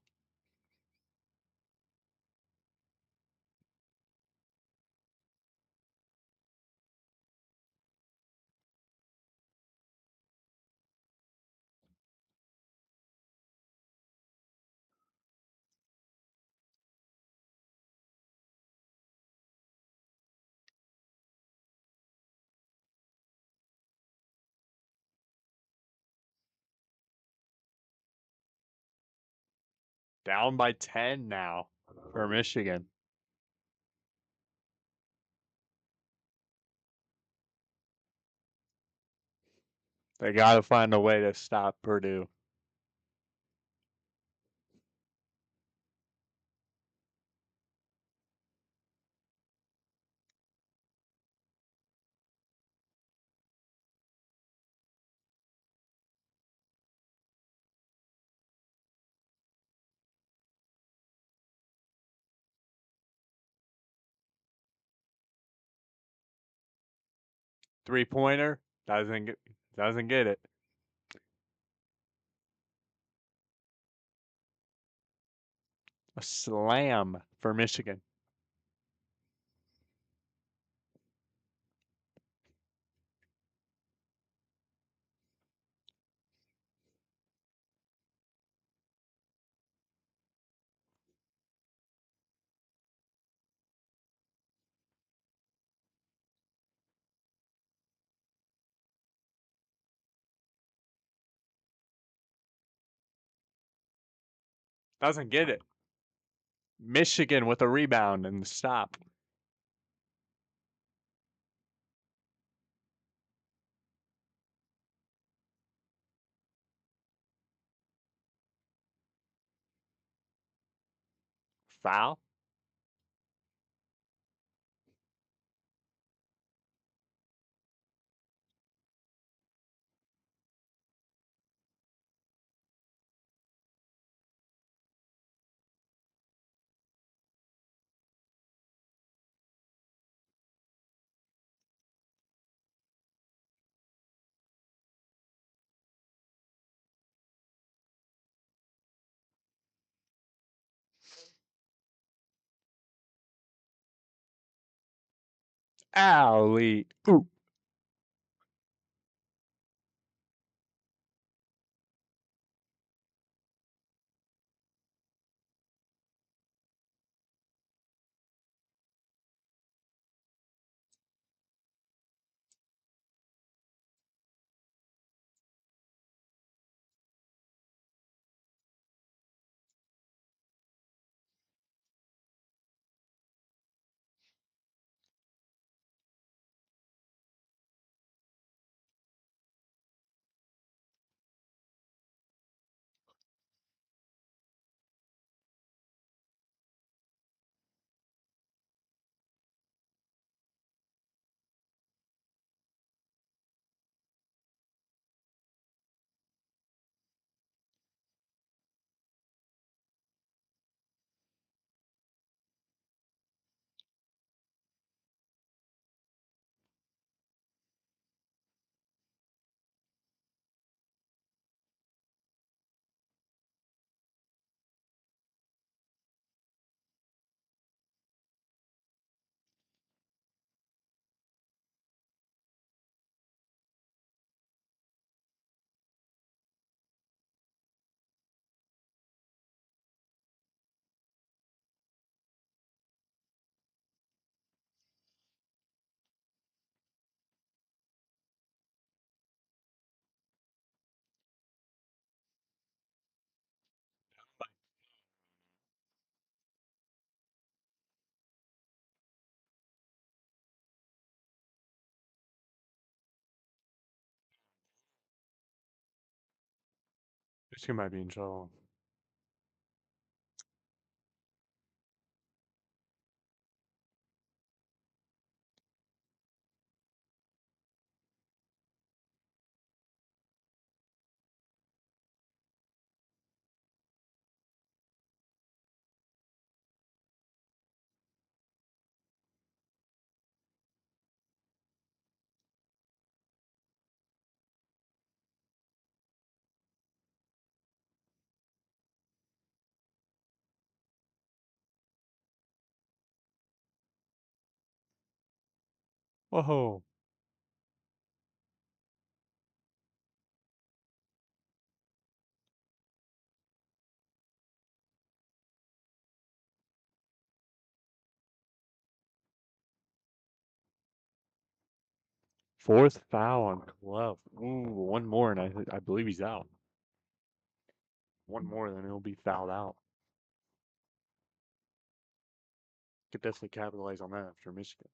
Down by 10 now for Michigan. They got to find a way to stop Purdue. Three-pointer. Doesn't get it. A slam for Michigan. Doesn't get it. Michigan with a rebound and the stop. Foul. Alley. Ooh. Michigan might be in trouble. Whoa. Fourth foul on Clef. Ooh, one more, and I believe he's out. One more, then he'll be fouled out. Could definitely capitalize on that for Michigan.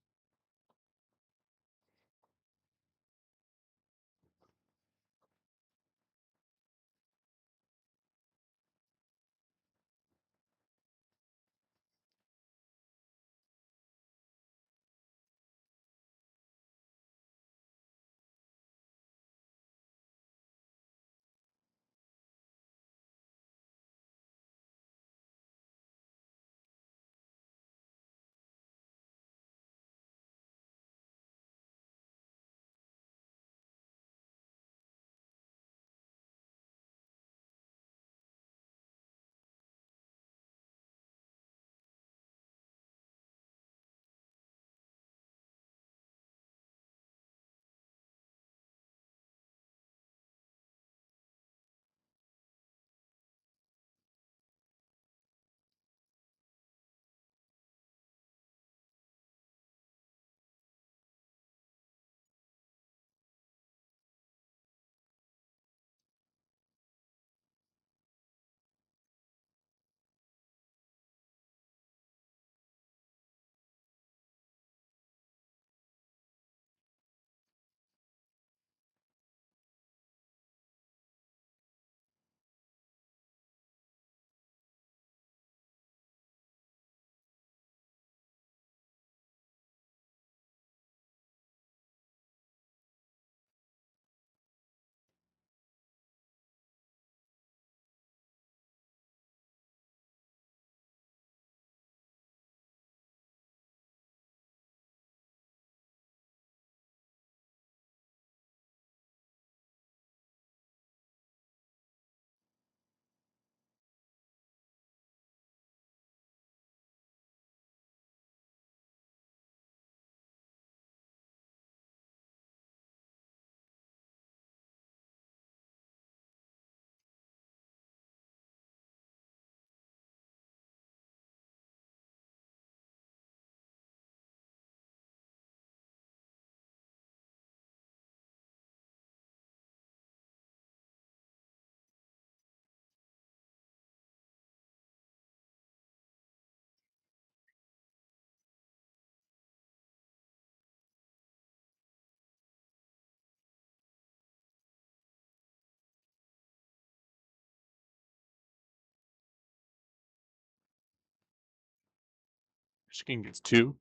Michigan gets 2.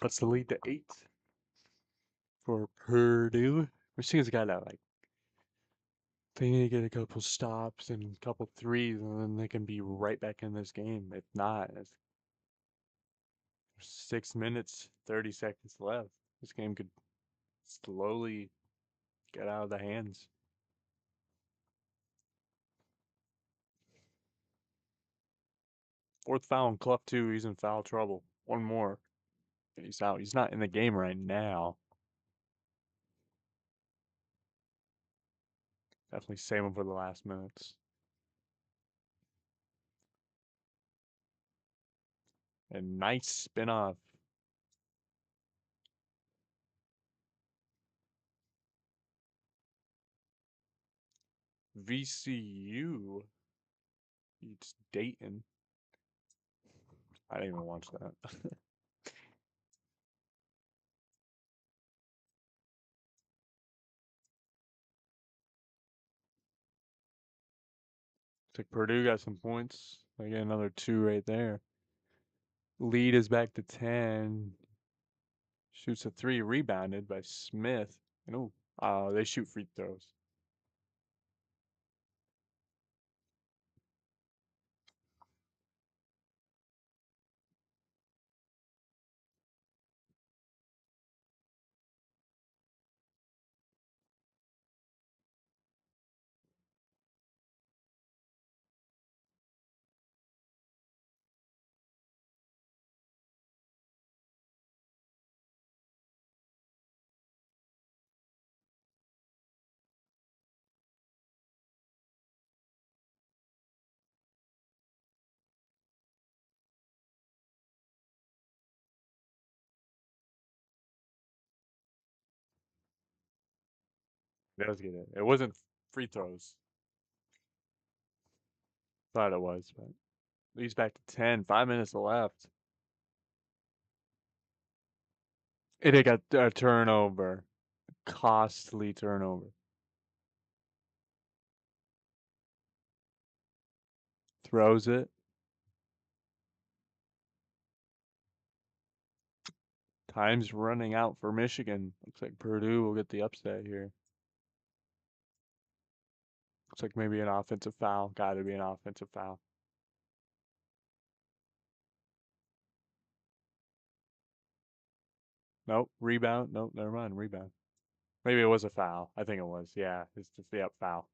Cuts the lead to 8 for Purdue. Michigan's got to, like, they need to get a couple stops and a couple threes, and then they can be right back in this game. If not, it's 6 minutes, 30 seconds left. This game could slowly get out of the hands. Fourth foul on Clough, too. He's in foul trouble. One more. And he's out. He's not in the game right now. Definitely save him for the last minutes. And nice spin off. VCU beats Dayton. I didn't even watch that. Looks like Purdue got some points. They get another 2 right there. Lead is back to 10. Shoots a 3, rebounded by Smith. And they shoot free throws. Does get it. It wasn't free throws. Thought it was, but leads back to 10. 5 minutes left. And they got a turnover. Costly turnover. Throws it. Time's running out for Michigan. Looks like Purdue will get the upset here. Looks like maybe an offensive foul. Gotta be an offensive foul. Nope. Rebound. Nope. Never mind. Rebound. Maybe it was a foul. I think it was. Yeah. It's just the foul.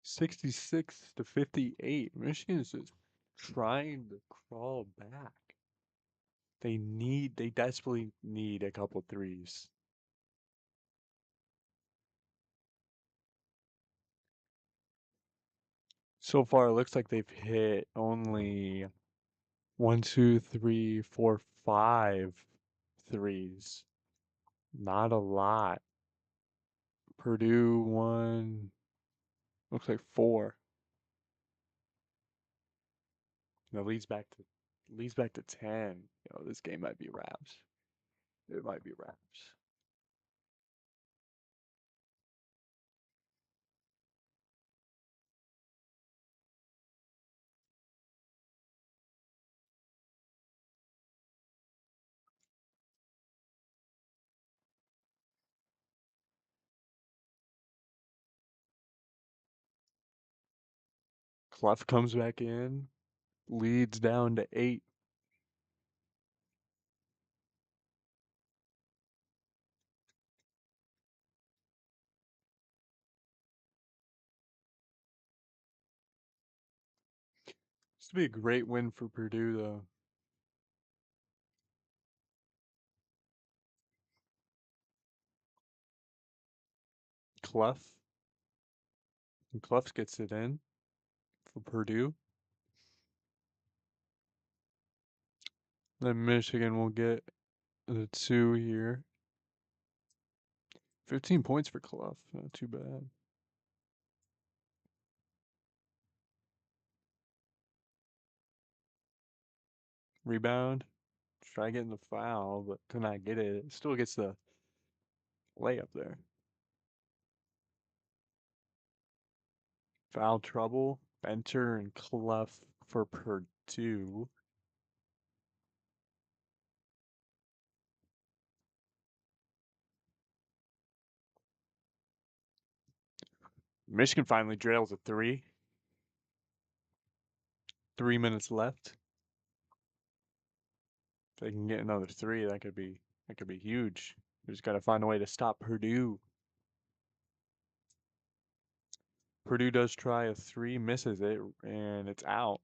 $66-58. Michigan is just trying to crawl back. They desperately need a couple threes. So far, it looks like they've hit only 1, 2, 3, 4, 5 threes. Not a lot. Purdue 1. Looks like 4. Leads back to 10. This game might be wraps. It might be wraps. Clough comes back in. Leads down to 8. This would be a great win for Purdue, though. Clough. And Clough gets it in for Purdue. Then Michigan will get the 2 here. 15 points for Clough. Not too bad. Rebound. Try getting the foul, but could not get it. Still gets the layup there. Foul trouble. Benter and Clough for Purdue. Michigan finally drills a three. 3 minutes left. If they can get another three, that could be huge. We just got to find a way to stop Purdue. Purdue does try a three, misses it, and it's out.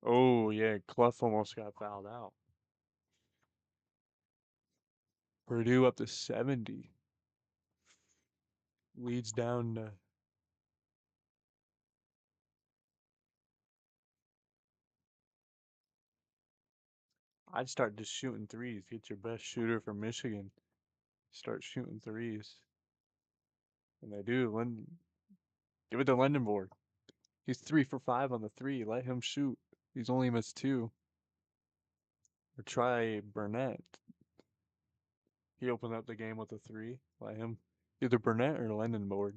Oh yeah, Clough almost got fouled out. Purdue up to 70. Leads down to I'd start just shooting threes. Get your best shooter from Michigan. Start shooting threes. And they do. Give it to Lindenborg. He's 3 for 5 on the three. Let him shoot. He's only missed two. Or try Burnett. He opened up the game with a three. Let him. Either Burnett or Lindenborg.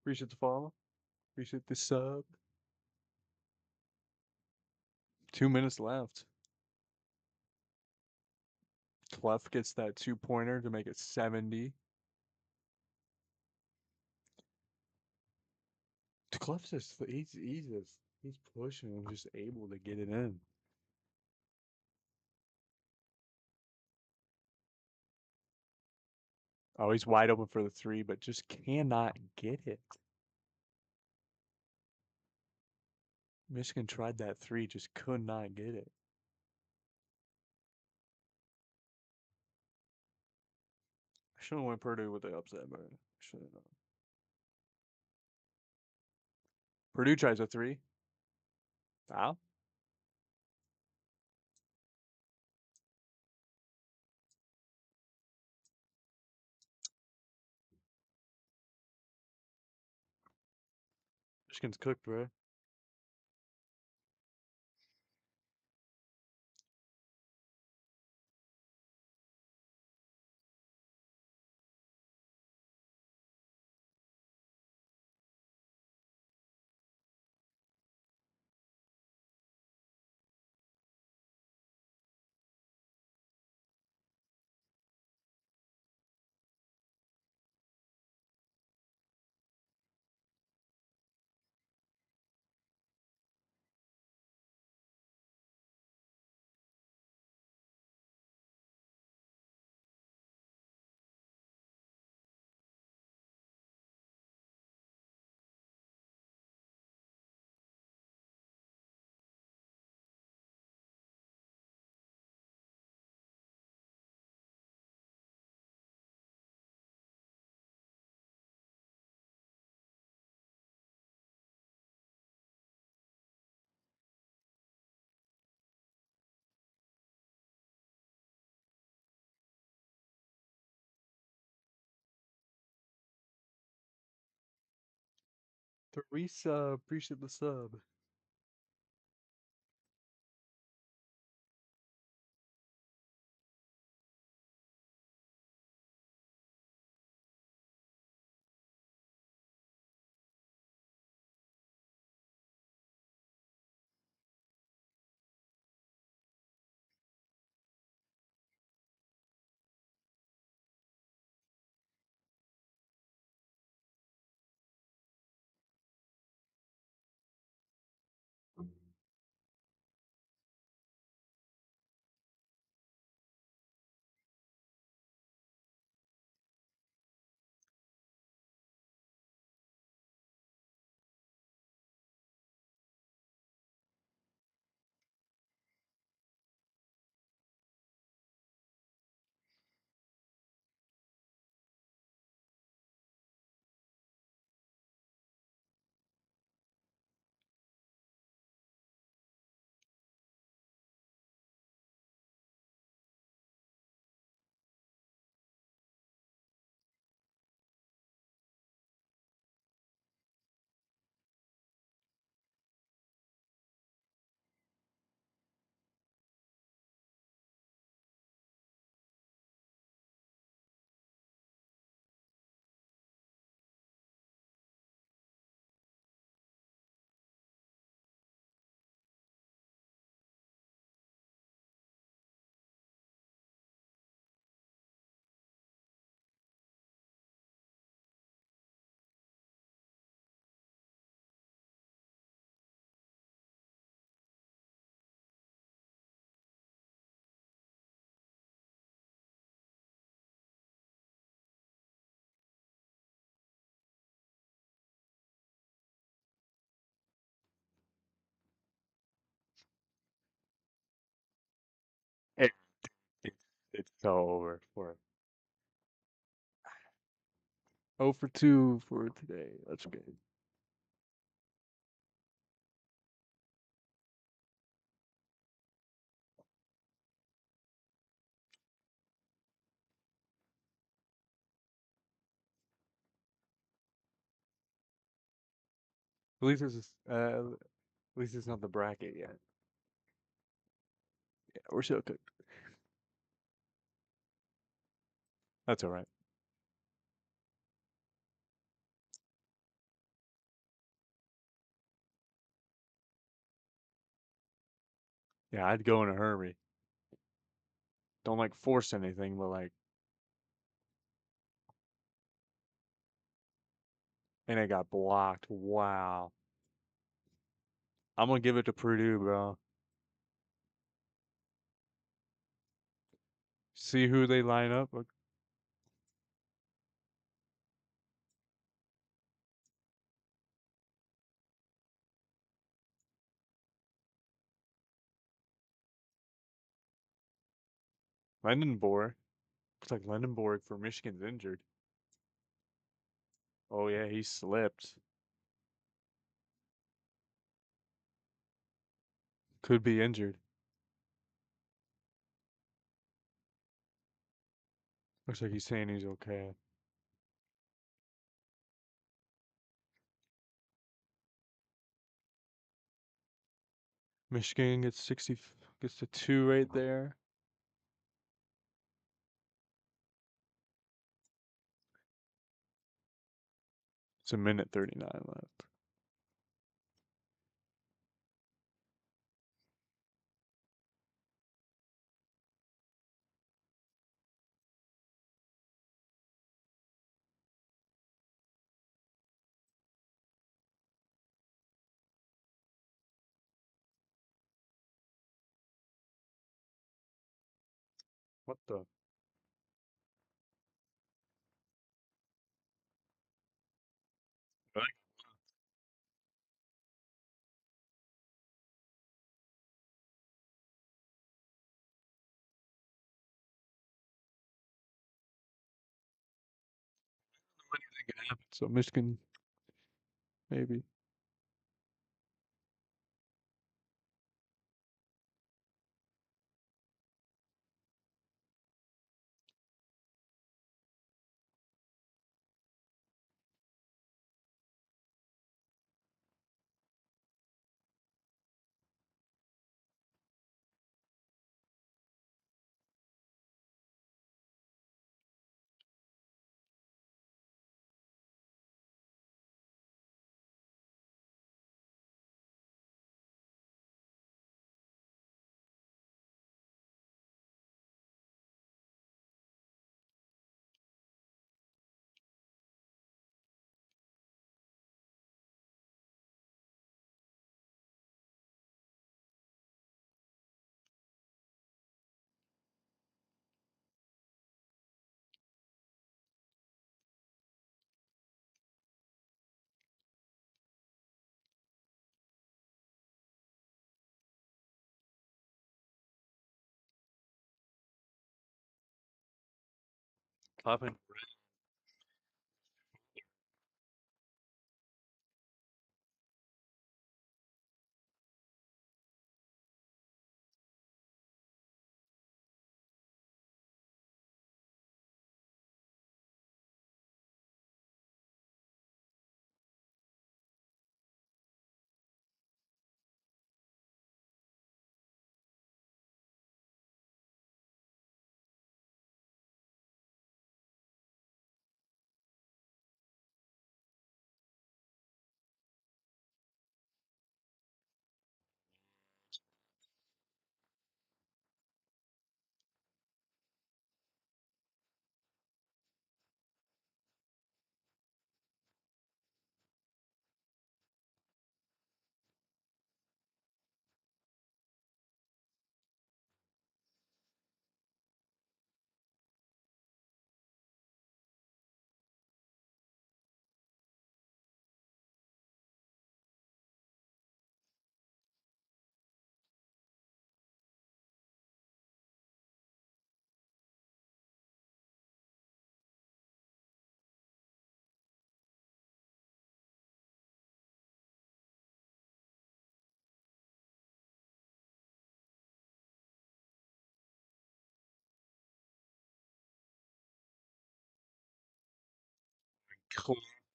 Appreciate the follow. Appreciate the sub. 2 minutes left. Clough gets that 2-pointer to make it 70. Clough's just he's pushing and just able to get it in. Oh, he's wide open for the three, but just cannot get it. Michigan tried that three, just could not get it. I should have went Purdue with the upset, but I should have not. Purdue tries a three. Foul. Michigan's cooked, bro. Teresa, appreciate the sub. So over for 0 for 2 for today. That's good. At least at least it's not the bracket yet. Yeah, we're still good. That's all right. Yeah, I'd go in a hurry. Don't like force anything, but like, and it got blocked. Wow. I'm gonna give it to Purdue, bro. See who they line up. Look, Lendenborg. Looks like Lendenborg for Michigan's injured. Oh yeah, he slipped. Could be injured. Looks like he's saying he's okay. Michigan gets 60, gets to 2 right there. It's a minute 39 left. What the? Really? What do you think it happened? So Michigan, maybe. Clapping.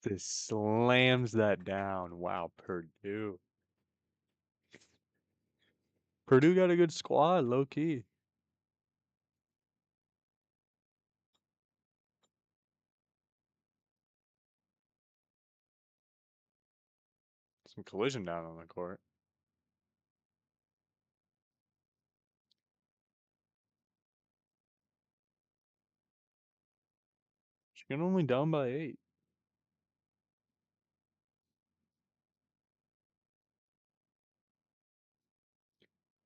This slams that down. Wow, Purdue. Purdue got a good squad, low key. Some collision down on the court. She can only down by 8.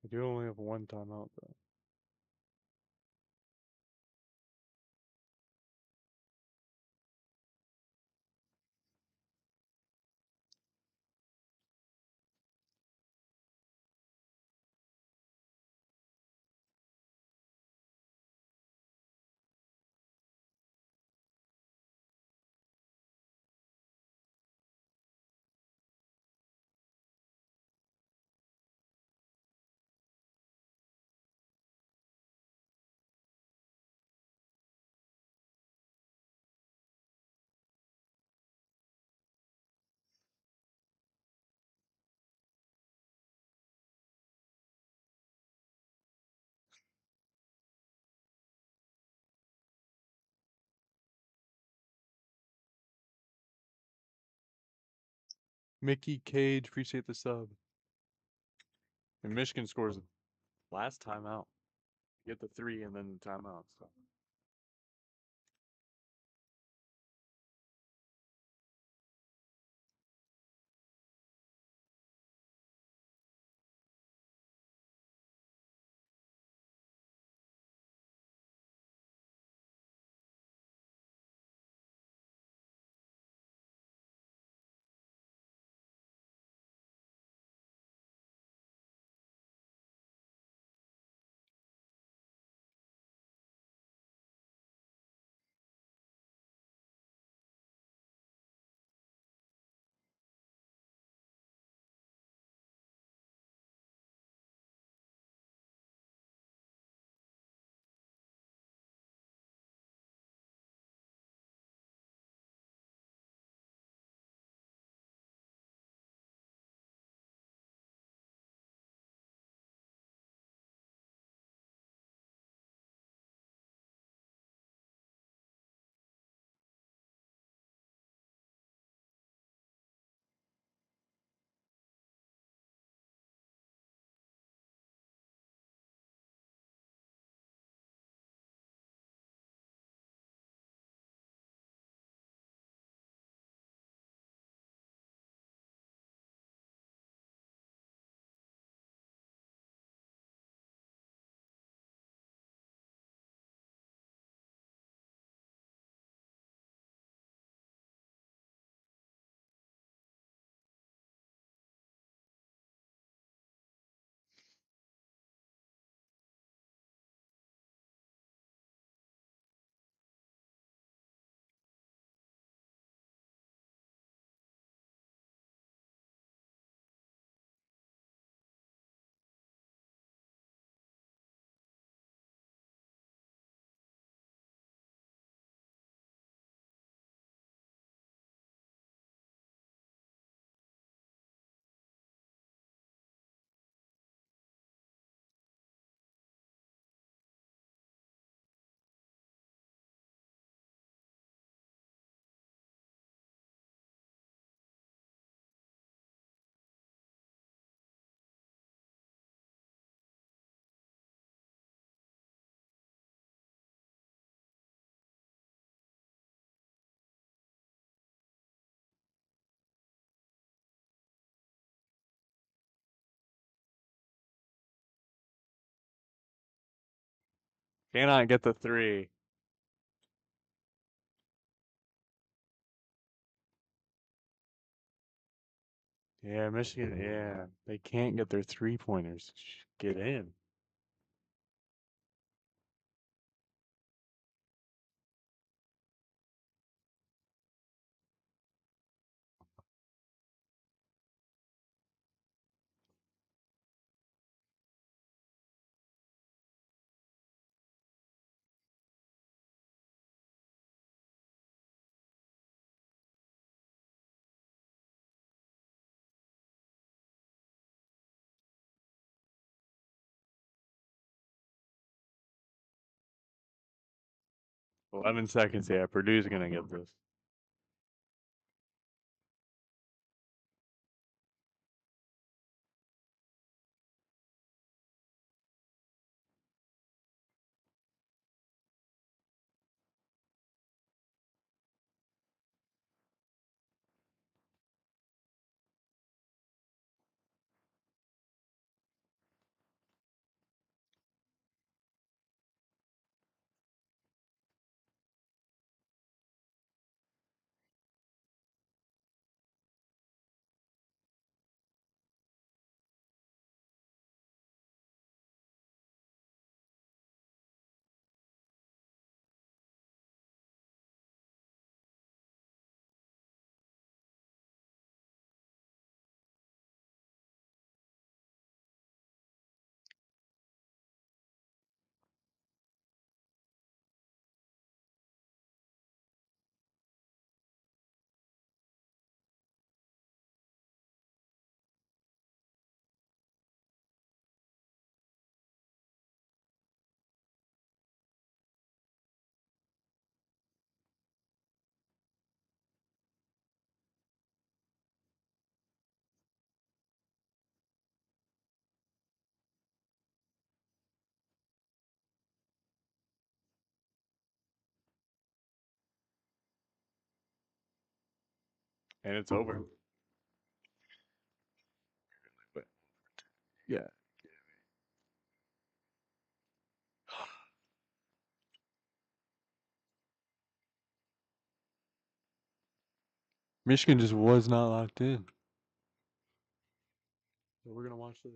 They do only have one timeout though. Mickey Cage, appreciate the sub. And Michigan scores last timeout. Get the 3 and then the timeout. So. Cannot get the 3. Yeah, Michigan, yeah. They can't get their 3-pointers. Get in. 11 seconds. Yeah, Purdue's gonna get this. And it's over. Yeah. Michigan just was not locked in. So we're gonna watch this.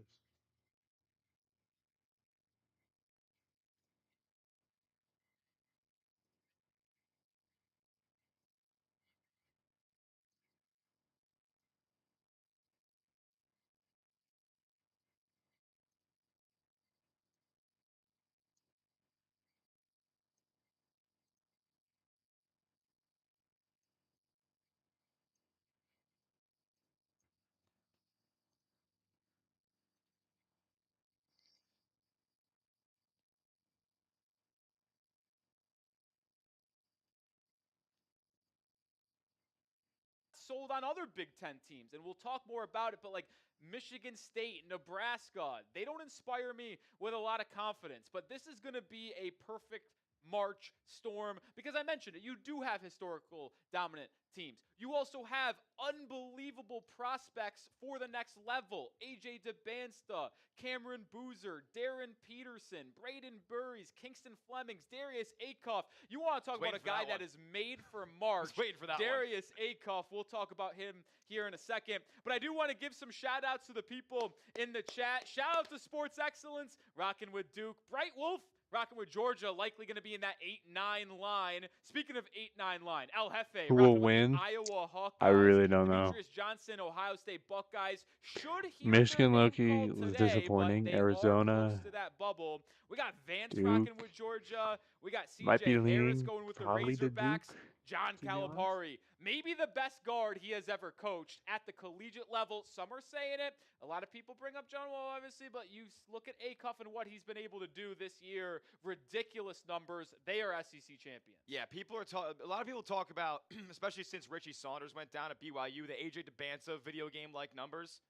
Sold on other Big Ten teams, and we'll talk more about it, but like Michigan State, Nebraska, they don't inspire me with a lot of confidence, but this is going to be a perfect March storm because I mentioned it. You do have historical dominant teams. You also have unbelievable prospects for the next level. AJ DeBansta, Cameron Boozer, Darren Peterson, Braden Burries, Kingston Flemings, Darius Acuff. You want to talk about a guy that is made for March. Waiting for that Darius Acuff. We'll talk about him here in a second. But I do want to give some shout outs to the people in the chat. Shout out to Sports Excellence, rocking with Duke. Bright Wolf, rocking with Georgia, likely going to be in that 8-9 line. Speaking of 8-9 line, El Jefe, Who will rocking with the win? Iowa Hawkeyes. I really don't know. Demetrius Johnson, Ohio State Buckeyes. Should he Michigan low-key was disappointing. Arizona, close to that bubble. We got Vance Duke. rocking with Georgia. We got Might be CJ Harris leaning going with the probably to Razorbacks. Duke, John to be honest. Calipari, maybe the best guard he has ever coached at the collegiate level. Some are saying it. A lot of people bring up John Wall, obviously, but you look at Acuff and what he's been able to do this year. Ridiculous numbers. They are SEC champions. Yeah, a lot of people talk about, especially since Richie Saunders went down at BYU, the AJ DeBanza video game-like numbers.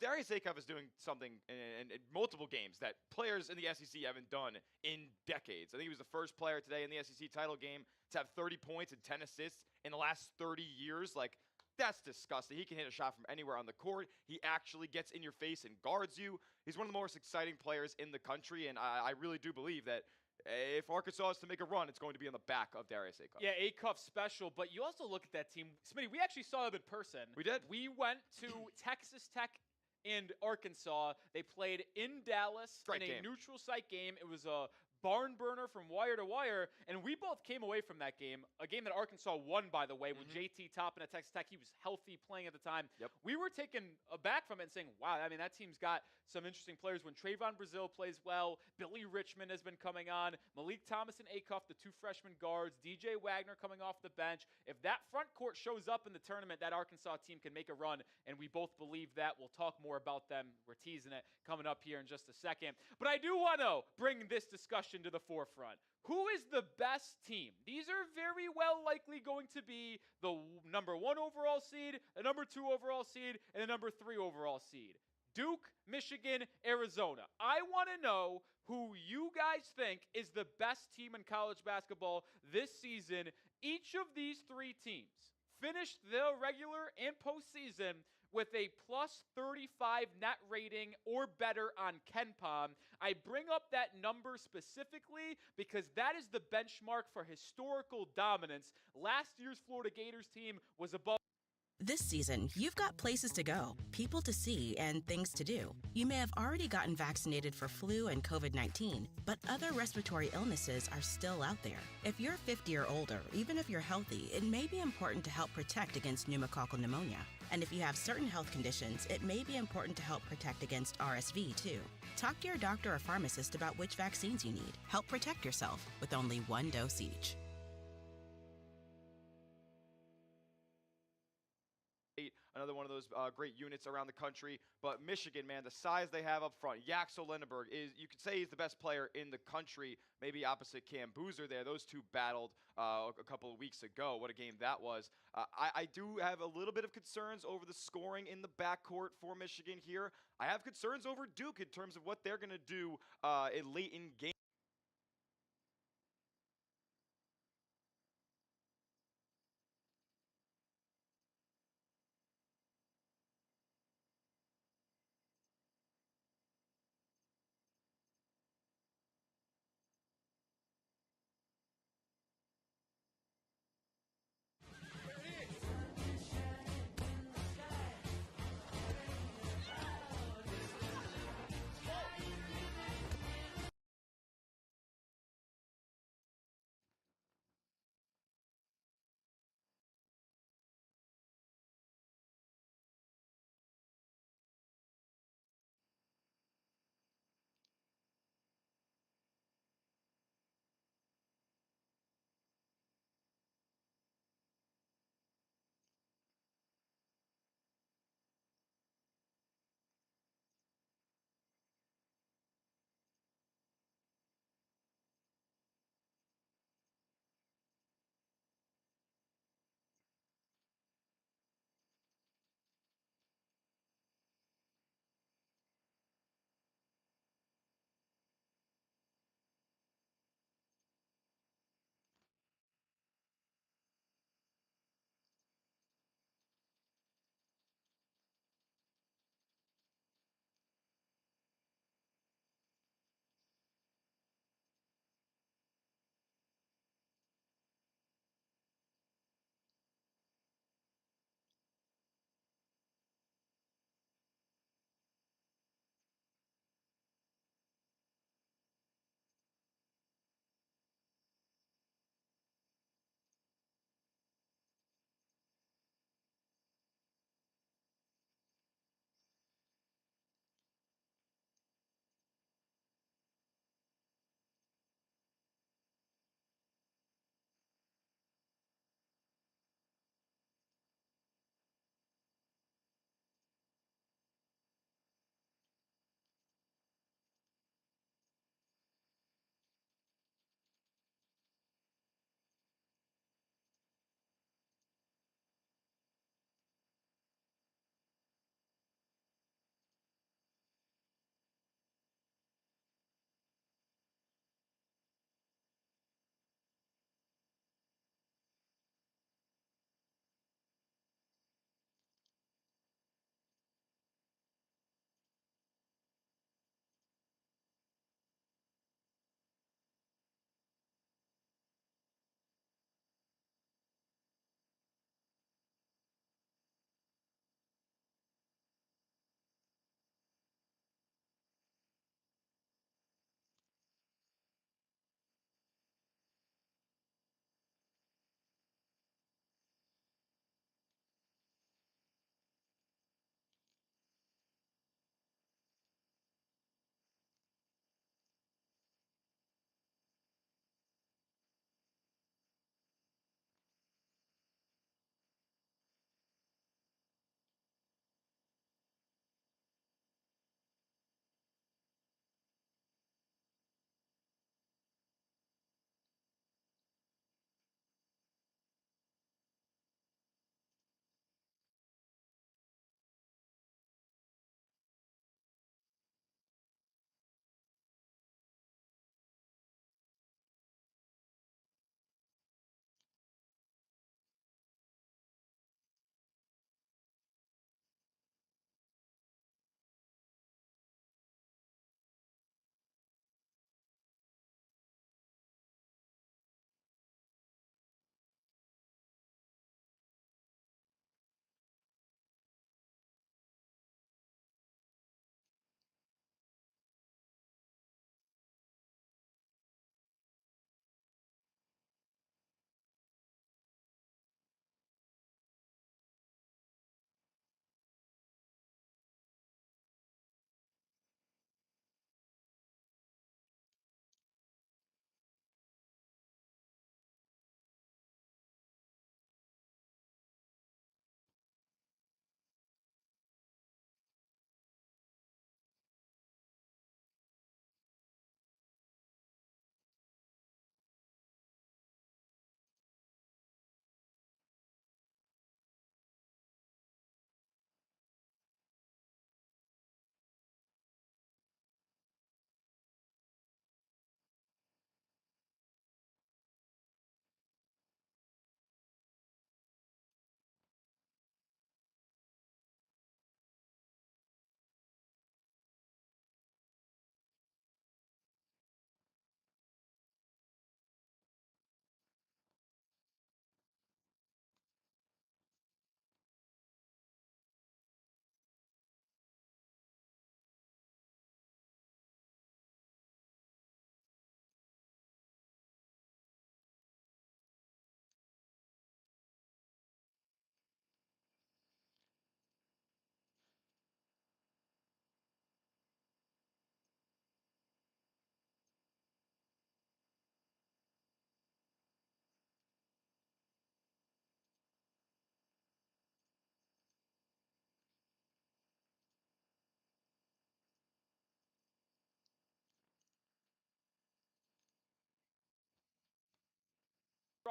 Darius Acuff is doing something in multiple games that players in the SEC haven't done in decades. I think he was the first player today in the SEC title game to have 30 points and 10 assists in the last 30 years. Like, that's disgusting. He can hit a shot from anywhere on the court. He actually gets in your face and guards you. He's one of the most exciting players in the country, and I really do believe that if Arkansas is to make a run, it's going to be on the back of Darius Acuff. Yeah, Acuff special, but you also look at that team. Smitty, we actually saw them in person. We did. We went to Texas Tech and Arkansas. They played in Dallas in a neutral site game. It was a barn burner from wire to wire, and we both came away from that game, a game that Arkansas won, by the way, with JT Toppin at Texas Tech. He was healthy playing at the time. Yep. We were taken aback from it and saying, wow, I mean, that team's got some interesting players. When Trayvon Brazile plays well, Billy Richmond has been coming on, Malik Thomas and Acuff, the two freshman guards, DJ Wagner coming off the bench. If that front court shows up in the tournament, that Arkansas team can make a run, and we both believe that. We'll talk more about them. We're teasing it coming up here in just a second. But I do want to bring this discussion question to the forefront. Who is the best team? These are very well likely going to be the number 1 overall seed, the number 2 overall seed, and the number 3 overall seed. Duke, Michigan, Arizona. I want to know who you guys think is the best team in college basketball this season. Each of these 3 teams finished the regular and postseason with a plus 35 net rating or better on KenPom. I bring up that number specifically because that is the benchmark for historical dominance. Last year's Florida Gators team was above. This season, you've got places to go, people to see, and things to do. You may have already gotten vaccinated for flu and COVID-19, but other respiratory illnesses are still out there. If you're 50 or older, even if you're healthy, it may be important to help protect against pneumococcal pneumonia. And if you have certain health conditions, it may be important to help protect against RSV, too. Talk to your doctor or pharmacist about which vaccines you need. Help protect yourself with only 1 dose each. Another one of those great units around the country. But Michigan, man, the size they have up front. Yaxel Lindenberg is, you could say he's the best player in the country, maybe opposite Cam Boozer there. Those two battled a couple of weeks ago. What a game that was. I do have a little bit of concerns over the scoring in the backcourt for Michigan here. I have concerns over Duke in terms of what they're going to do late in game.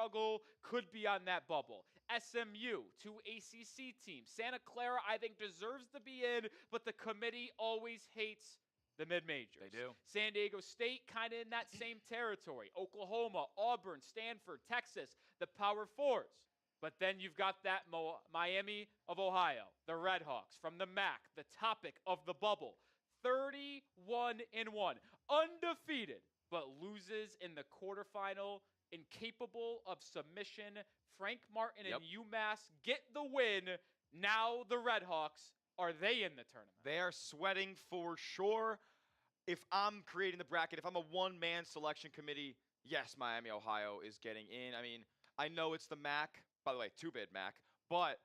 struggle could be on that bubble. SMU, 2 ACC teams. Santa Clara, I think, deserves to be in, but the committee always hates the mid-majors. They do. San Diego State kind of in that same territory. Oklahoma, Auburn, Stanford, Texas, the Power Fours. But then you've got that Miami of Ohio, the Redhawks from the MAC, the topic of the bubble. 31-1, undefeated, but loses in the quarterfinal, incapable of submission. Frank Martin and UMass get the win. Now the Redhawks, are they in the tournament? They are sweating for sure. If I'm creating the bracket, if I'm a one-man selection committee, yes, Miami, Ohio is getting in. I mean, I know it's the MAC. By the way, two-bid MAC. But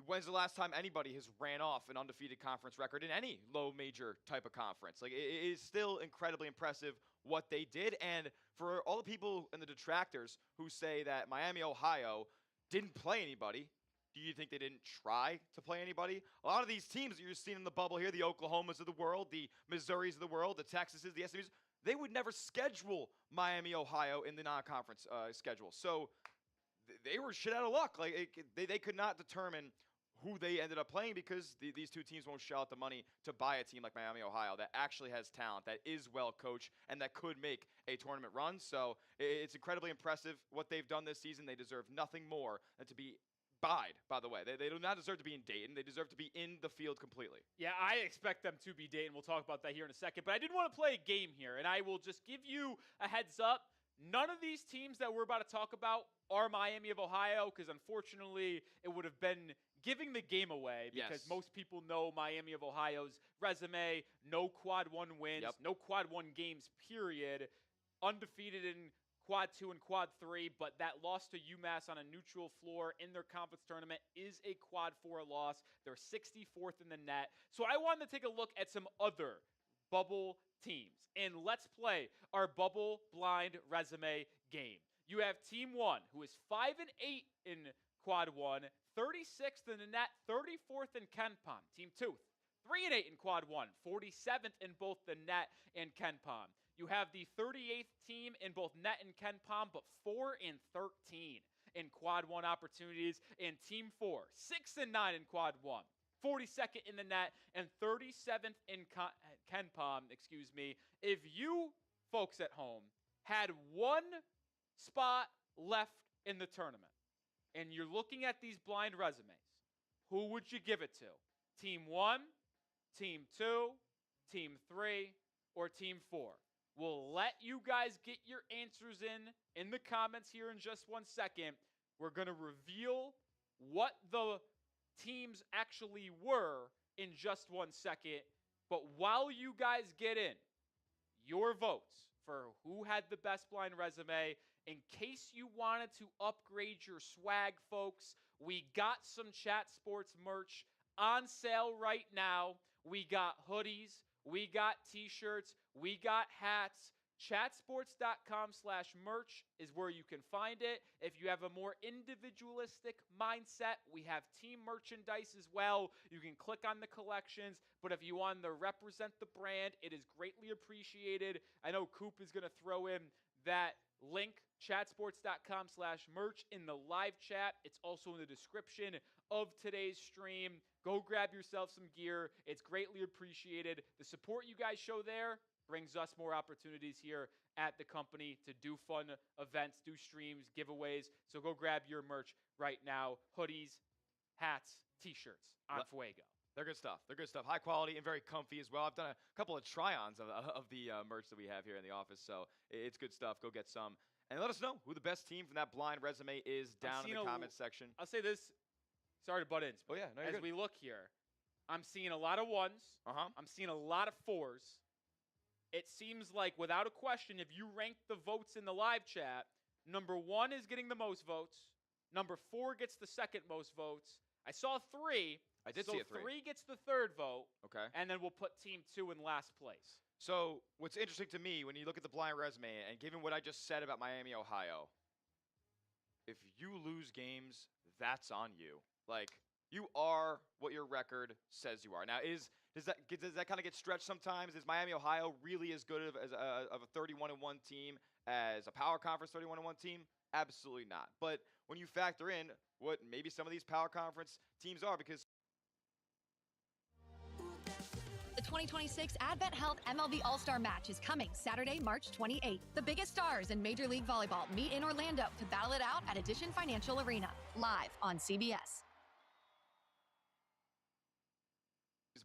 when's the last time anybody has ran off an undefeated conference record in any low major type of conference? Like, it is still incredibly impressive what they did. And for all the people and the detractors who say that Miami, Ohio didn't play anybody, do you think they didn't try to play anybody? A lot of these teams that you're seeing in the bubble here, the Oklahomas of the world, the Missouris of the world, the Texases, the SMUs, they would never schedule Miami, Ohio in the non-conference schedule. So they were shit out of luck. Like, they could not determine who they ended up playing because these two teams won't shell out the money to buy a team like Miami, Ohio that actually has talent, that is well coached, and that could make a tournament run. So it's incredibly impressive what they've done this season. They deserve nothing more than to be buyed, by the way. They do not deserve to be in Dayton. They deserve to be in the field completely. Yeah, I expect them to be Dayton. We'll talk about that here in a second. But I did want to play a game here, and I will just give you a heads up. None of these teams that we're about to talk about are Miami of Ohio, because unfortunately it would have been giving the game away because most people know Miami of Ohio's resume. No Quad 1 wins, no Quad 1 games, period. Undefeated in Quad 2 and Quad 3, but that loss to UMass on a neutral floor in their conference tournament is a Quad 4 loss. They're 64th in the net. So I wanted to take a look at some other bubble teams. And let's play our bubble blind resume game. You have Team 1, who is 5-8 in Quad 1, 36th in the net, 34th in KenPom. Team 2, 3-8 in Quad 1, 47th in both the net and KenPom. You have the 38th team in both net and KenPom, but 4-13 in Quad 1 opportunities. And Team 4, 6-9 in Quad 1, 42nd in the net, and 37th in KenPom, If you folks at home had one spot left in the tournament, and you're looking at these blind resumes, who would you give it to? Team 1, Team 2, Team 3, or Team 4? We'll let you guys get your answers in the comments here in just 1 second. We're going to reveal what the teams actually were in just 1 second. But while you guys get in your votes for who had the best blind resume, in case you wanted to upgrade your swag, folks, we got some Chat Sports merch on sale right now. We got hoodies, we got t-shirts, we got hats. Chatsports.com/merch is where you can find it. If you have a more individualistic mindset, we have team merchandise as well. You can click on the collections, but if you want to represent the brand, it is greatly appreciated. I know Coop is going to throw in that link, chatsports.com/merch, in the live chat. It's also in the description of today's stream. Go grab yourself some gear. It's greatly appreciated. The support you guys show there brings us more opportunities here at the company to do fun events, do streams, giveaways. So go grab your merch right now. Hoodies, hats, t-shirts on Fuego. They're good stuff. They're good stuff. High quality and very comfy as well. I've done a couple of try-ons of the merch that we have here in the office, so it's good stuff. Go get some. And let us know who the best team from that blind resume is down in the comments section. I'll say this. Sorry to butt in. Oh, yeah. No, you're as good. we look here, I'm seeing a lot of ones. I'm seeing a lot of fours. It seems like, without a question, if you rank the votes in the live chat, number 1 is getting the most votes. Number 4 gets the second most votes. I saw 3. I did see a 3. 3 gets the third vote. Okay. And then we'll put Team 2 in last place. So what's interesting to me when you look at the blind resume, and given what I just said about Miami, Ohio, if you lose games, that's on you. Like, you are what your record says you are. Now, does that kind of get stretched sometimes? Is Miami, Ohio really as good of a 31-1 team as a power conference 31-1 team? Absolutely not. But when you factor in what maybe some of these power conference teams are, because The 2026 Advent Health MLB All-Star Match is coming Saturday, March 28th. The biggest stars in Major League Volleyball meet in Orlando to battle it out at Edition Financial Arena, live on CBS.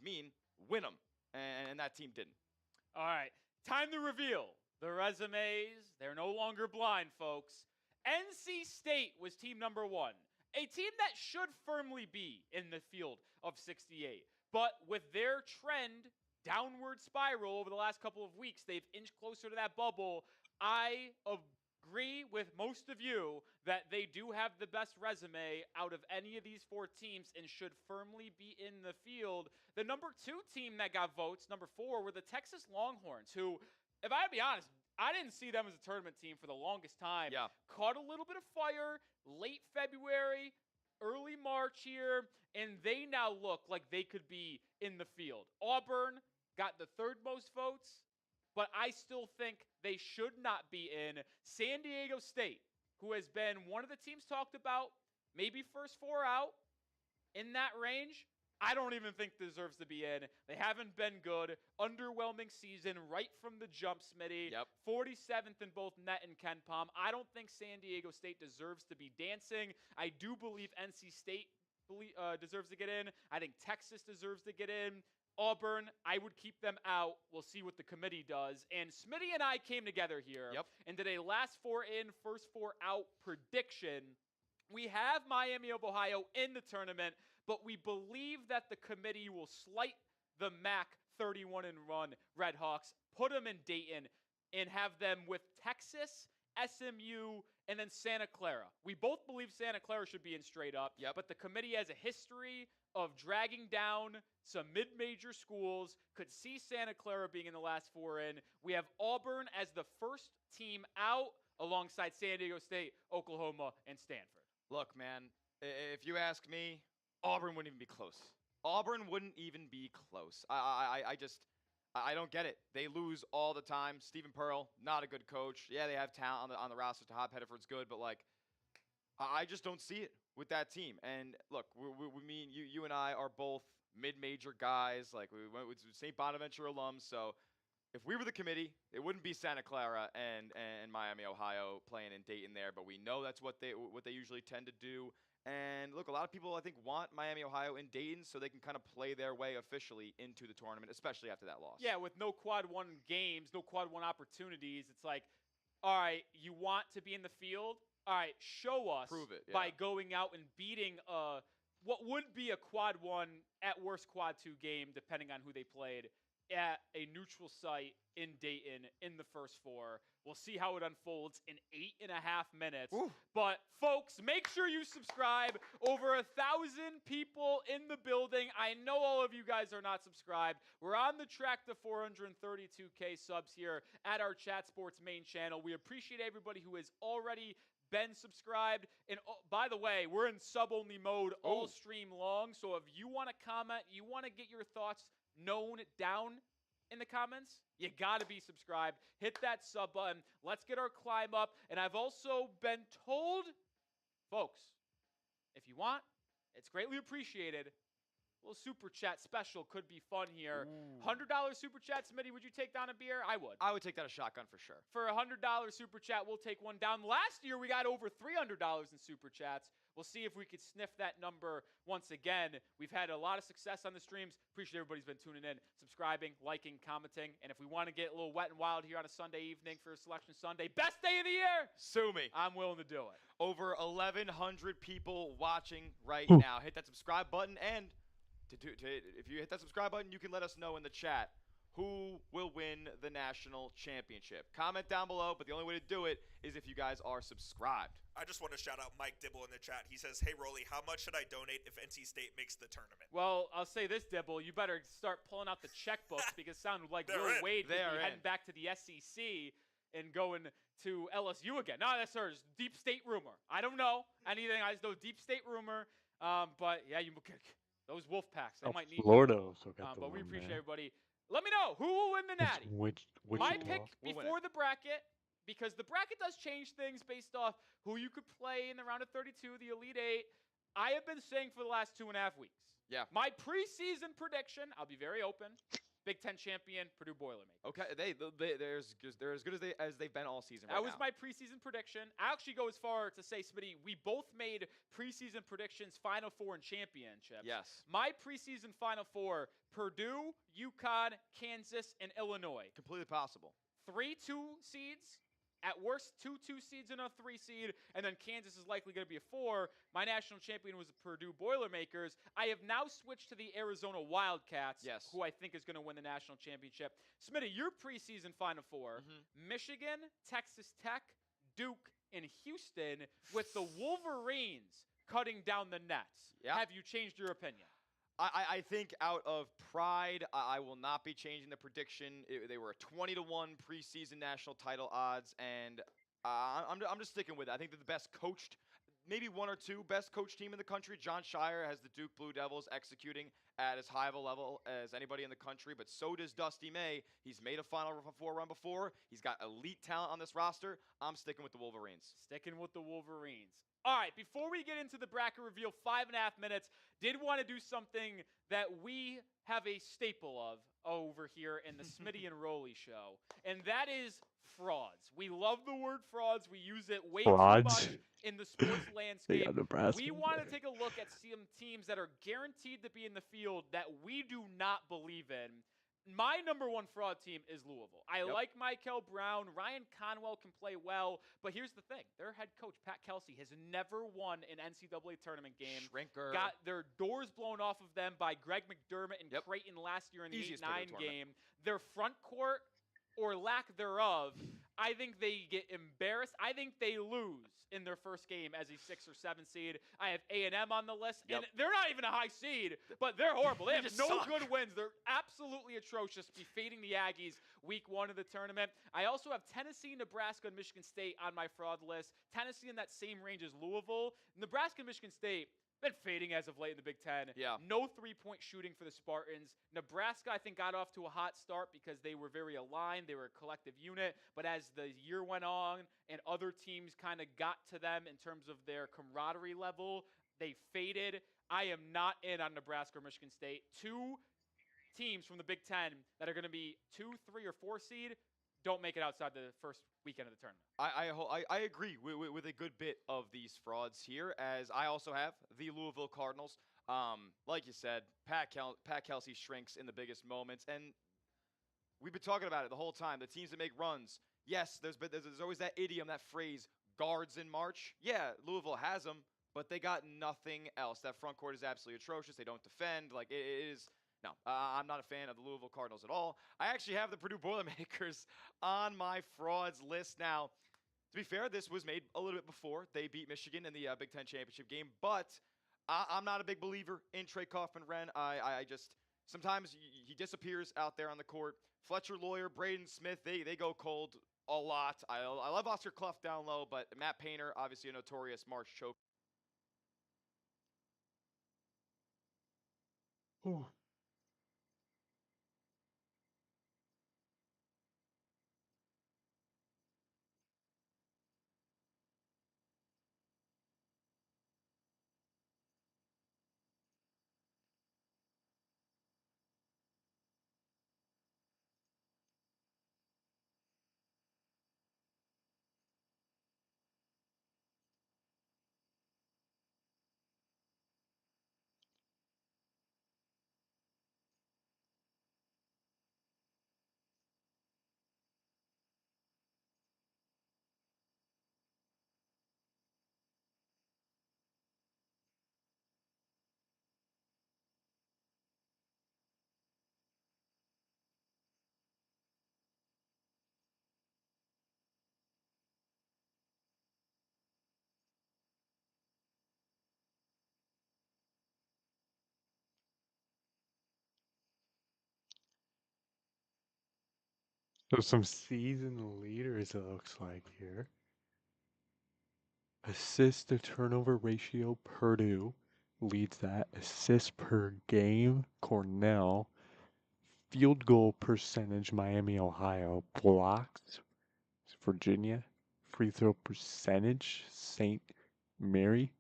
mean win them, and that team didn't. All right, time to reveal the resumes. They're no longer blind, folks. NC State was team number 1, a team that should firmly be in the field of 68. But with their trend, downward spiral over the last couple of weeks, they've inched closer to that bubble. I agree with most of you that they do have the best resume out of any of these 4 teams and should firmly be in the field. The number 2 team that got votes, number 4, were the Texas Longhorns, who, if I be honest, I didn't see them as a tournament team for the longest time. Yeah. Caught a little bit of fire late February, early March here, and they now look like they could be in the field. Auburn got the 3rd most votes, but I still think they should not be in. San Diego State, who has been one of the teams talked about, maybe first 4 out, in that range, I don't even think deserves to be in. They haven't been good. Underwhelming season right from the jump, Smitty. Yep. 47th in both net and KenPom. I don't think San Diego State deserves to be dancing. I do believe NC State deserves to get in. I think Texas deserves to get in. Auburn, I would keep them out. We'll see what the committee does. And Smitty and I came together here and did a last 4 in, first 4 out prediction. We have Miami of Ohio in the tournament, but we believe that the committee will slight the MAC 31 and run Redhawks, put them in Dayton, and have them with Texas, SMU, and then Santa Clara. We both believe Santa Clara should be in straight up, but the committee has a history of dragging down some mid-major schools, could see Santa Clara being in the last 4 in. We have Auburn as the first team out alongside San Diego State, Oklahoma, and Stanford. Look, man, if you ask me, Auburn wouldn't even be close. Auburn wouldn't even be close. I don't get it. They lose all the time. Stephen Pearl, not a good coach. Yeah, they have talent on the roster. Tahab Hediford's good, but like, I just don't see it with that team. And look, we mean you and I are both mid-major guys. Like, we went with St. Bonaventure alums, so if we were the committee, it wouldn't be Santa Clara and Miami, Ohio playing in Dayton there, but we know that's what they usually tend to do. And look, a lot of people, I think, want Miami, Ohio in Dayton so they can kind of play their way officially into the tournament, especially after that loss. Yeah, with no Quad 1 games, no Quad 1 opportunities, it's like, all right, you want to be in the field? All right, show us. Prove it, by going out and beating what would be a Quad 1, at worst Quad 2 game, depending on who they played, at a neutral site in Dayton in the first 4. We'll see how it unfolds in 8.5 minutes. Ooh. But, folks, make sure you subscribe. Over 1,000 people in the building. I know all of you guys are not subscribed. We're on the track to 432K subs here at our Chat Sports main channel. We appreciate everybody who has already been subscribed. And by the way, we're in sub-only mode all stream long. So if you want to comment, you want to get your thoughts known down in the comments, you got to be subscribed. Hit that sub button. Let's get our climb up. And I've also been told, folks, if you want, it's greatly appreciated. A little super chat special could be fun here. $100 super chat, Smitty, would you take down a beer? I would. I would take that a shotgun for sure. For a $100 super chat, we'll take one down. Last year, we got over $300 in super chats. We'll see if we could sniff that number once again. We've had a lot of success on the streams. Appreciate everybody's been tuning in, subscribing, liking, commenting. And if we want to get a little wet and wild here on a Sunday evening for a Selection Sunday, best day of the year, sue me. I'm willing to do it. Over 1,100 people watching right now. Hit that subscribe button, and if you hit that subscribe button, you can let us know in the chat who will win the national championship. Comment down below, but the only way to do it is if you guys are subscribed. I just want to shout out Mike Dibble in the chat. He says, hey, Rolly, how much should I donate if NC State makes the tournament? Well, I'll say this, Dibble. You better start pulling out the checkbooks because it sounded like Will Wade could be heading back to the SEC and going to LSU again. No, that's hers. Deep State rumor. I don't know anything. I just know Deep State rumor. But, yeah, those Wolfpacks, they might need Florida also got the but we one appreciate there. everybody. Let me know who will win the Natty. Which My one? pick before the bracket because the bracket does change things based off who you could play in the round of 32, the Elite Eight. I have been saying for the last 2.5 weeks. Yeah. My preseason prediction, I'll be very open, Big Ten champion, Purdue Boilermakers. Okay, they're as good as they've been all season. That was my preseason prediction. I actually go as far to say, Smitty, we both made preseason predictions, Final Four and championships. Yes. My preseason Final Four: Purdue, UConn, Kansas, and Illinois. Completely possible. 3 2 seeds. At worst, 2 seeds and a 3 seed, and then Kansas is likely going to be a 4. My national champion was the Purdue Boilermakers. I have now switched to the Arizona Wildcats, yes, who I think is going to win the national championship. Smitty, your preseason Final Four: Michigan, Texas Tech, Duke, and Houston, with the Wolverines cutting down the nets. Yep. Have you changed your opinion? I think out of pride, I will not be changing the prediction. They were a 20-1 preseason national title odds, and I'm just sticking with it. I think they're the best coached, maybe one or two best coached team in the country. Jon Scheyer has the Duke Blue Devils executing at as high of a level as anybody in the country, but so does Dusty May. He's made a Final Four run before. He's got elite talent on this roster. I'm sticking with the Wolverines. Sticking with the Wolverines. All right, before we get into the bracket reveal, 5.5 minutes, did want to do something that we have a staple of over here in the Smitty and Rolly show, and that is frauds. We love the word frauds. We use it way too much in the sports landscape. We want to take a look at some teams that are guaranteed to be in the field that we do not believe in. My number one fraud team is Louisville. I like Michael Brown. Ryan Conwell can play well, but here's the thing. Their head coach, Pat Kelsey, has never won an NCAA tournament game. Shrinker. Got their doors blown off of them by Greg McDermott and Creighton last year in the 8-9 game. Their front court, or lack thereof, I think they get embarrassed. I think they lose in their first game as a 6 or 7 seed. I have A&M on the list, and they're not even a high seed, but they're horrible. They have no good wins. They're absolutely atrocious, defeating the Aggies week 1 of the tournament. I also have Tennessee, Nebraska, and Michigan State on my fraud list. Tennessee in that same range as Louisville. Nebraska and Michigan State been fading as of late in the Big Ten. No three-point shooting for the Spartans. Nebraska, I think, got off to a hot start because they were very aligned. They were a collective unit. But as the year went on and other teams kind of got to them in terms of their camaraderie level, they faded. I am not in on Nebraska or Michigan State. 2 teams from the Big Ten that are going to be 2, 3, or 4 seed don't make it outside the first weekend of the tournament. I agree with a good bit of these frauds here, as I also have the Louisville Cardinals. Like you said, Pat Kelsey shrinks in the biggest moments, and we've been talking about it the whole time. The teams that make runs, yes, there's always that idiom, that phrase, guards in March. Yeah, Louisville has them, but they got nothing else. That front court is absolutely atrocious. They don't defend. Like, it is. No, I'm not a fan of the Louisville Cardinals at all. I actually have the Purdue Boilermakers on my frauds list. Now, to be fair, this was made a little bit before they beat Michigan in the Big Ten championship game, but I'm not a big believer in Trey Kaufman-Renn. I just, sometimes he disappears out there on the court. Fletcher Lawyer, Braden Smith, they go cold a lot. I love Oscar Clough down low, but Matt Painter, obviously a notorious March choke. Ooh. So some season leaders, it looks like here. Assist to turnover ratio, Purdue leads that. Assists per game, Cornell. Field goal percentage, Miami, Ohio. Blocks, Virginia. Free throw percentage, St. Mary.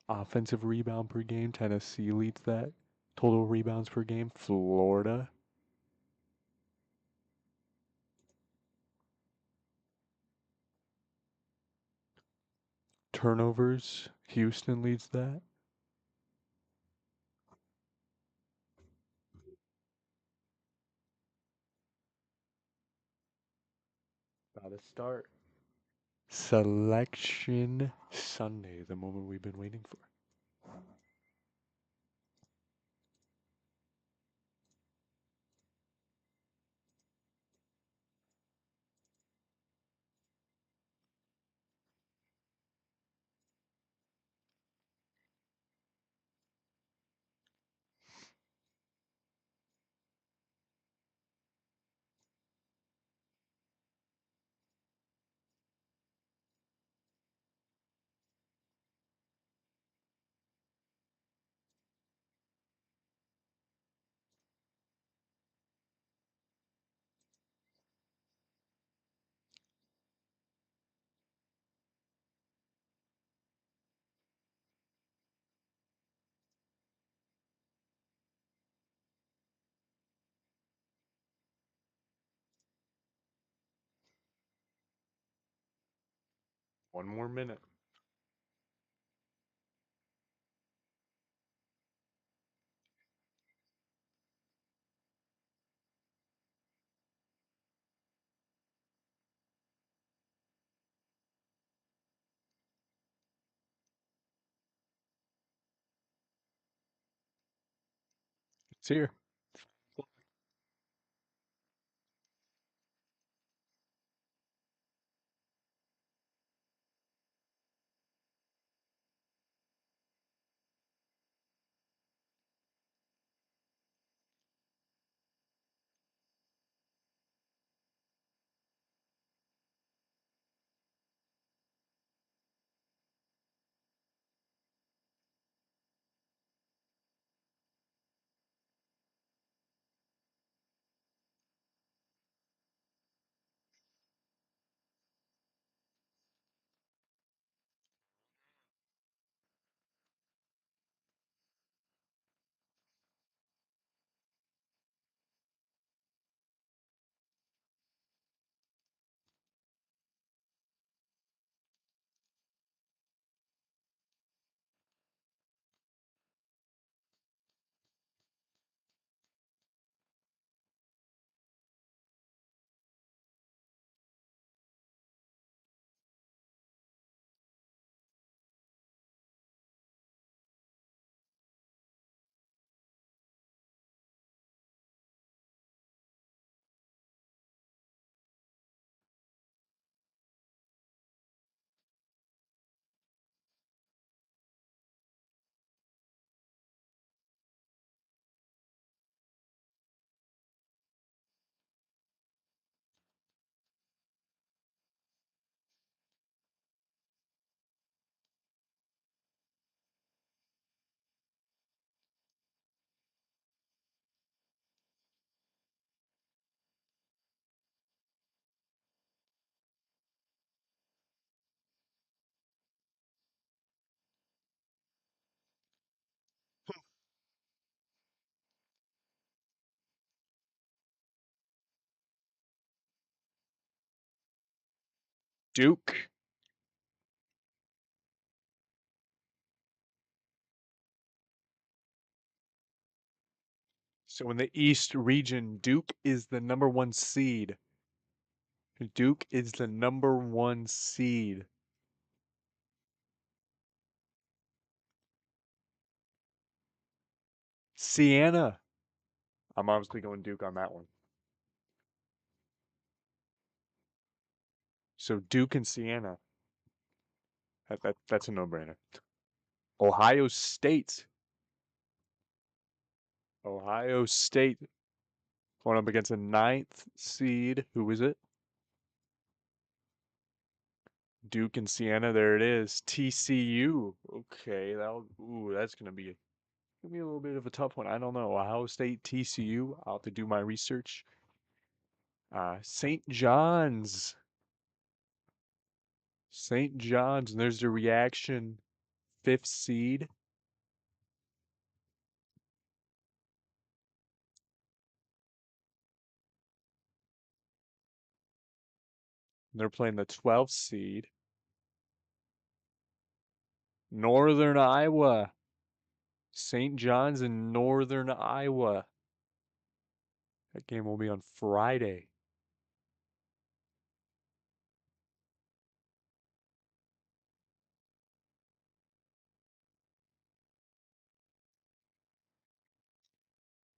Offensive rebound per game, Tennessee leads that. Total rebounds per game, Florida. Turnovers, Houston leads that. About to start. Selection Sunday, the moment we've been waiting for. One more minute. It's here. Duke. So in the East region, Duke is the number 1 seed. Duke is the number 1 seed. Siena. I'm obviously going Duke on that one. So Duke and Siena. That's a no-brainer. Ohio State. Ohio State going up against a 9th seed. Who is it? Duke and Siena. There it is. TCU. Okay, that's gonna be a little bit of a tough one. I don't know. Ohio State, TCU. I'll have to do my research. St. John's St. John's, and there's the reaction. 5th seed. They're playing the 12th seed. Northern Iowa. St. John's in Northern Iowa. That game will be on Friday.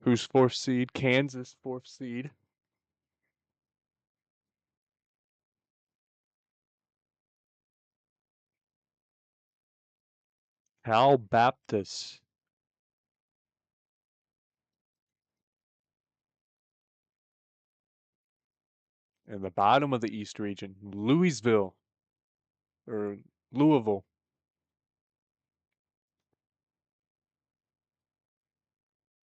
Who's 4th seed? Kansas, 4th seed. Cal Baptist. In the bottom of the East region, Louisville or Louisville.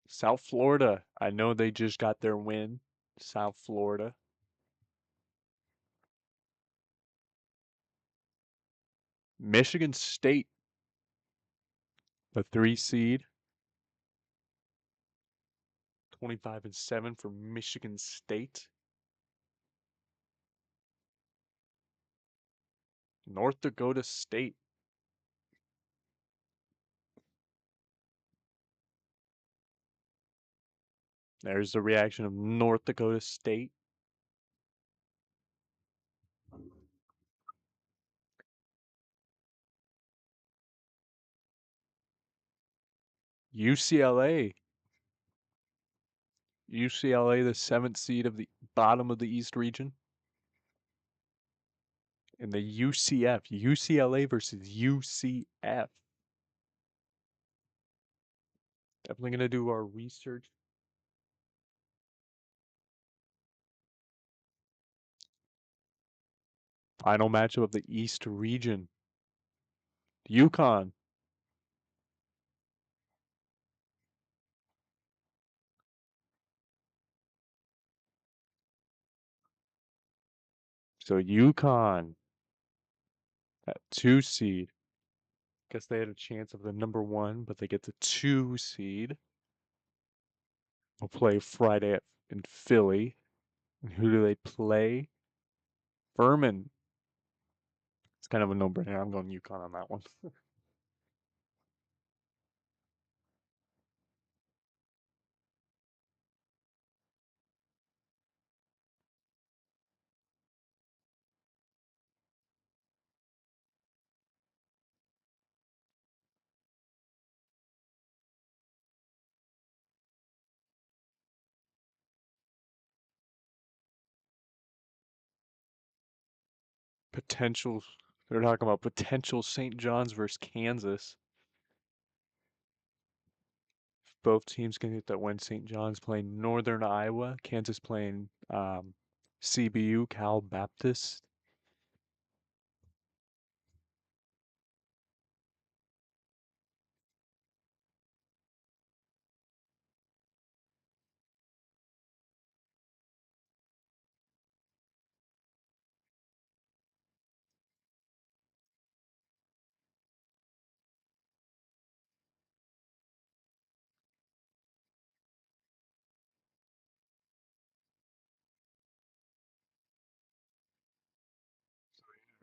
South Florida. I know they just got their win. South Florida. Michigan State. The 3 seed. 25-7 for Michigan State. North Dakota State. There's the reaction of North Dakota State. UCLA. UCLA, the 7th seed of the bottom of the East region. In the UCF. UCLA versus UCF. Definitely going to do our research. Final matchup of the East region. UConn. So UConn at 2 seed. Guess they had a chance of the number 1, but they get the 2 seed. We'll play Friday in Philly. And who do they play? Furman. It's kind of a no-brainer. I'm going UConn on that one. Potential. They're talking about potential St. John's versus Kansas. If both teams can get that win. St. John's playing Northern Iowa. Kansas playing CBU, Cal Baptist.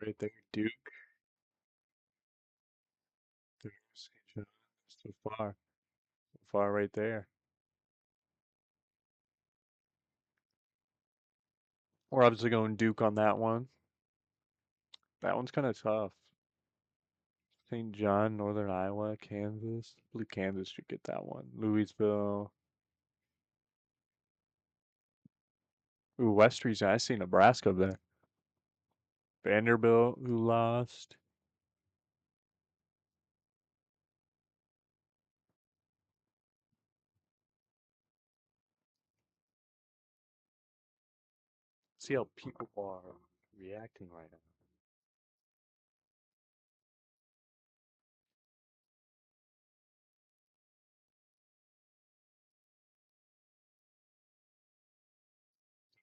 Right there, Duke. There's St. John's. So far. So far right there. We're obviously going Duke on that one. That one's kind of tough. St. John, Northern Iowa, Kansas. I believe Kansas should get that one. Louisville. Ooh, West Region. I see Nebraska there. Vanderbilt, who lost. See how people are reacting right now.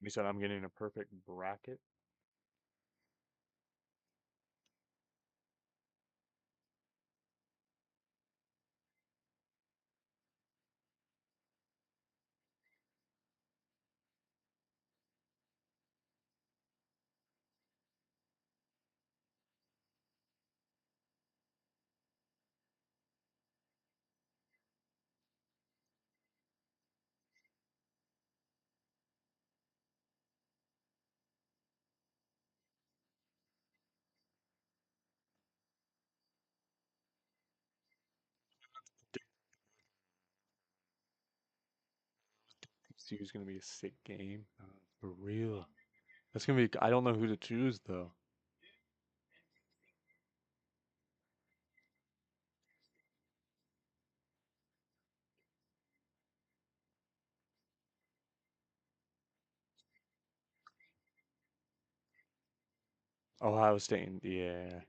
He said I'm getting a perfect bracket. TCU is gonna be a sick game. For real. That's gonna be. I don't know who to choose though. Ohio State. Yeah.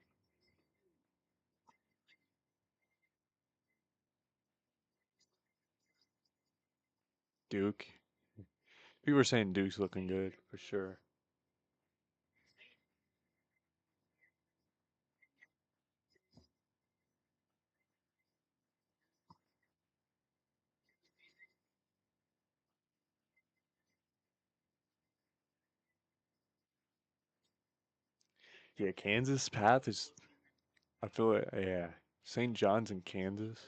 Duke. People were saying Duke's looking good for sure. Yeah, Kansas path is. I feel like yeah, St. John's in Kansas.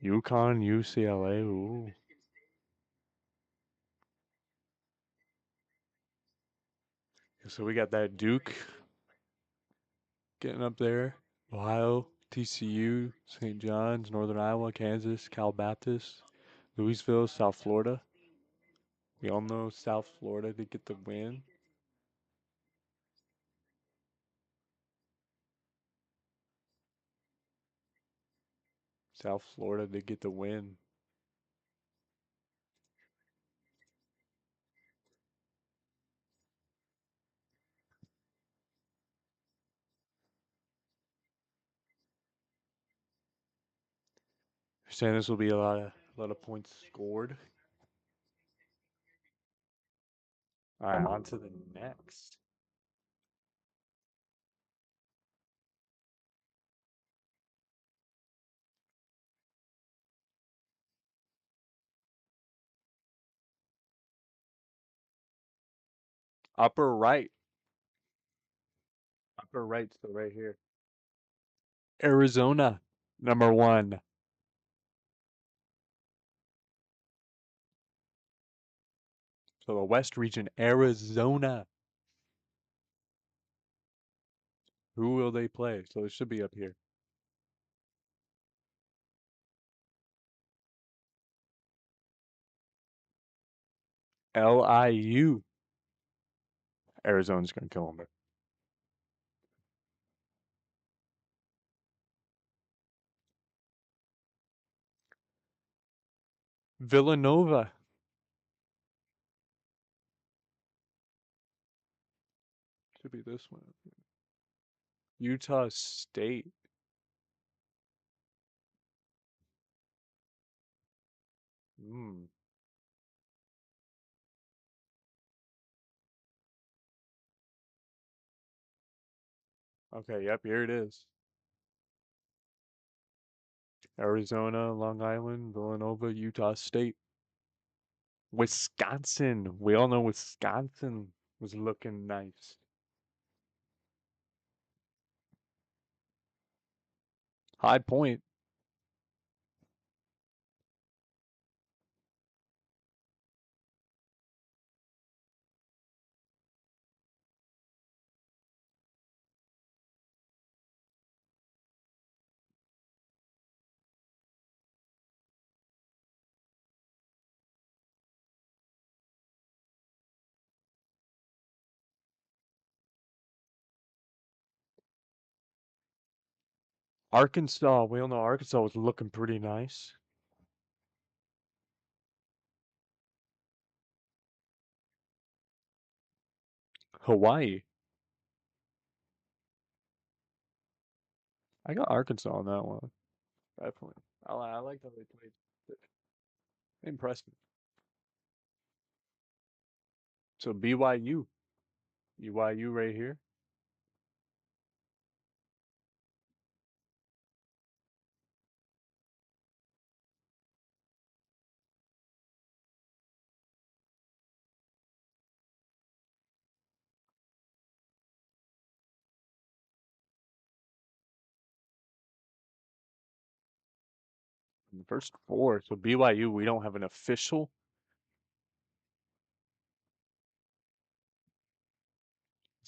UConn, UCLA. Ooh. So we got that Duke getting up there. Ohio, TCU, St. John's, Northern Iowa, Kansas, Cal Baptist, Louisville, South Florida. We all know South Florida to get the win. South Florida to get the win. You're saying this will be a lot of points scored. All right, on to the next. Upper right. Upper right, so right here. Arizona, number 1. So the West region, Arizona. Who will they play? So it should be up here. LIU. Arizona's going to kill them. Villanova. Should be this one. Utah State. Hmm. Okay, yep, here it is. Arizona, Long Island, Villanova, Utah State. Wisconsin. We all know Wisconsin was looking nice. High Point. Arkansas. We all know Arkansas was looking pretty nice. Hawaii. I got Arkansas on that one. Definitely. I like how they played. They impressed me. So BYU. BYU right here. In the first 4. So BYU, we don't have an official.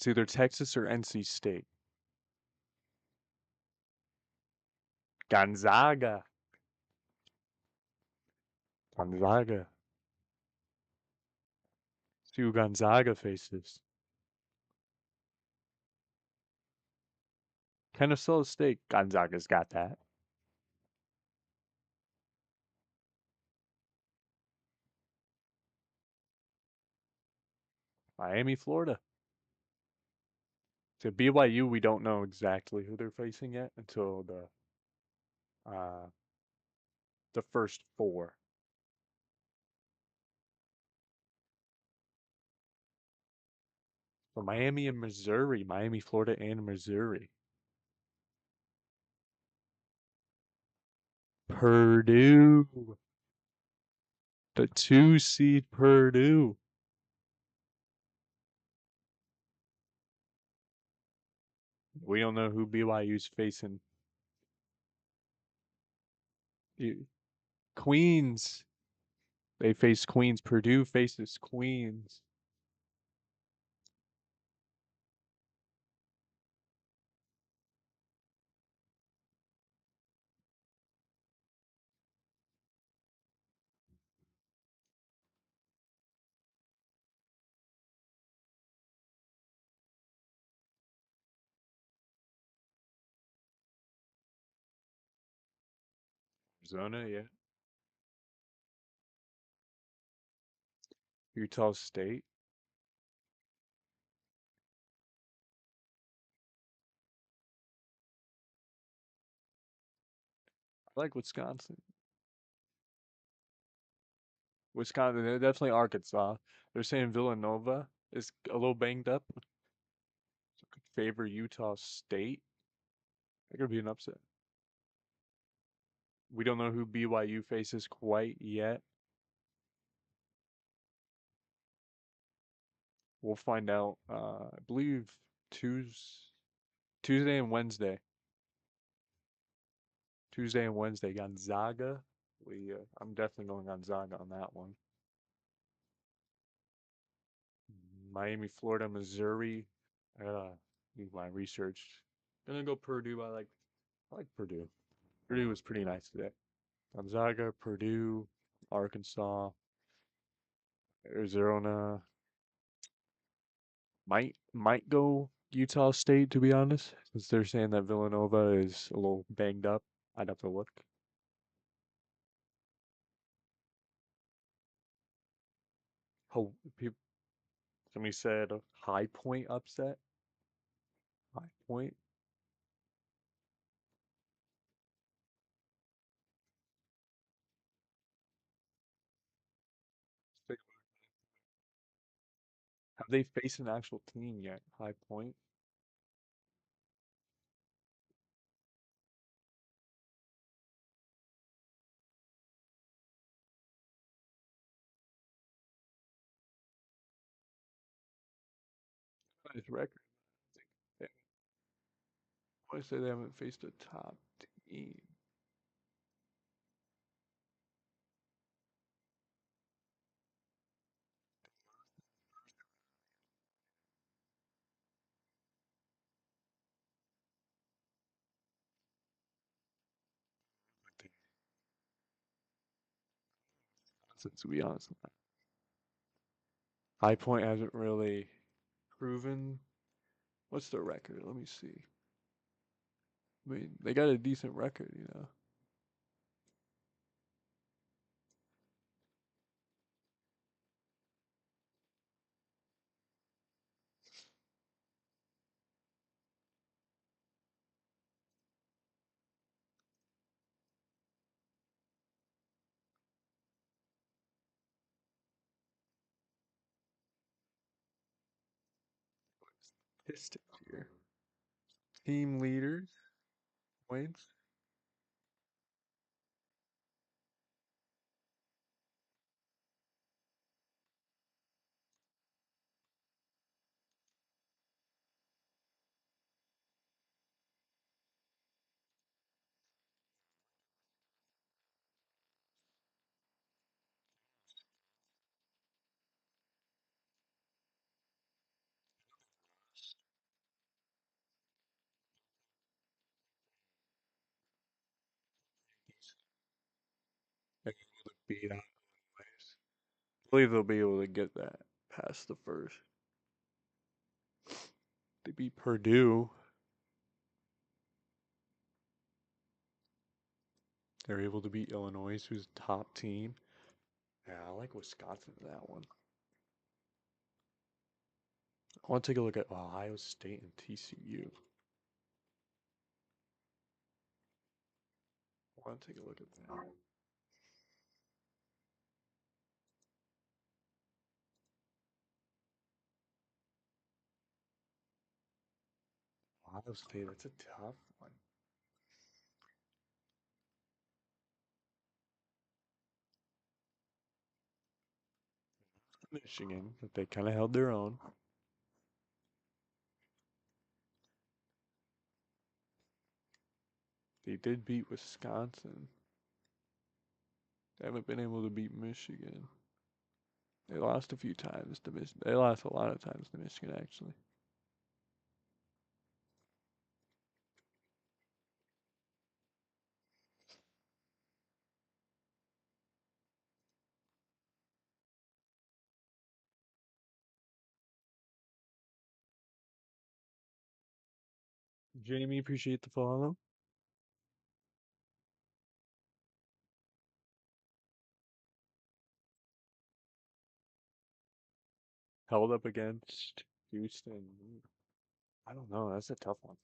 It's either Texas or NC State. Gonzaga. Gonzaga. See who Gonzaga faces. Kennesaw State. Gonzaga's got that. Miami, Florida. To BYU, we don't know exactly who they're facing yet until the first four. So Miami and Missouri, Miami, Florida, and Missouri. Purdue. The 2 seed Purdue. We don't know who BYU's facing. Queens. They face Queens. Purdue faces Queens. Arizona, yeah. Utah State. I like Wisconsin. Wisconsin, definitely Arkansas. They're saying Villanova is a little banged up. So could favor Utah State. That could be an upset. We don't know who BYU faces quite yet. We'll find out, I believe, Tuesday and Wednesday. Tuesday and Wednesday, Gonzaga. I'm definitely going Gonzaga on that one. Miami, Florida, Missouri. I gotta do my research. Gonna go Purdue. I like Purdue. Purdue was pretty nice today. Gonzaga, Purdue, Arkansas, Arizona. Might go Utah State, to be honest, since they're saying that Villanova is a little banged up. I'd have to look. People, somebody said a High Point upset. High Point. Have they faced an actual team yet? High Point. His record. I say they haven't faced a top team. To be honest, High Point hasn't really proven. What's their record? Let me see. I mean, they got a decent record, you know. Statistics here. Team leaders, points. beat out Illinois. I believe they'll be able to get that past the first. They beat Purdue. They're able to beat Illinois, who's a top team. Yeah, I like Wisconsin in that one. I want to take a look at Ohio State and TCU. I want to take a look at that. Ohio State, that's a tough one. Michigan, but they kind of held their own. They did beat Wisconsin. They haven't been able to beat Michigan. They lost a few times to Michigan. They lost a lot of times to Michigan, actually. Jamie, appreciate the follow. Held up against Houston. I don't know. That's a tough one.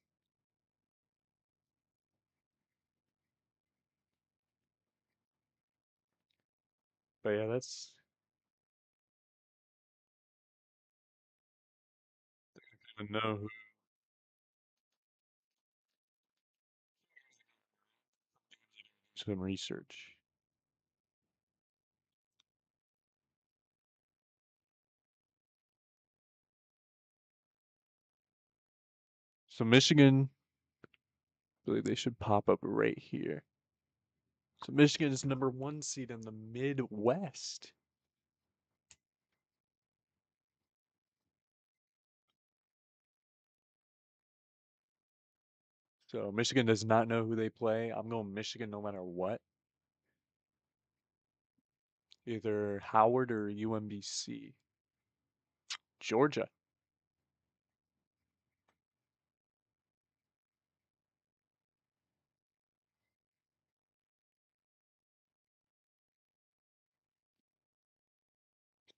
But yeah, that's. I don't even know who. Some research. So Michigan, I believe they should pop up right here. So Michigan is number 1 seed in the Midwest. So Michigan does not know who they play. I'm going Michigan no matter what. Either Howard or UMBC. Georgia.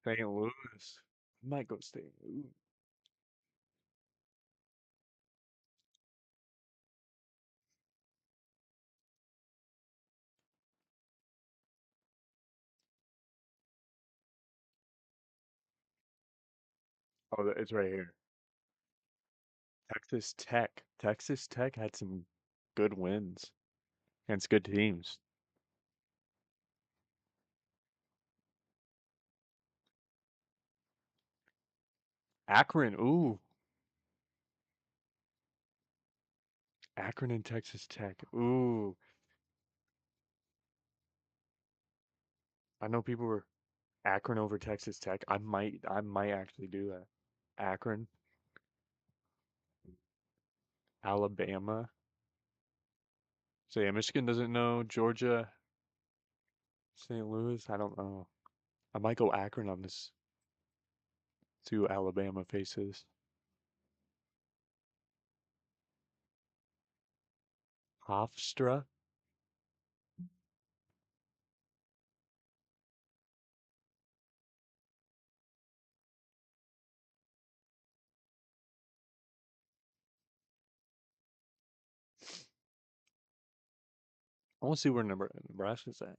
St. Louis. I might go St. Louis. Oh, it's right here. Texas Tech. Texas Tech had some good wins against good teams. Akron. Ooh. Akron and Texas Tech. Ooh. I know people were Akron over Texas Tech. I might actually do that. Akron, Alabama. So yeah, Michigan doesn't know. Georgia, St. Louis. I don't know. I might go Akron on this. See who Alabama faces. Hofstra. I want to see where Nebraska's at.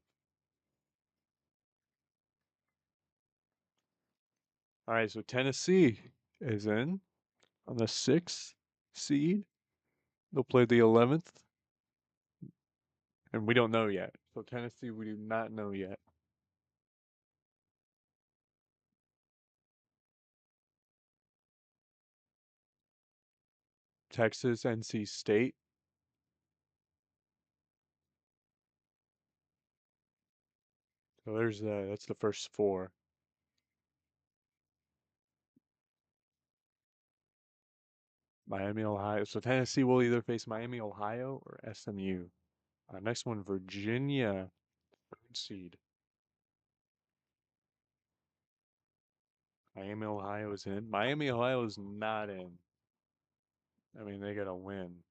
All right, so Tennessee is in on the 6th seed. They'll play the 11th. And we don't know yet. So Tennessee, we do not know yet. Texas, NC State. So that's the first 4. Miami, Ohio. So Tennessee will either face Miami, Ohio, or SMU. Next one, Virginia, 3rd seed. Miami, Ohio is in. Miami, Ohio is not in. I mean, they gotta win.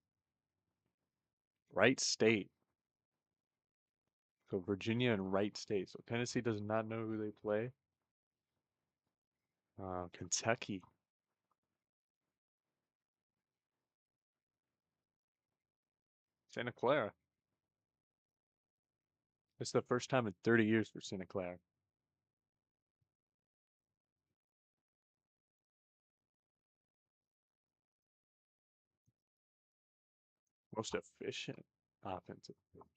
Wright State. So Virginia and Wright State. So Tennessee does not know who they play. Kentucky. Santa Clara. It's the first time in 30 years for Santa Clara. Most efficient offensive groups.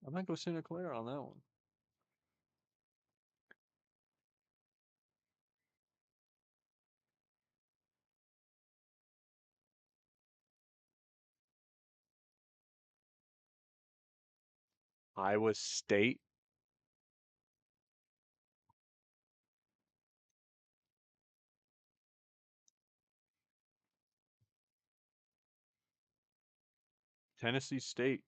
I might go Santa Clara on that one. Iowa State. Tennessee State.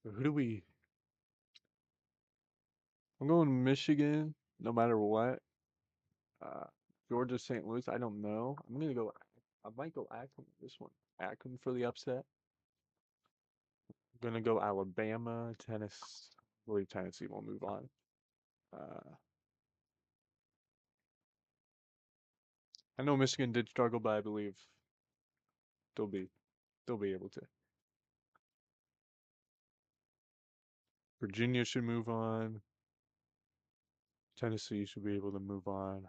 So who do we? I'm going Michigan, no matter what. Uh, Georgia, St. Louis. I don't know. I'm gonna go. I might go Akron this one. Akron for the upset. I'm gonna go Alabama, Tennessee. I believe Tennessee will move on. I know Michigan did struggle, but I believe they'll be they'll be able to. Virginia should move on. Tennessee should be able to move on.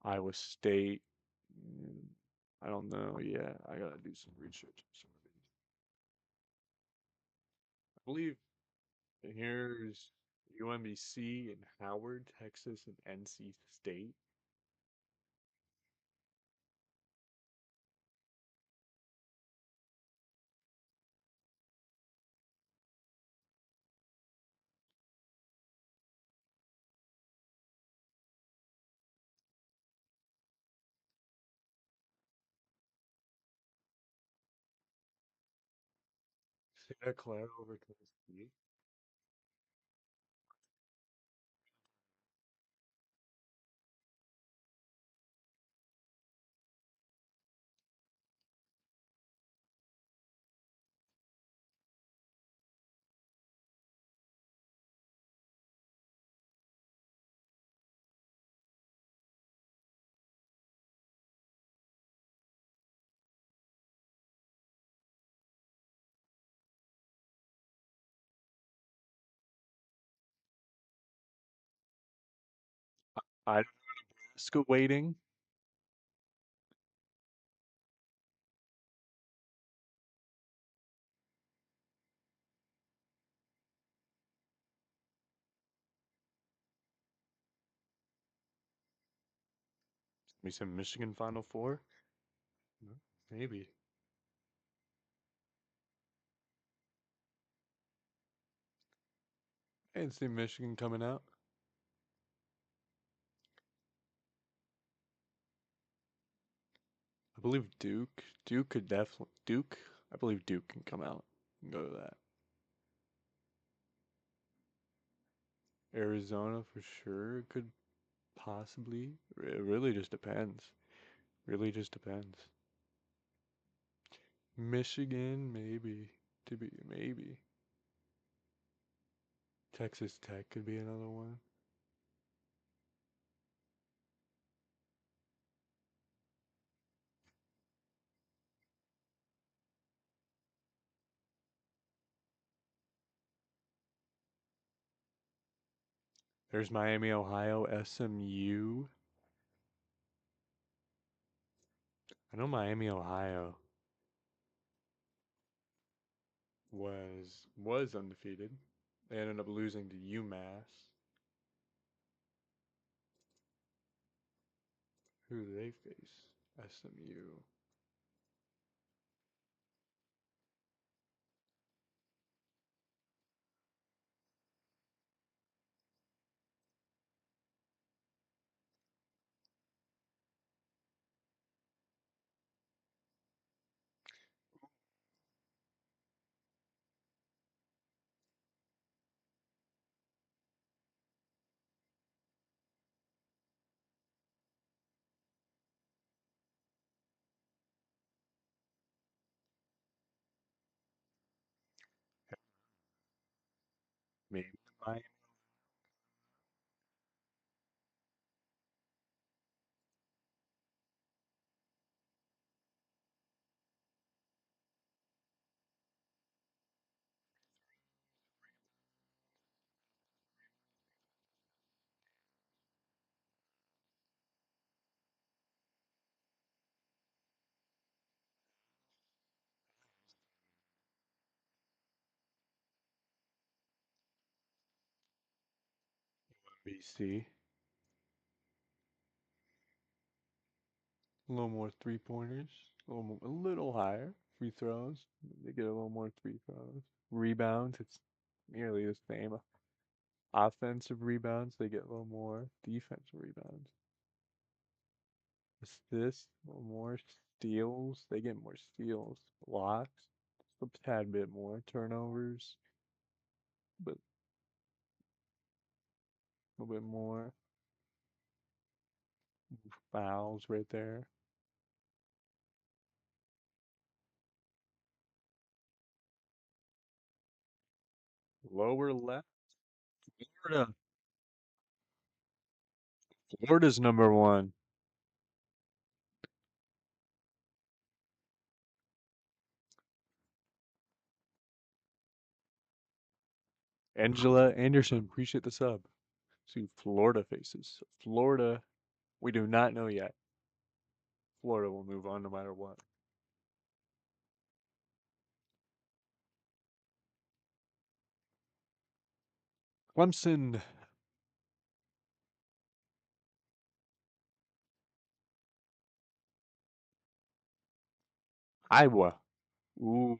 Iowa State. I don't know. Yeah, I gotta do some research on some of these. I believe here's UMBC and Howard, Texas, and NC State. Santa Clara over Tennessee. I don't know Nebraska waiting. We said Michigan Final Four. No, maybe. I didn't see Michigan coming out. I believe Duke. Duke could definitely Duke. I believe Duke can come out and go to that. Arizona for sure could possibly. It really just depends. Really just depends. Michigan maybe to be maybe. Texas Tech could be another one. There's Miami, Ohio, SMU. I know Miami, Ohio was undefeated. They ended up losing to UMass. Who do they face? SMU. Miami. BC. A little more three pointers. A little higher. Free throws. They get a little more free throws. Rebounds. It's nearly the same. Offensive rebounds. They get a little more. Defensive rebounds. Assists. A little more. Steals. They get more steals. Blocks. Just a tad bit more. Turnovers. But a little bit more. Fouls right there. Lower left. Florida. Florida's number one. Angela Anderson, appreciate the sub. See Florida faces. Florida, we do not know yet. Florida will move on no matter what. Clemson. Iowa. Ooh,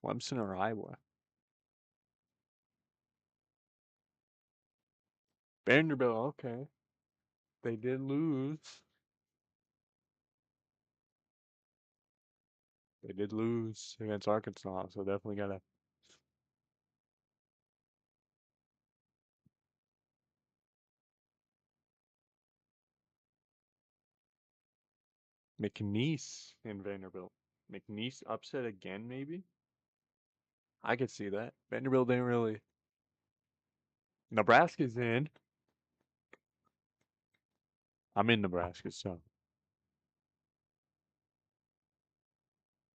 Clemson or Iowa. Vanderbilt, okay. They did lose. They did lose against Arkansas, so definitely gotta. McNeese in Vanderbilt. McNeese upset again, maybe? I could see that. Vanderbilt didn't really. Nebraska's in. I'm in Nebraska, so.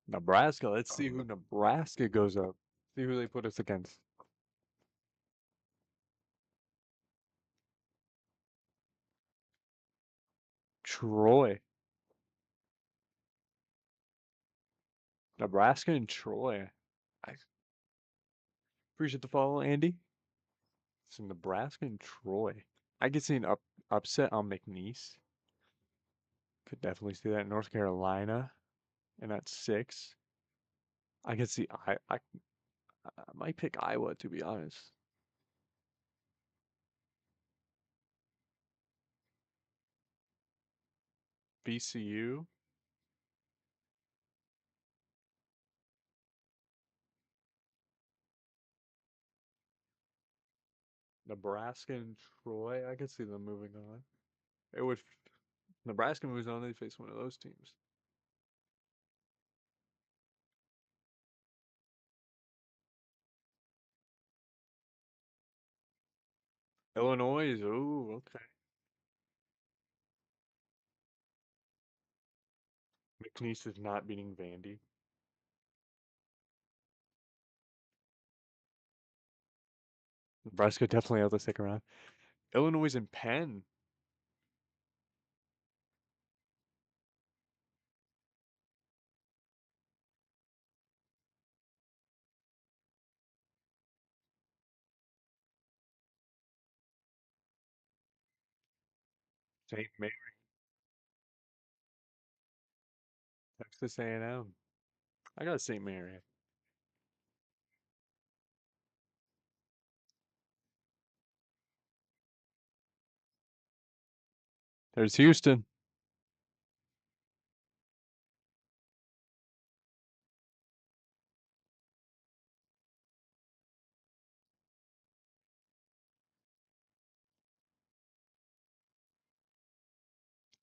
Nebraska, let's see who Nebraska goes up. See who they put us against. Troy. Nebraska and Troy. I appreciate the follow, Andy. So Nebraska and Troy. I could see an upset on McNeese. Could definitely see that. North Carolina, and that's 6. I could see I might pick Iowa to be honest. VCU. Nebraska and Troy. I could see them moving on. It would. Nebraska moves on. They face one of those teams. Illinois is. Ooh, okay. McNeese is not beating Vandy. Nebraska definitely out the second round. Illinois and Penn. St. Mary. Texas A&M. I got St. Mary. There's Houston.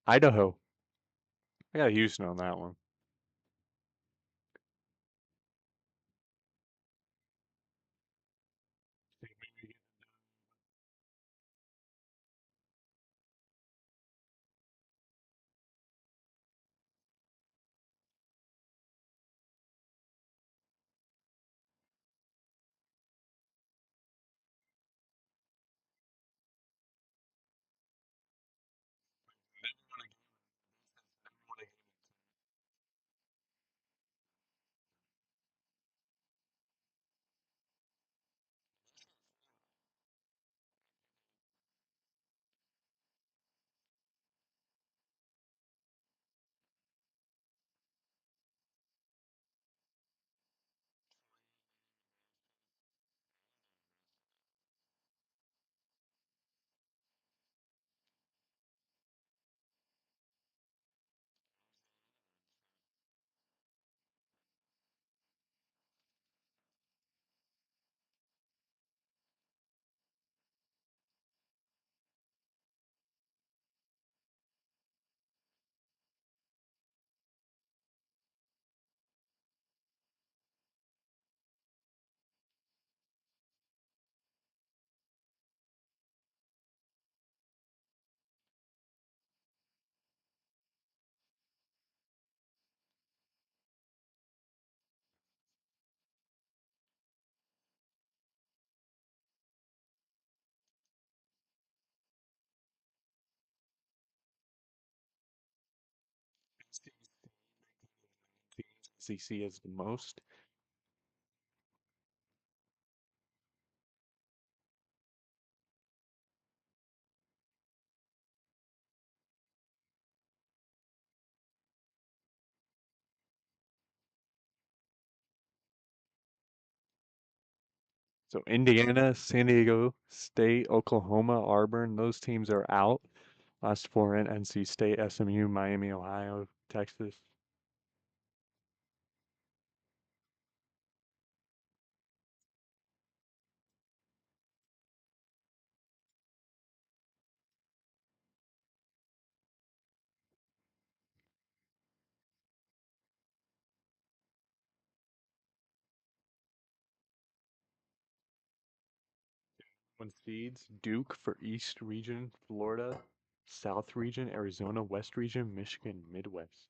Idaho. I got Houston on that one. SEC is the most. So Indiana, San Diego State, Oklahoma, Auburn, those teams are out. Last four in NC State, SMU, Miami, Ohio, Texas. One seeds, Duke for East region, Florida, South region, Arizona, West region, Michigan, Midwest.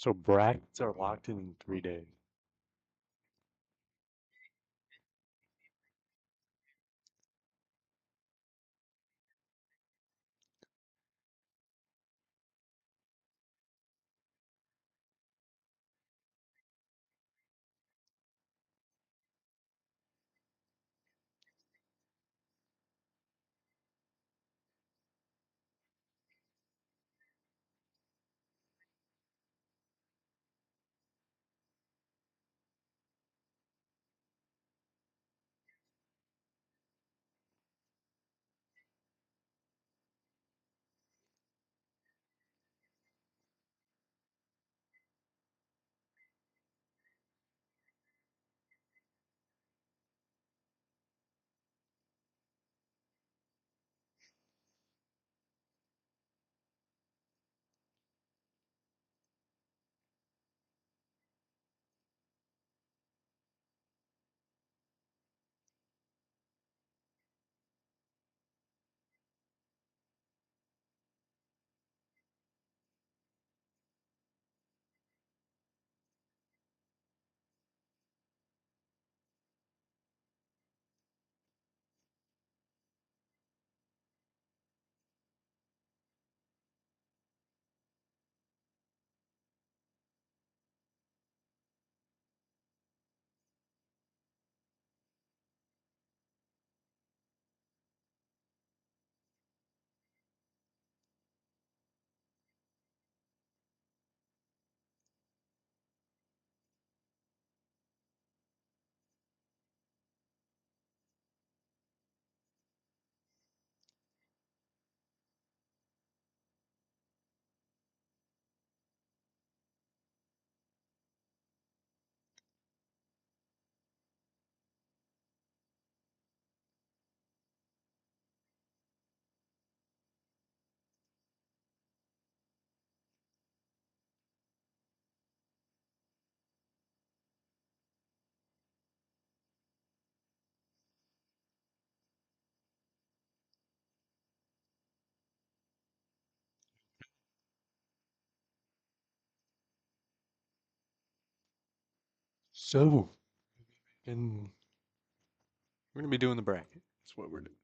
So brackets are locked in 3 days. So, and we're gonna be doing the bracket. That's what we're doing.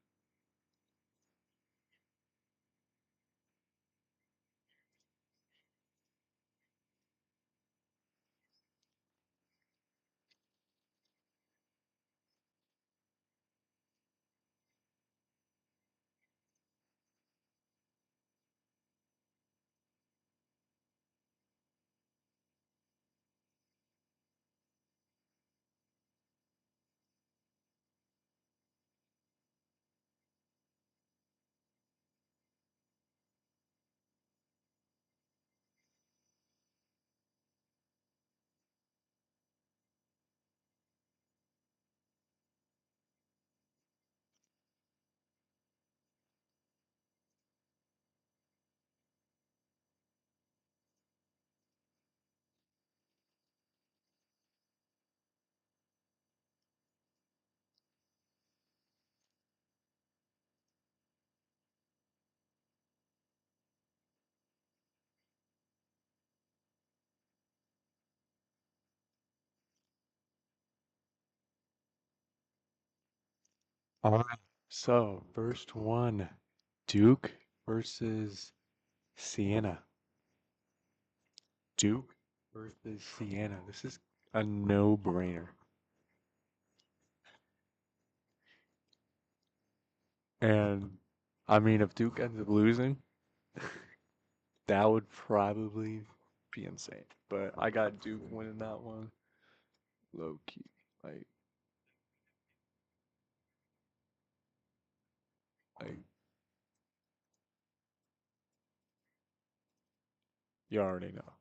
All right. So, first one, Duke versus Siena. Duke versus Siena. This is a no-brainer. And I mean, if Duke ends up losing, that would probably be insane. But I got Duke winning that one, low key. Like, like you already know.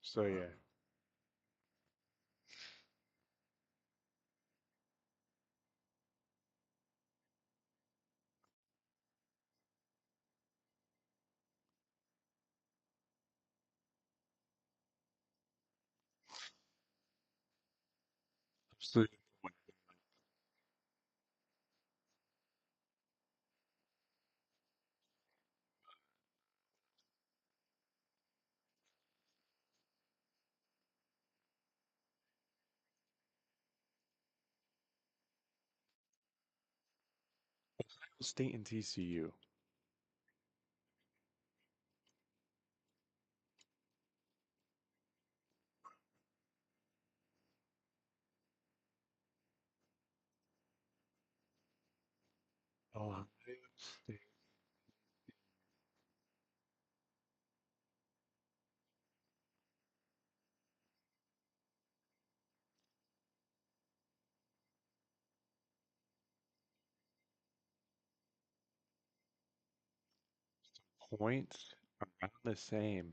So yeah. So, State and TCU. Ohio State. Points around the same.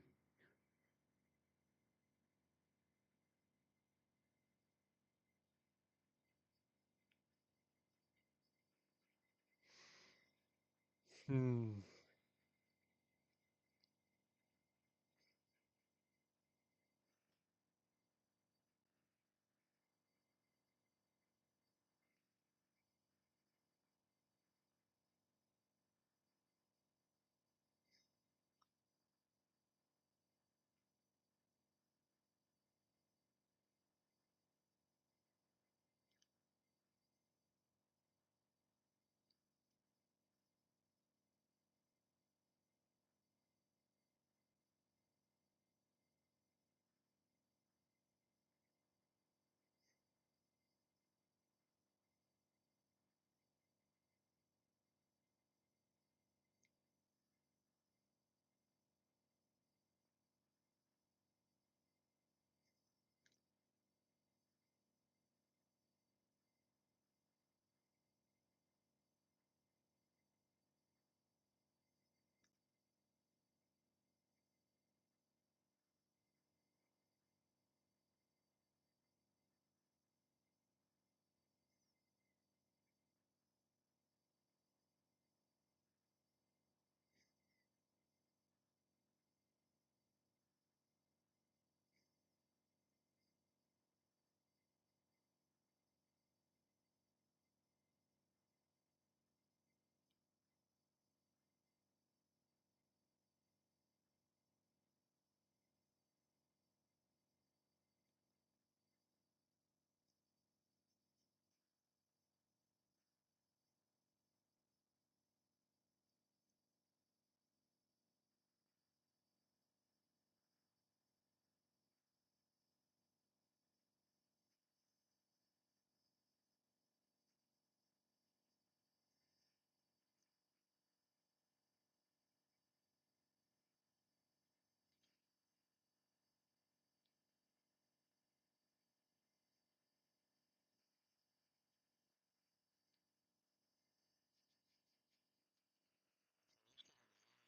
Hmm.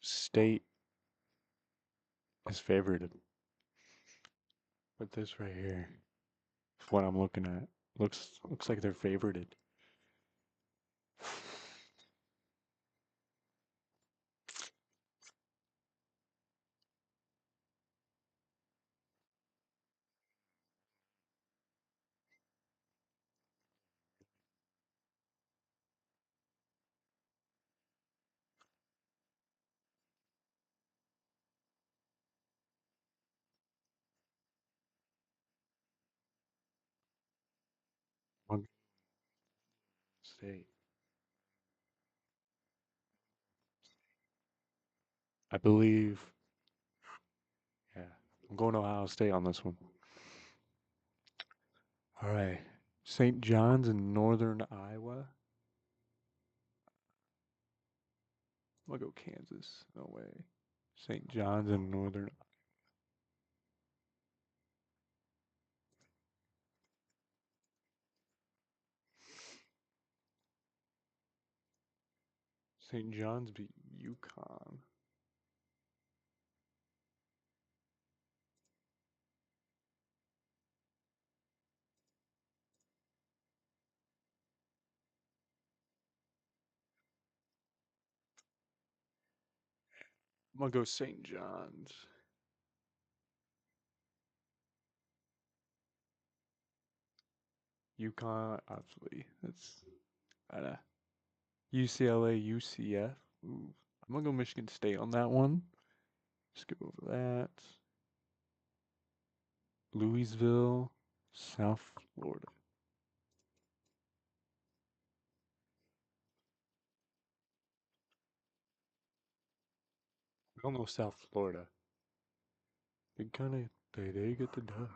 State is favored with this right here. What I'm looking at. Looks like they're favorited. One State. I believe. Yeah, I'm going Ohio State on this one. All right, St. John's in northern Iowa. I'm gonna go Kansas. No way. St. John's in northern. St. John's beat UConn. I'm gonna go St. John's. UConn, obviously. That's UCLA, UCF. Ooh, I'm gonna go Michigan State on that one. Skip over that. Louisville, South Florida. I don't know South Florida. They get the dub.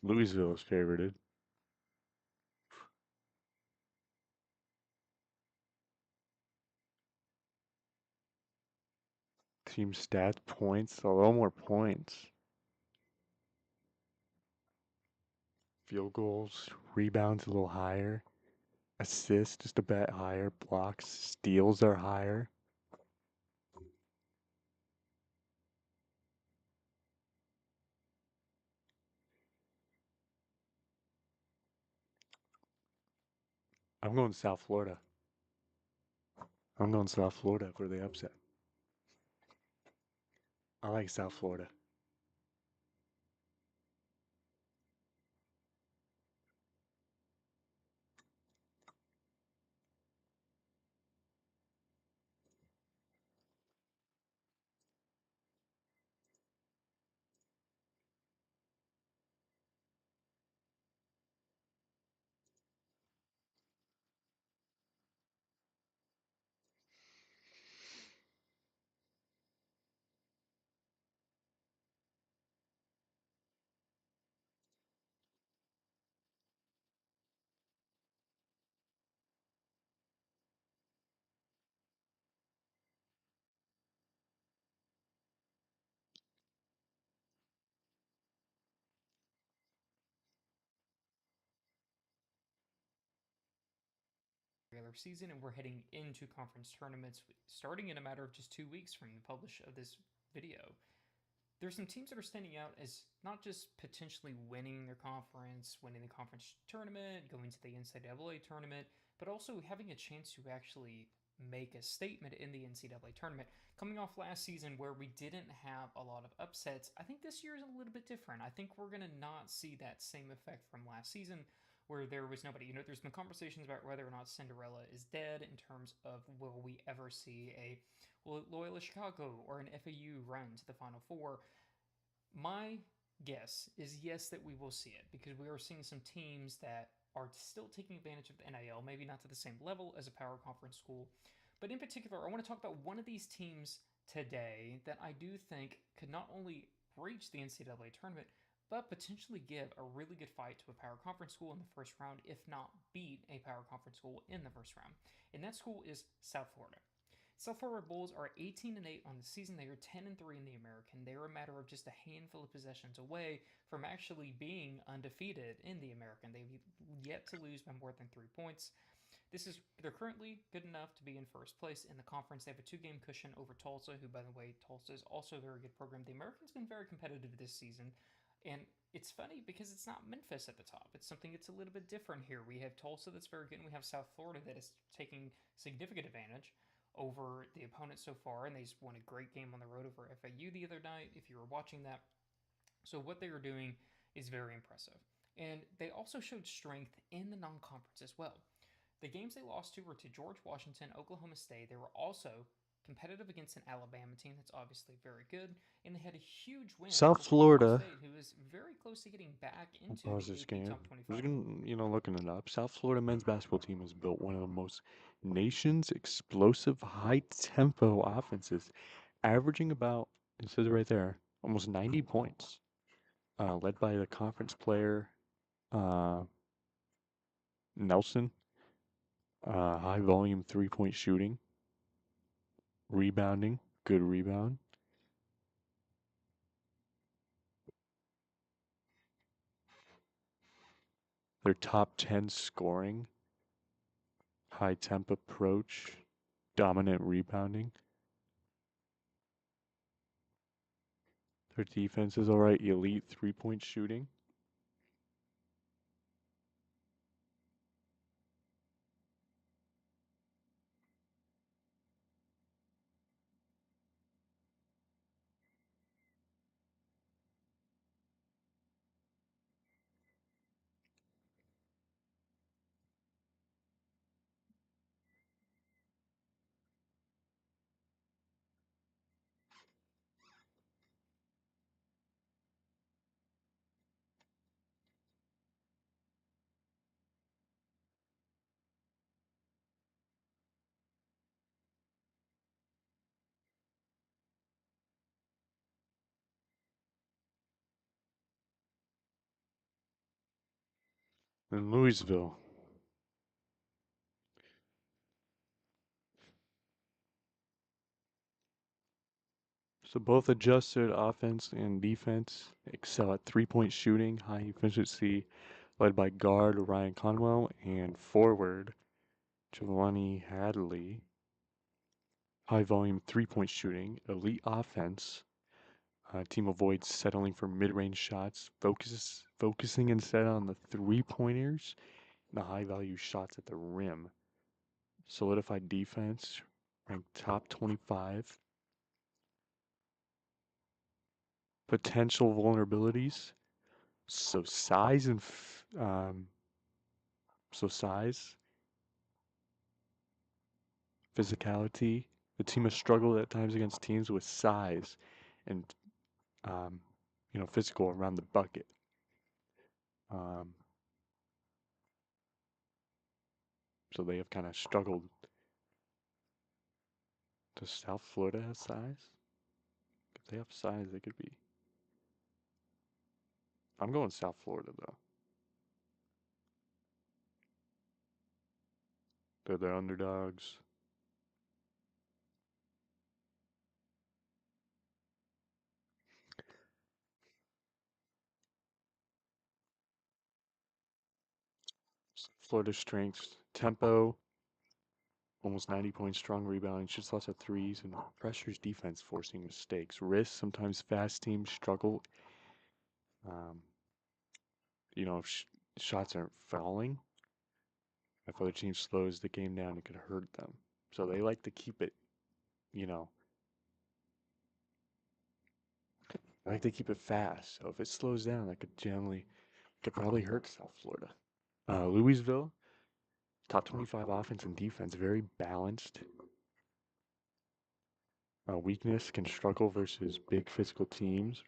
Louisville is favorited. Team stats, points, a little more points. Field goals, rebounds a little higher. Assists just a bit higher. Blocks, steals are higher. I'm going South Florida. I'm going South Florida for the upset. I like South Florida. Regular season, and we're heading into conference tournaments starting in a matter of just 2 weeks from the publish of this video. There's some teams that are standing out as not just potentially winning their conference, winning the conference tournament, going to the NCAA tournament, but also having a chance to actually make a statement in the NCAA tournament. Coming off last season where we didn't have a lot of upsets, I think this year is a little bit different. I think we're going to not see that same effect from last season where there was nobody. There's been conversations about whether or not Cinderella is dead in terms of will we ever see a Loyola Chicago or an FAU run to the Final Four. My guess is yes, that we will see it because we are seeing some teams that are still taking advantage of the NIL, maybe not to the same level as a power conference school. But in particular, I want to talk about one of these teams today that I do think could not only reach the NCAA tournament, but potentially give a really good fight to a power conference school in the first round, if not beat a power conference school in the first round. And that school is South Florida. South Florida Bulls are 18-8 on the season. They are 10-3 in the American. They are a matter of just a handful of possessions away from actually being undefeated in the American. They've yet to lose by more than 3 points. They're currently good enough to be in first place in the conference. They have a 2-game cushion over Tulsa, who, by the way, Tulsa is also a very good program. The American's been very competitive this season. And it's funny because it's not Memphis at the top. It's something that's a little bit different here. We have Tulsa that's very good, and we have South Florida that is taking significant advantage over the opponent so far, and they just won a great game on the road over FAU the other night, if you were watching that. So what they are doing is very impressive. And they also showed strength in the non-conference as well. The games they lost to were to George Washington, Oklahoma State. They were also competitive against an Alabama team that's obviously very good, and they had a huge win South over Florida. State, who is very close to getting back I'll into pause the this AP game. top I'm 25. just gonna, looking it up. South Florida men's basketball team has built one of the most nation's explosive, high-tempo offenses, averaging about, it says it right there, almost 90 points. Led by the conference player, Nelson. High volume 3-point shooting. Rebounding, good rebound. Their top 10 scoring, high temp approach, dominant rebounding. Their defense is alright, elite 3-point shooting. in Louisville. So both adjusted offense and defense excel at three-point shooting, high efficiency, led by guard Ryan Conwell and forward Giovanni Hadley. High volume three-point shooting, elite offense. Team avoids settling for mid-range shots, focusing instead on the three-pointers and the high-value shots at the rim. Solidified defense, ranked top 25. Potential vulnerabilities. So size, physicality. The team has struggled at times against teams with size and physical around the bucket. So they have kind of struggled. Does South Florida have size? If they have size, they could be. I'm going South Florida though. They're the underdogs. Florida's strengths: tempo, almost 90 points, strong rebounding, shoots lots of threes, and pressures defense, forcing mistakes. Risk, sometimes fast teams struggle. If shots aren't falling, if other team slows the game down, it could hurt them. So they like to keep it, I like to keep it fast. So if it slows down, that could probably hurt South Florida. Louisville, top 25 offense and defense, very balanced. Weakness, can struggle versus big physical teams.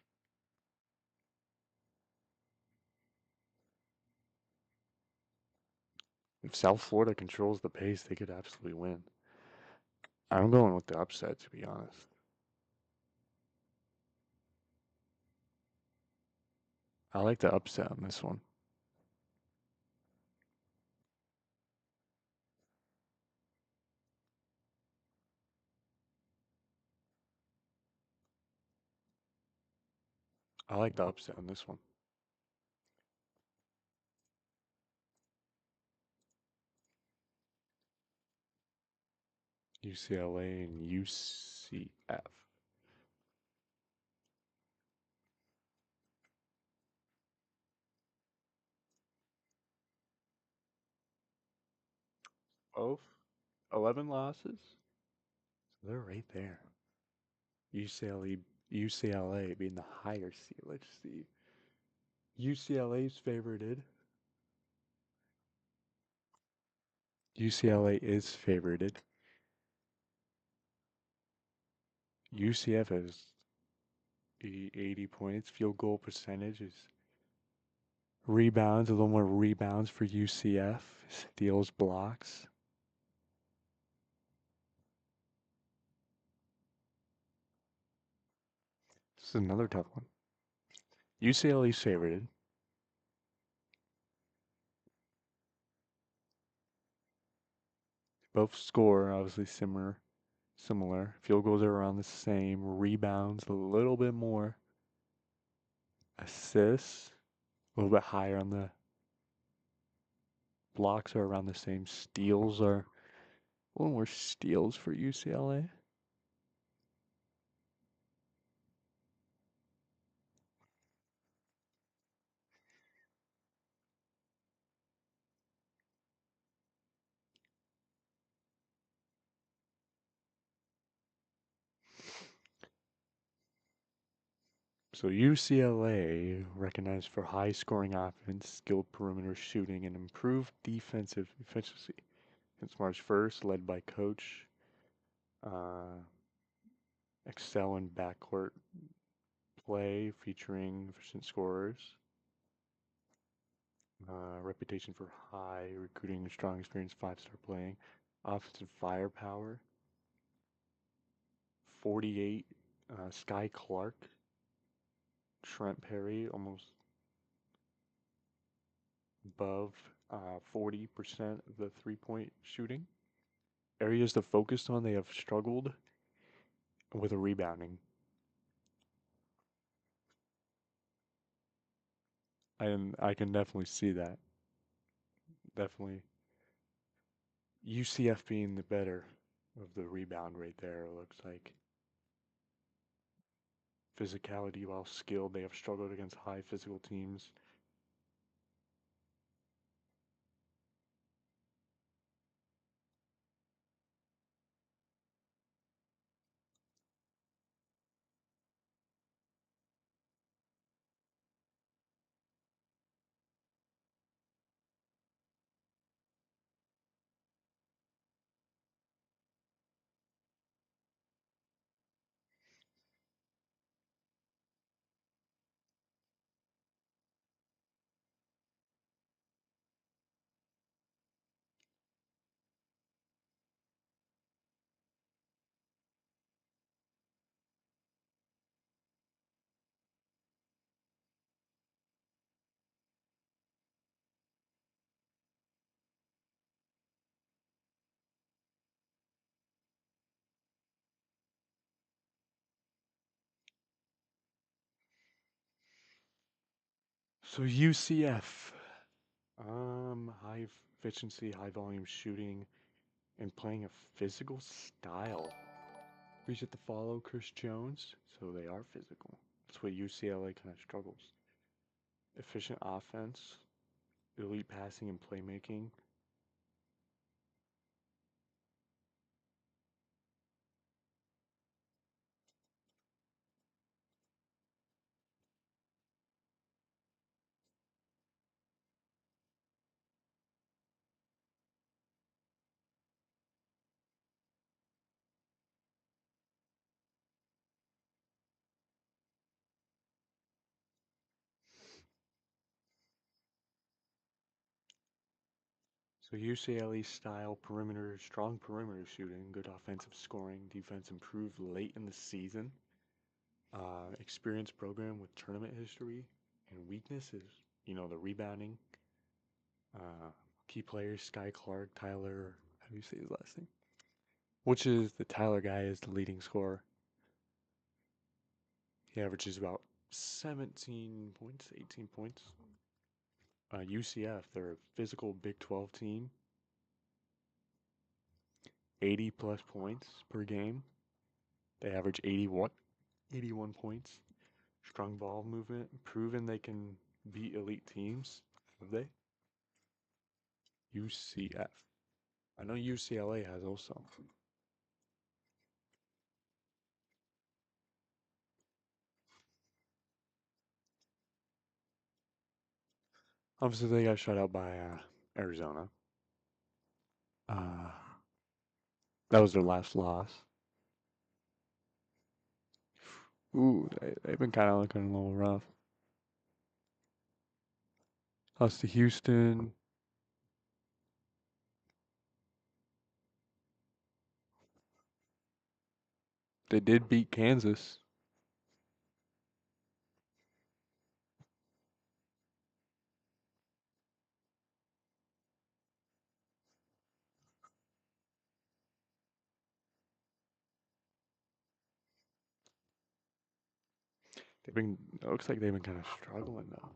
If South Florida controls the pace, they could absolutely win. I'm going with the upset, to be honest. I like the upset on this one. I like the upset on this one. UCLA and UCF. Both 11 losses. So they're right there. UCLA being the higher seed. Let's see. UCLA's favorited. UCLA is favorited. UCF has 80 points. Field goal percentage is rebounds, a little more rebounds for UCF. Steals, blocks. This is another tough one. UCLA's favorited. Both score obviously similar. Field goals are around the same. Rebounds a little bit more. Assists a little bit higher on the blocks are around the same. Steals are a little more steals for UCLA. So UCLA, recognized for high scoring offense, skilled perimeter shooting, and improved defensive efficiency. Since March 1st, led by coach, excel in backcourt play, featuring efficient scorers. Reputation for high recruiting, strong experience, 5-star playing. Offensive firepower. 48, Sky Clark. Trent Perry, almost above 40% of the 3-point shooting. Areas to focus on, they have struggled with rebounding. And I can definitely see that. Definitely. UCF being the better of the rebound right there, it looks like. Physicality, while skilled, they have struggled against high physical teams. So UCF, high efficiency, high volume shooting, and playing a physical style. Appreciate the follow, Chris Jones. So they are physical. That's what UCLA kind of struggles. Efficient offense, elite passing and playmaking. So UCLA style perimeter, strong perimeter shooting, good offensive scoring, defense improved late in the season. Experienced program with tournament history, and weakness is, the rebounding. Uh, Key players, Sky Clark, Tyler, how do you say his last name? Which is the Tyler guy is the leading scorer. He averages about 17 points, 18 points. UCF, they're a physical Big 12 team. 80 plus points per game. They average 81 points. Strong ball movement, proven they can beat elite teams. Have they? UCF. I know UCLA has also. Obviously, they got shut out by Arizona. That was their last loss. Ooh, they've been kind of looking a little rough. Lost to Houston. They did beat Kansas. It looks like they've been kind of struggling though.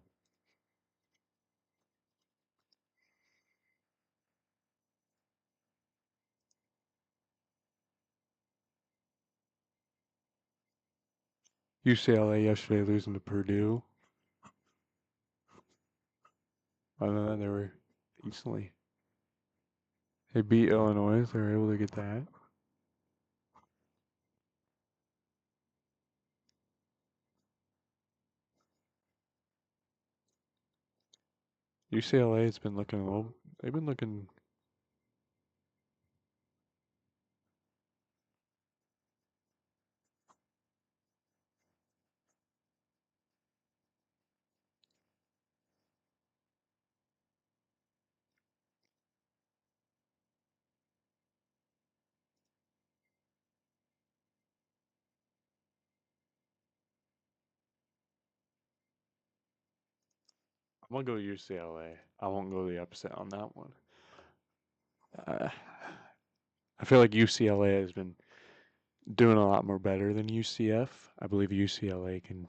UCLA yesterday losing to Purdue. Other than that, they were decently. They beat Illinois. They were able to get that. UCLA has been looking a little. They've been looking. I'm gonna go UCLA. I won't go the upset on that one. I feel like UCLA has been doing a lot more better than UCF. I believe UCLA can.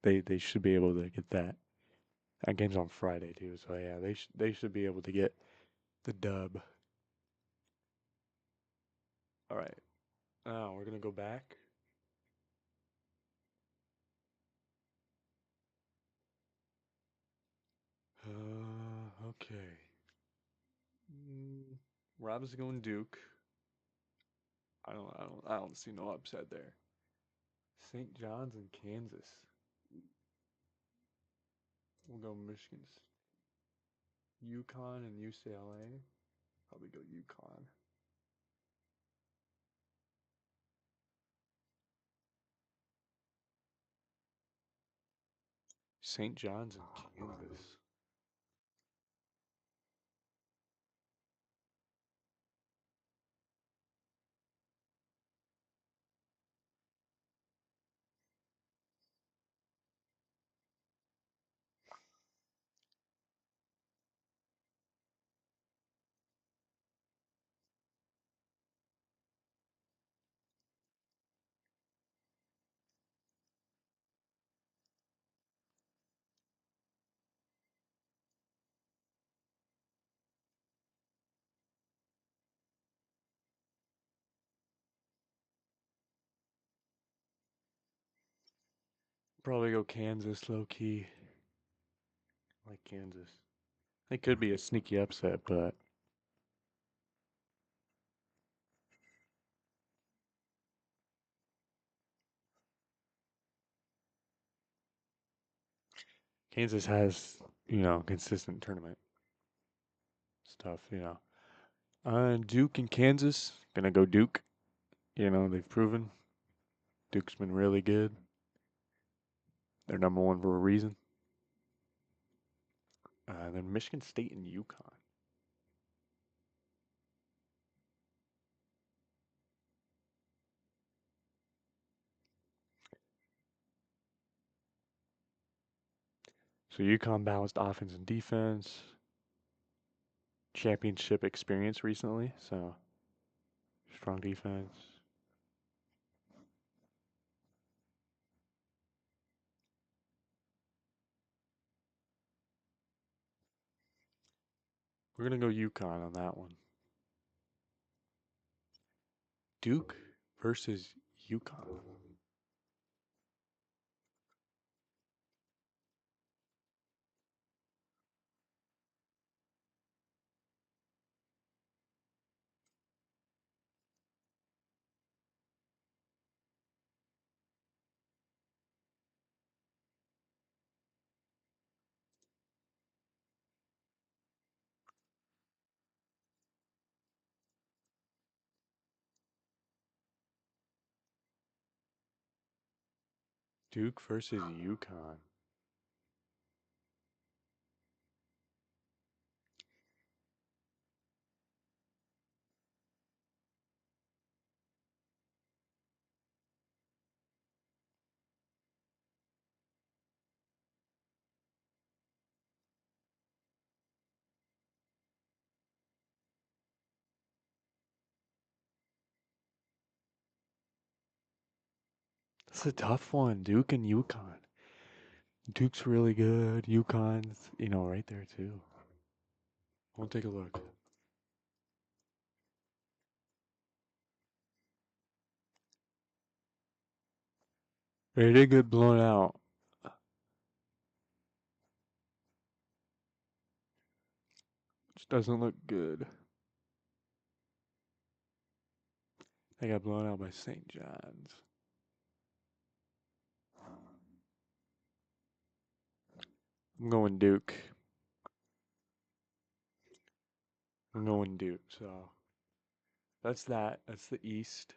They should be able to get that. That game's on Friday too, so yeah, they should be able to get the dub. All right, now we're gonna go back. Okay. Rob's going Duke. I don't see no upset there. St. John's and Kansas. We'll go Michigan's. UConn and UCLA. Probably go UConn. St. John's and Kansas. Probably go Kansas low key. I like Kansas. It could be a sneaky upset, but Kansas has, consistent tournament stuff, Duke and Kansas, gonna go Duke. They've proven Duke's been really good. They're number one for a reason. And then Michigan State and UConn. So UConn balanced offense and defense. Championship experience recently, so strong defense. We're gonna go UConn on that one. Duke versus UConn. Duke versus UConn. It's a tough one, Duke and UConn. Duke's really good. UConn's, right there too. We'll take a look. They did get blown out. Which doesn't look good. They got blown out by St. John's. I'm going Duke. I'm going Duke, so that's that. That's the East.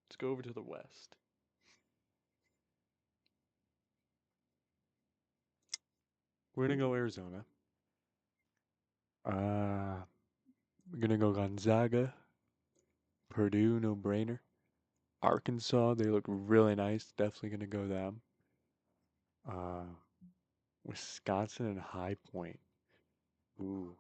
Let's go over to the West. We're gonna go Arizona. We're gonna go Gonzaga. Purdue, no brainer. Arkansas, they look really nice. Definitely gonna go them. Wisconsin and High Point. Ooh.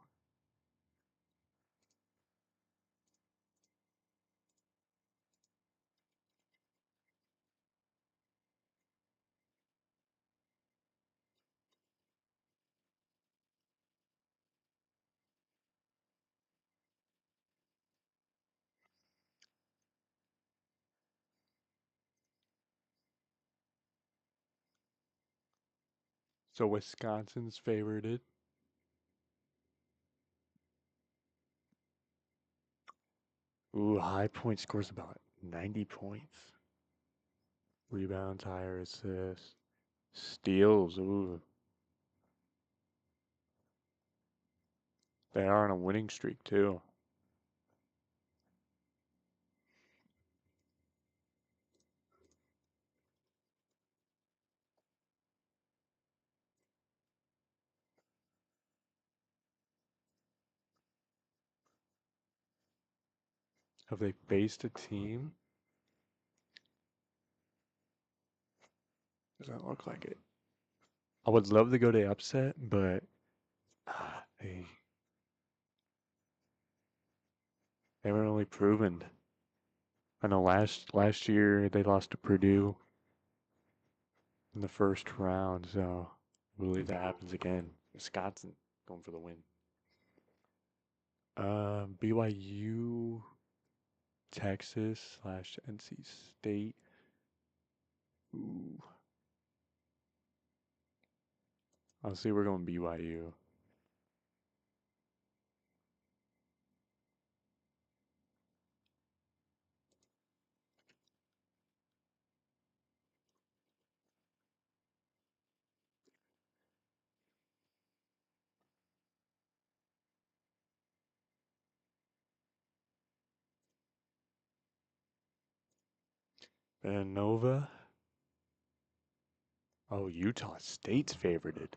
So Wisconsin's favorited. Ooh, High Point scores about 90 points. Rebounds, higher assists, steals. Ooh. They are on a winning streak too. Have they faced a team? Doesn't look like it. I would love to go to upset, but they haven't really proven. I know last year they lost to Purdue in the first round, so I believe that happens again. Wisconsin going for the win. BYU, Texas / NC State. Ooh. Honestly, we're going BYU. Nova. Oh, Utah State's favorited.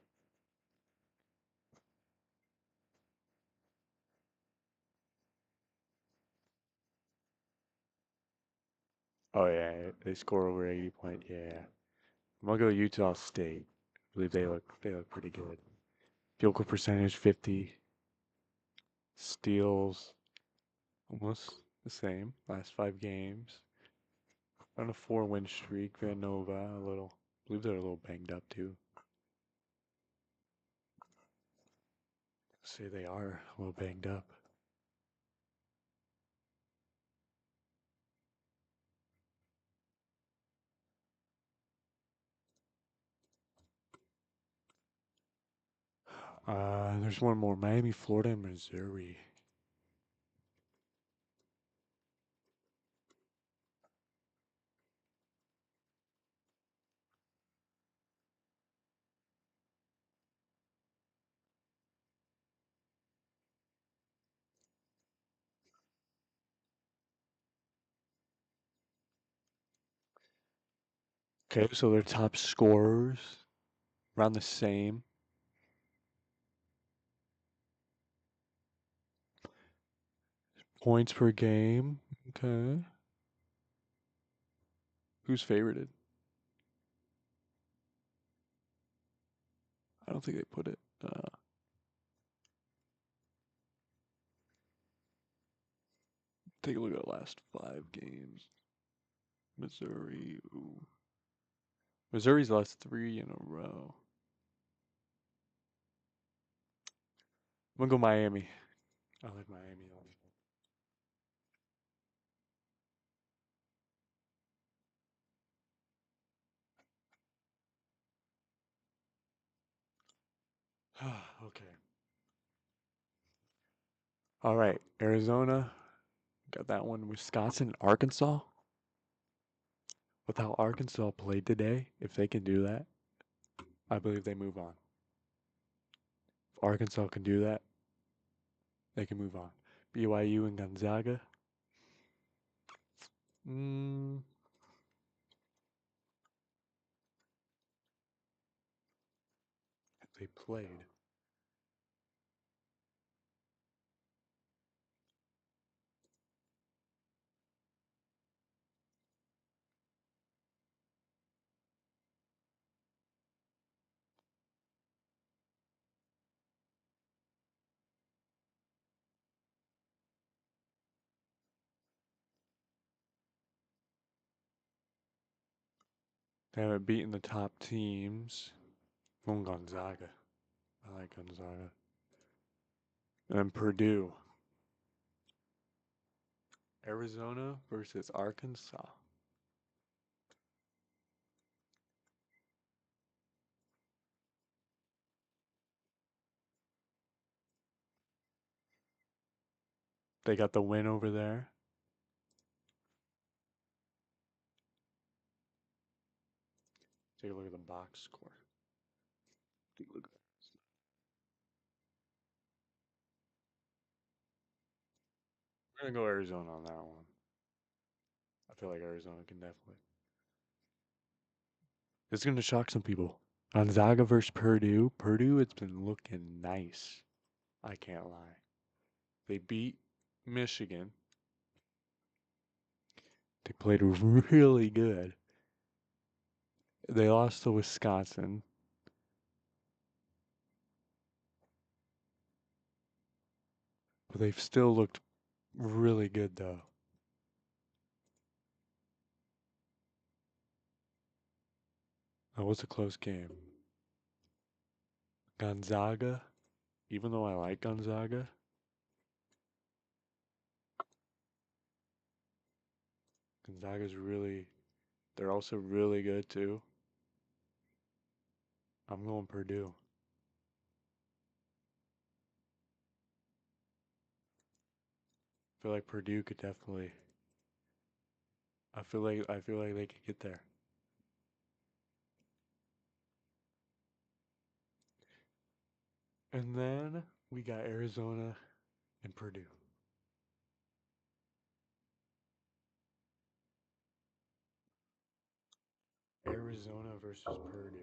Oh yeah, they score over 80 point. Yeah, I'm gonna go Utah State. I believe they look pretty good. Field goal percentage 50. Steals almost the same. Last 5 games. On a 4-win streak. Villanova a little. I believe they're a little banged up too. Say they are a little banged up. There's one more. Miami, Florida, and Missouri. Okay, so their top scorers around the same. Points per game. Okay. Who's favorited? I don't think they put it. Take a look at the last 5 games. Missouri. Ooh. Missouri's lost 3 in a row. I'm gonna go Miami. I like Miami. Okay. All right. Arizona. Got that one. Wisconsin, Arkansas. With how Arkansas played today, if they can do that, I believe they move on. If Arkansas can do that, they can move on. BYU and Gonzaga. They played. They haven't beaten the top teams. Going Gonzaga. I like Gonzaga. And Purdue. Arizona versus Arkansas. They got the win over there. Take a look at the box score. Take a look at this. We're gonna go Arizona on that one. I feel like Arizona can definitely. It's gonna shock some people. Gonzaga versus Purdue. Purdue, it's been looking nice. I can't lie. They beat Michigan. They played really good. They lost to Wisconsin. But they've still looked really good, though. That was a close game. Gonzaga, even though I like Gonzaga, Gonzaga's really, they're also really good, too. I'm going Purdue. I feel like Purdue could definitely. I feel like they could get there. And then we got Arizona and Purdue. Arizona versus Purdue.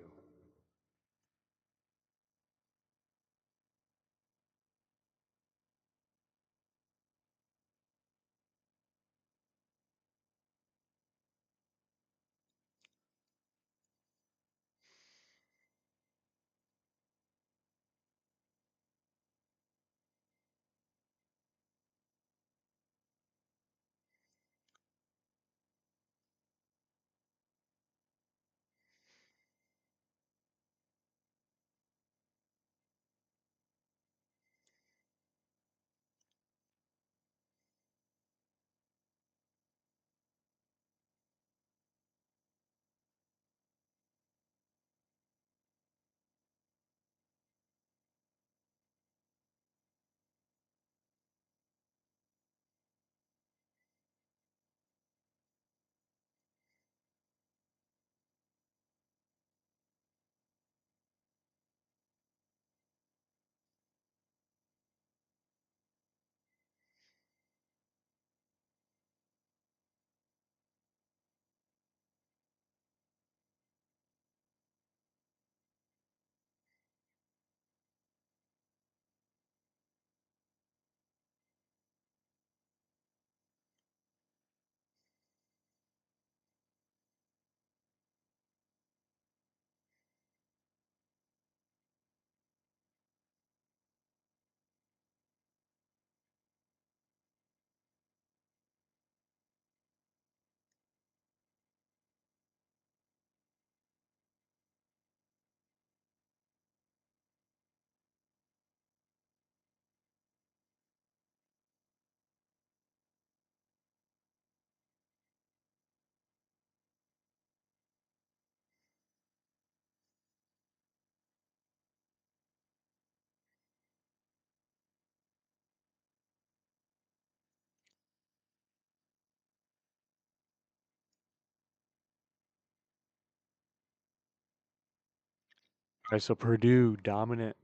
All right, so Purdue dominant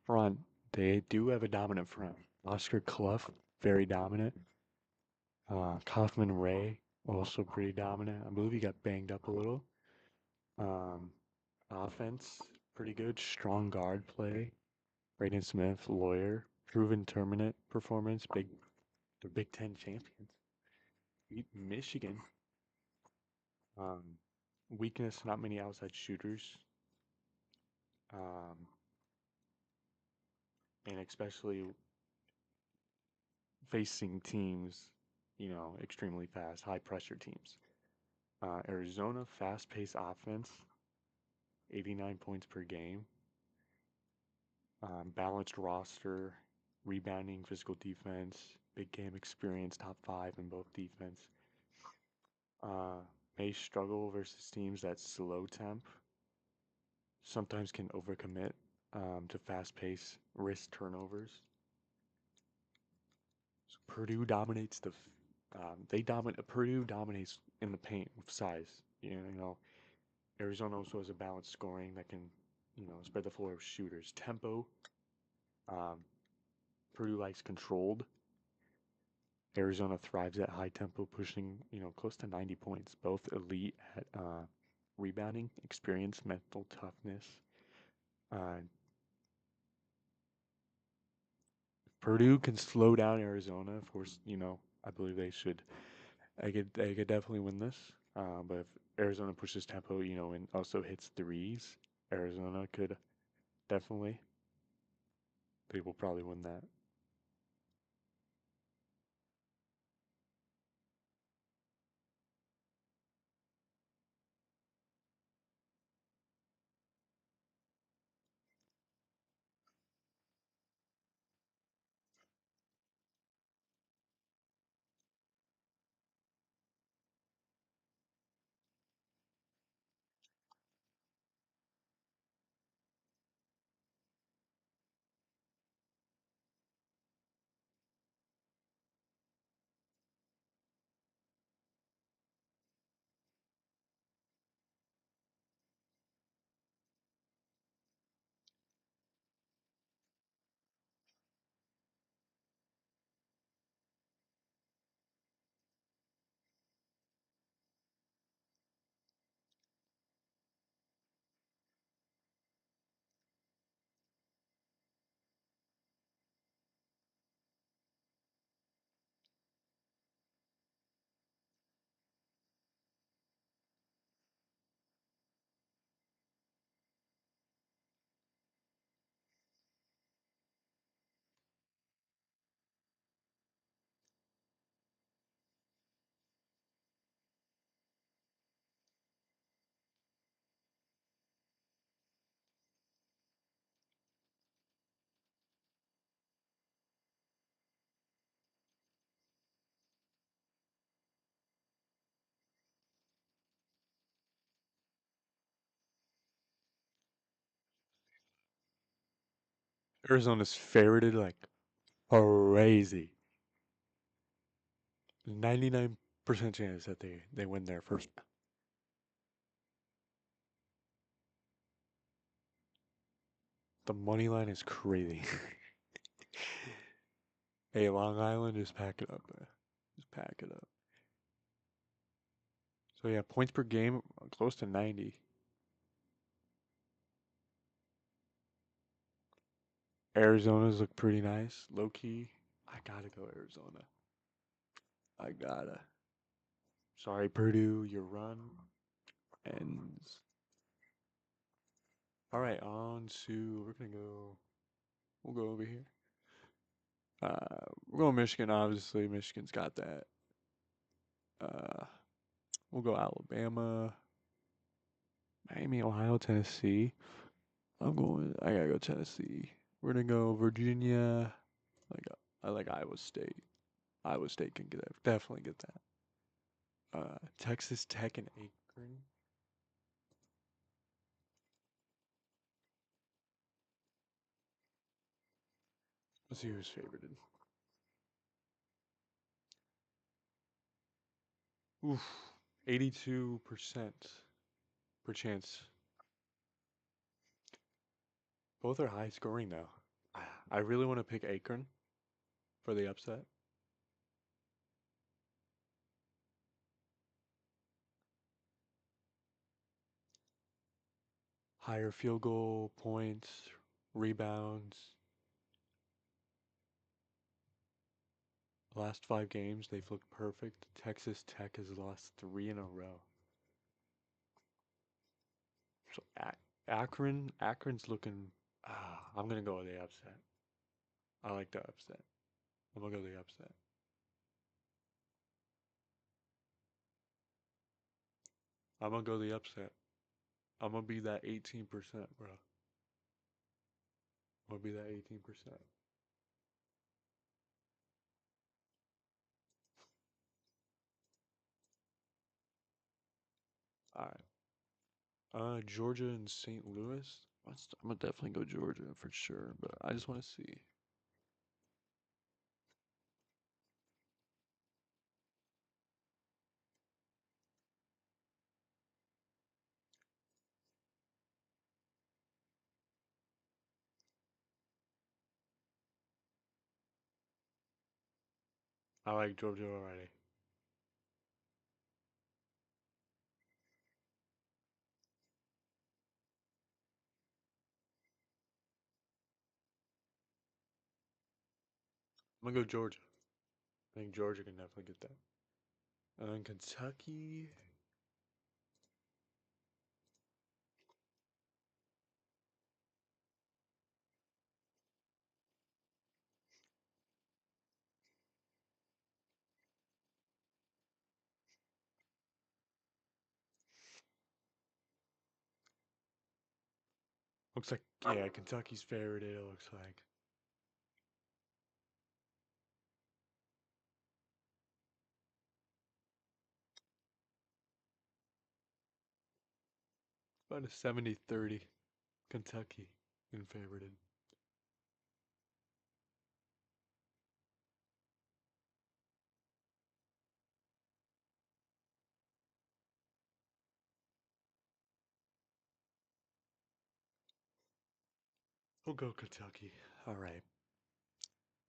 front. They do have a dominant front. Oscar Clough, very dominant. Kaufman Ray, also pretty dominant. I believe he got banged up a little. Offense, pretty good. Strong guard play. Braden Smith, lawyer, proven tournament performance. They're Big Ten champions. Beat Michigan. Weakness, not many outside shooters. And especially facing teams, extremely fast, high pressure teams. Arizona, fast-paced offense, 89 points per game. Balanced roster, rebounding, physical defense, big game experience, top 5 in both defense. May struggle versus teams that slow temp, sometimes can overcommit to fast pace, risk turnovers. So Purdue dominates Purdue dominates in the paint with size. Arizona also has a balanced scoring that can, spread the floor with shooters. Tempo. Purdue likes controlled. Arizona thrives at high tempo, pushing, close to 90 points. Both elite at rebounding, experience, mental toughness. Purdue can slow down Arizona. Of course, I believe they should. They could definitely win this. But if Arizona pushes tempo, and also hits threes, Arizona could definitely. They will probably win that. Arizona's favorited like crazy. 99% chance that they win their first. The money line is crazy. Hey, Long Island, just pack it up, man. Just pack it up. So yeah, points per game, close to 90. Arizona's look pretty nice. Low key, I gotta go Arizona. I gotta. Sorry, Purdue, your run ends. All right, we'll go over here. We're going Michigan, obviously. Michigan's got that. We'll go Alabama, Miami, Ohio, Tennessee. I gotta go Tennessee. We're gonna go Virginia. I like Iowa State. Iowa State can definitely get that. Texas Tech and Akron. Let's see who's favorited. Oof, 82% per chance. Both are high scoring though. I really want to pick Akron for the upset. Higher field goal points, rebounds. Last 5 games, they've looked perfect. Texas Tech has lost 3 in a row. So Akron's looking. I'm gonna go with the upset. I like the upset. I'm gonna go with the upset. I'm gonna go the upset. I'm gonna be that 18%, bro. I'm gonna be that 18%. All right. Georgia and St. Louis. I'm gonna definitely go Georgia for sure, but I just want to see. I like Georgia already. I'm gonna go Georgia. I think Georgia can definitely get that. And then Kentucky. Looks like, yeah, Kentucky's favored, it looks like. About a 70-30 Kentucky in favorited. We'll go Kentucky. All right.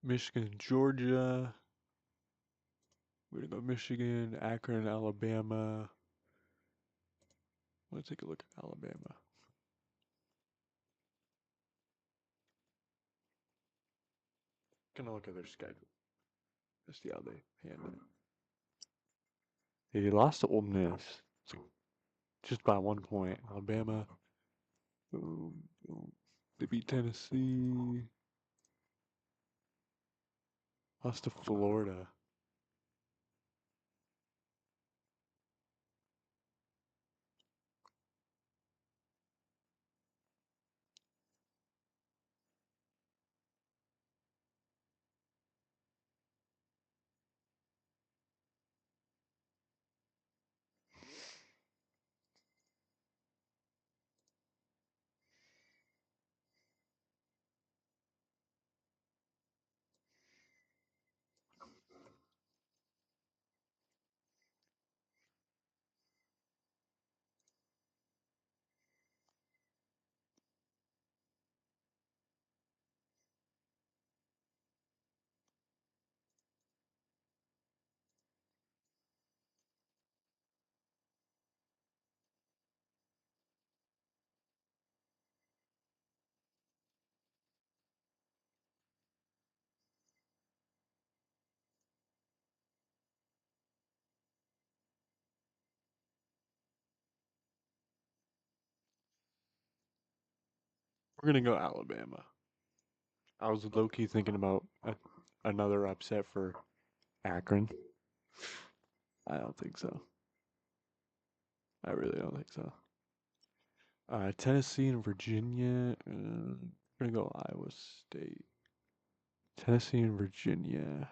Michigan, Georgia. We're gonna go Michigan, Akron, Alabama. Let's take a look at Alabama. Gonna look at their schedule. Just see how they handle it. They lost to Ole Miss. So just by 1 point. Alabama. Boom, boom. They beat Tennessee. Lost to Florida. We're gonna go Alabama. I was low key thinking about another upset for Akron. I don't think so. I really don't think so. Tennessee and Virginia. We're gonna go Iowa State. Tennessee and Virginia.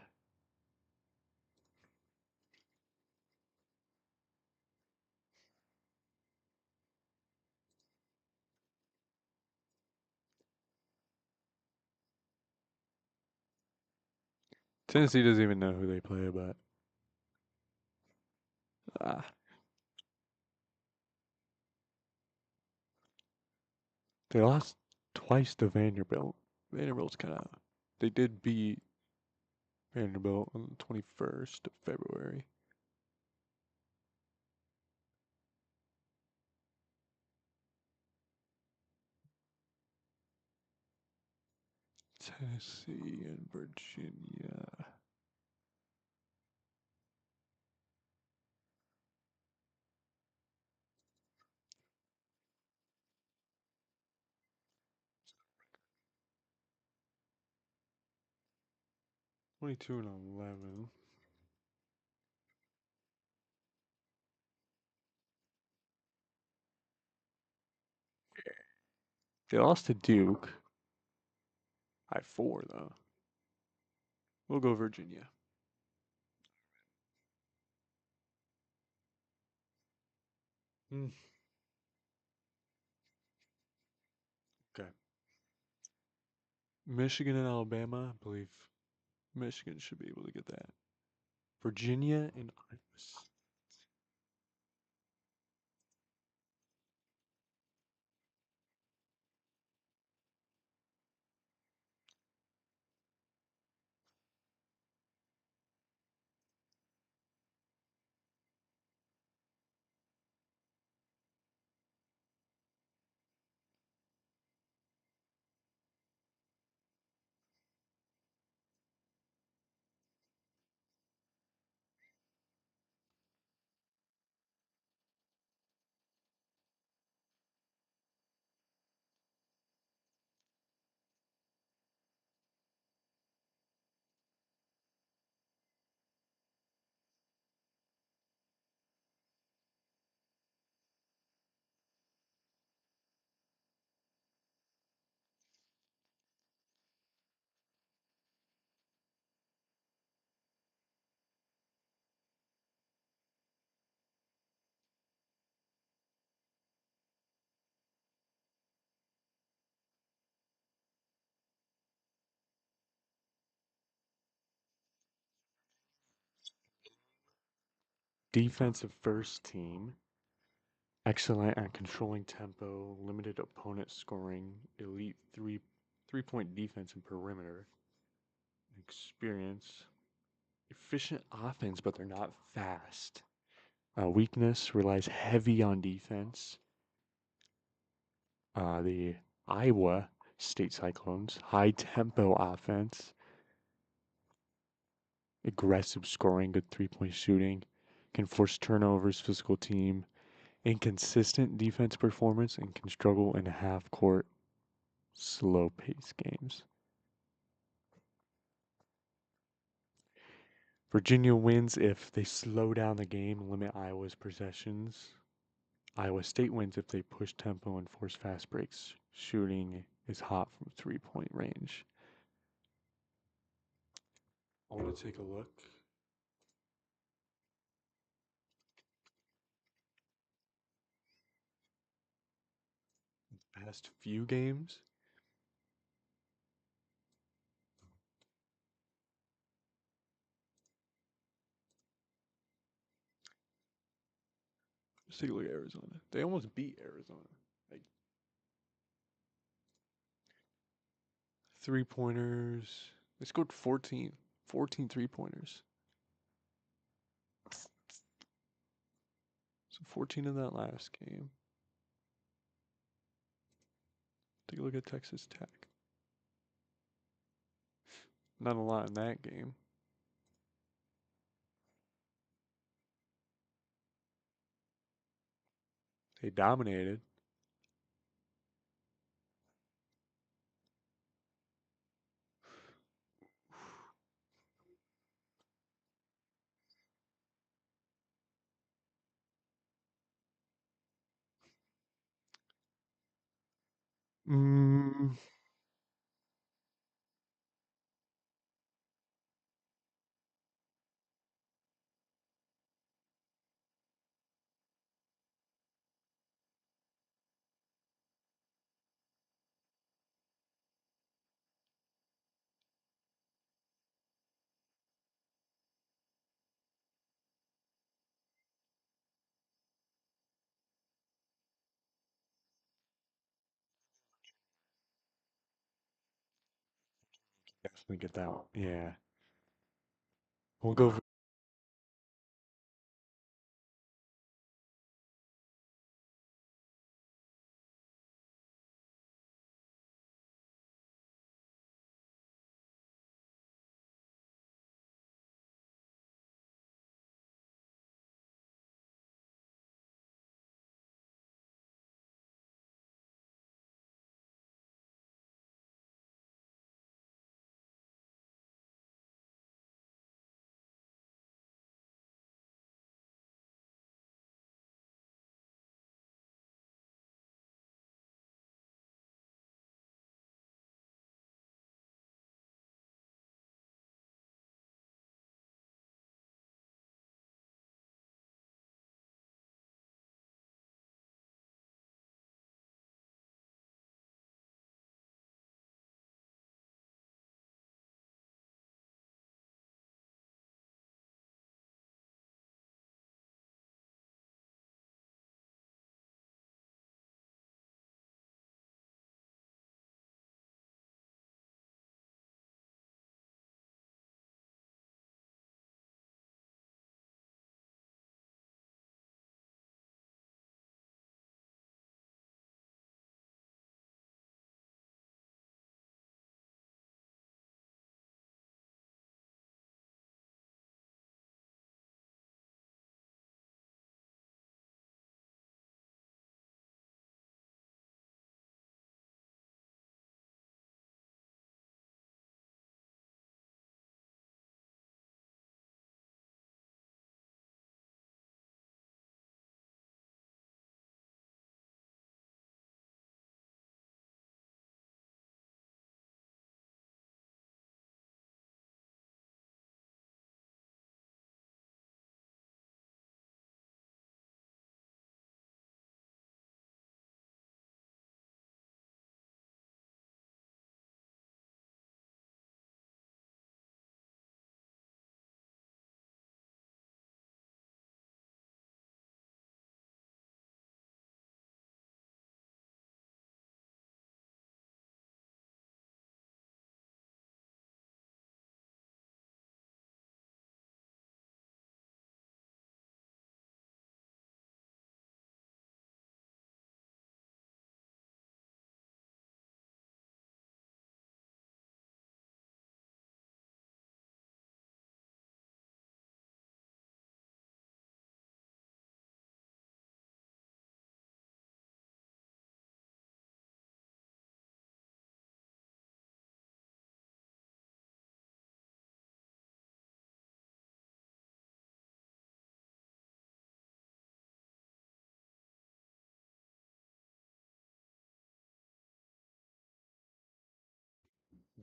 Tennessee doesn't even know who they play, but they lost twice to Vanderbilt. Vanderbilt's kind of. They did beat Vanderbilt on the 21st of February. Tennessee and Virginia. '22 and 11. They lost to Duke. By 4, though. We'll go Virginia. Okay. Michigan and Alabama, I believe Michigan should be able to get that. Virginia and Iowa State. Defensive first team. Excellent at controlling tempo, limited opponent scoring, elite three-point defense and perimeter. Experience. Efficient offense, but they're not fast. Weakness relies heavy on defense. The Iowa State Cyclones, high tempo offense, aggressive scoring, good 3-point shooting, can force turnovers, physical team, inconsistent defense performance, and can struggle in half court, slow pace games. Virginia wins if they slow down the game, limit Iowa's possessions. Iowa State wins if they push tempo and force fast breaks. Shooting is hot from 3-point range. I want to take a look. Past few games. Let's take a look at Arizona. They almost beat Arizona. Like 3-pointers. They scored 14 3-pointers. So 14 in that last game. Take a look at Texas Tech. Not a lot in that game. They dominated. Mm, definitely get that one. Yeah. We'll go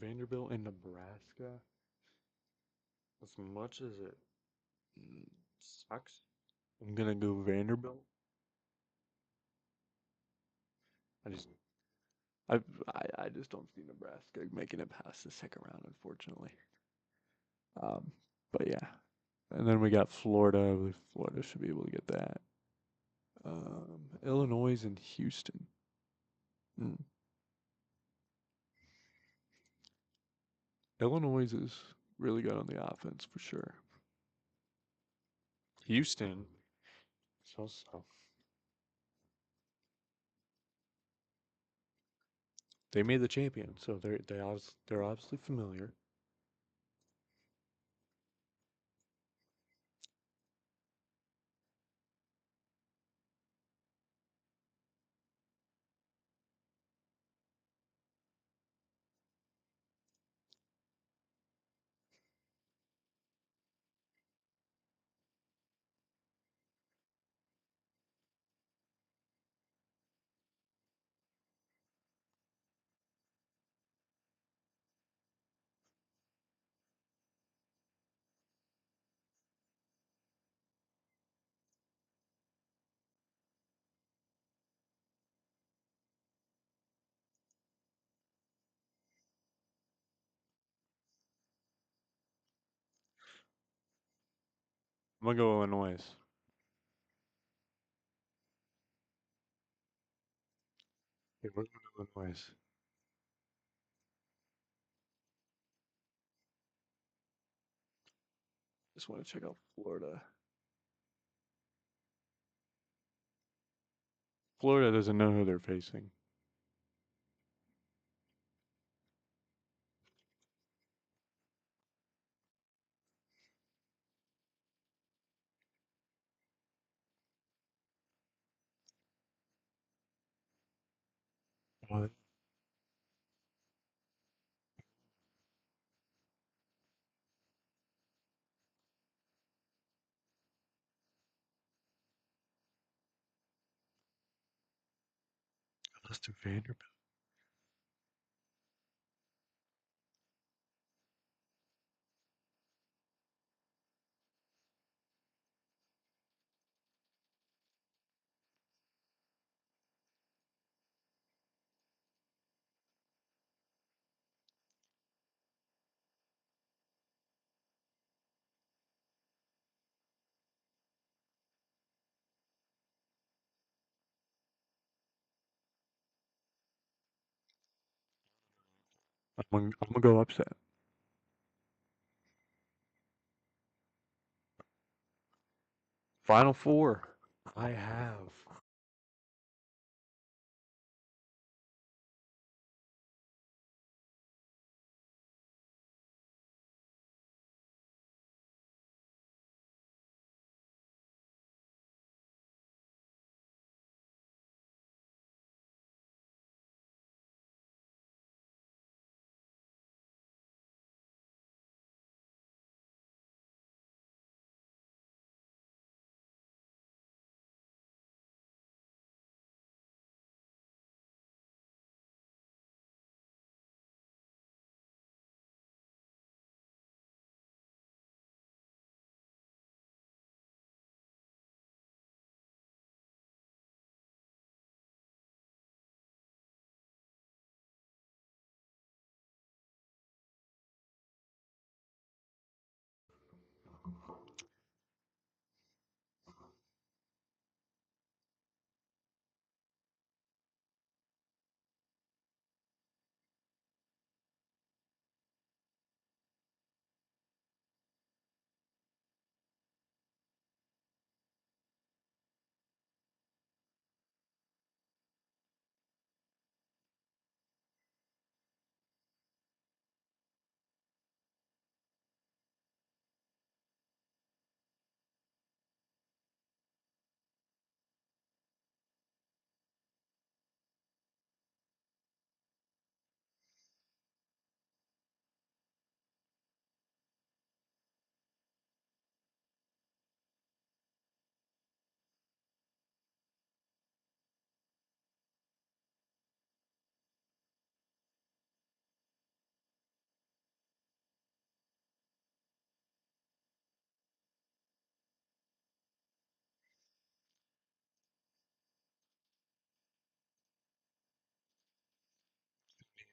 Vanderbilt and Nebraska. As much as it sucks, I'm gonna go Vanderbilt. I just, I just don't see Nebraska making it past the second round, unfortunately. But yeah, and then we got Florida. I believe Florida should be able to get that. Illinois and Houston. Illinois is really good on the offense for sure. Houston, so. They made the champion, so they're obviously familiar. I'm gonna go Illinois. Okay, we're going Illinois. Just want to check out Florida. Florida doesn't know who they're facing. What? Let's do Vanderbilt. I'm gonna go upset. Final four. I have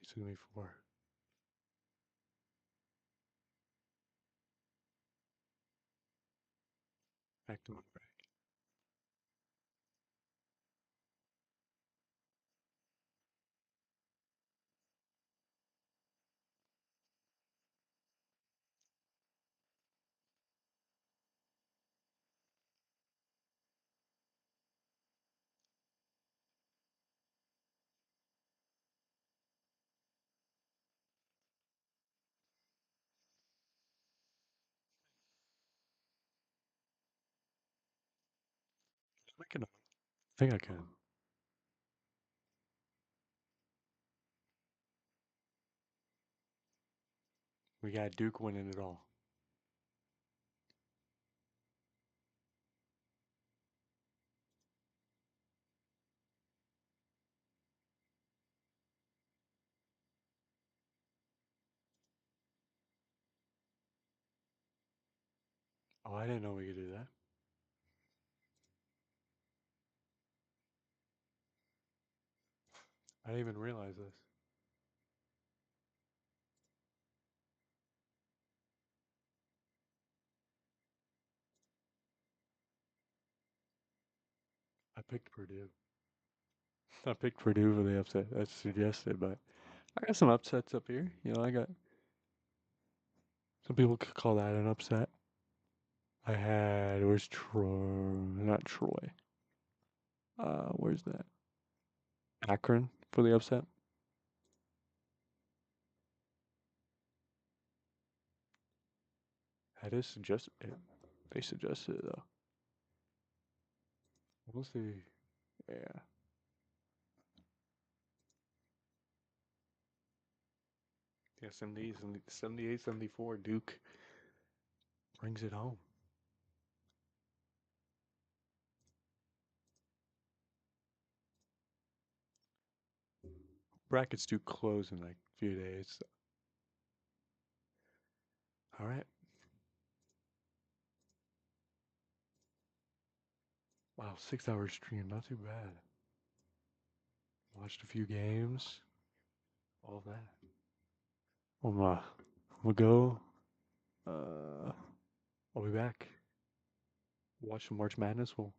It's gonna be 4. Back to my bracket. I think I can. We got Duke winning it all. Oh, I didn't know we could do that. I didn't even realize this. I picked Purdue. I picked Purdue for the upset. That's suggested, but I got some upsets up here. You know, I got some people could call that an upset. I had where's Troy? Not Troy. Where's that? Akron for the upset. That is suggested. They suggested it though. We'll see. Yeah. Yeah, 78, 74. Duke brings it home. Brackets do close in like a few days. So. All right. Wow, 6-hour stream, not too bad. Watched a few games. All that. We'll go. I'll be back. Watch some March Madness. We'll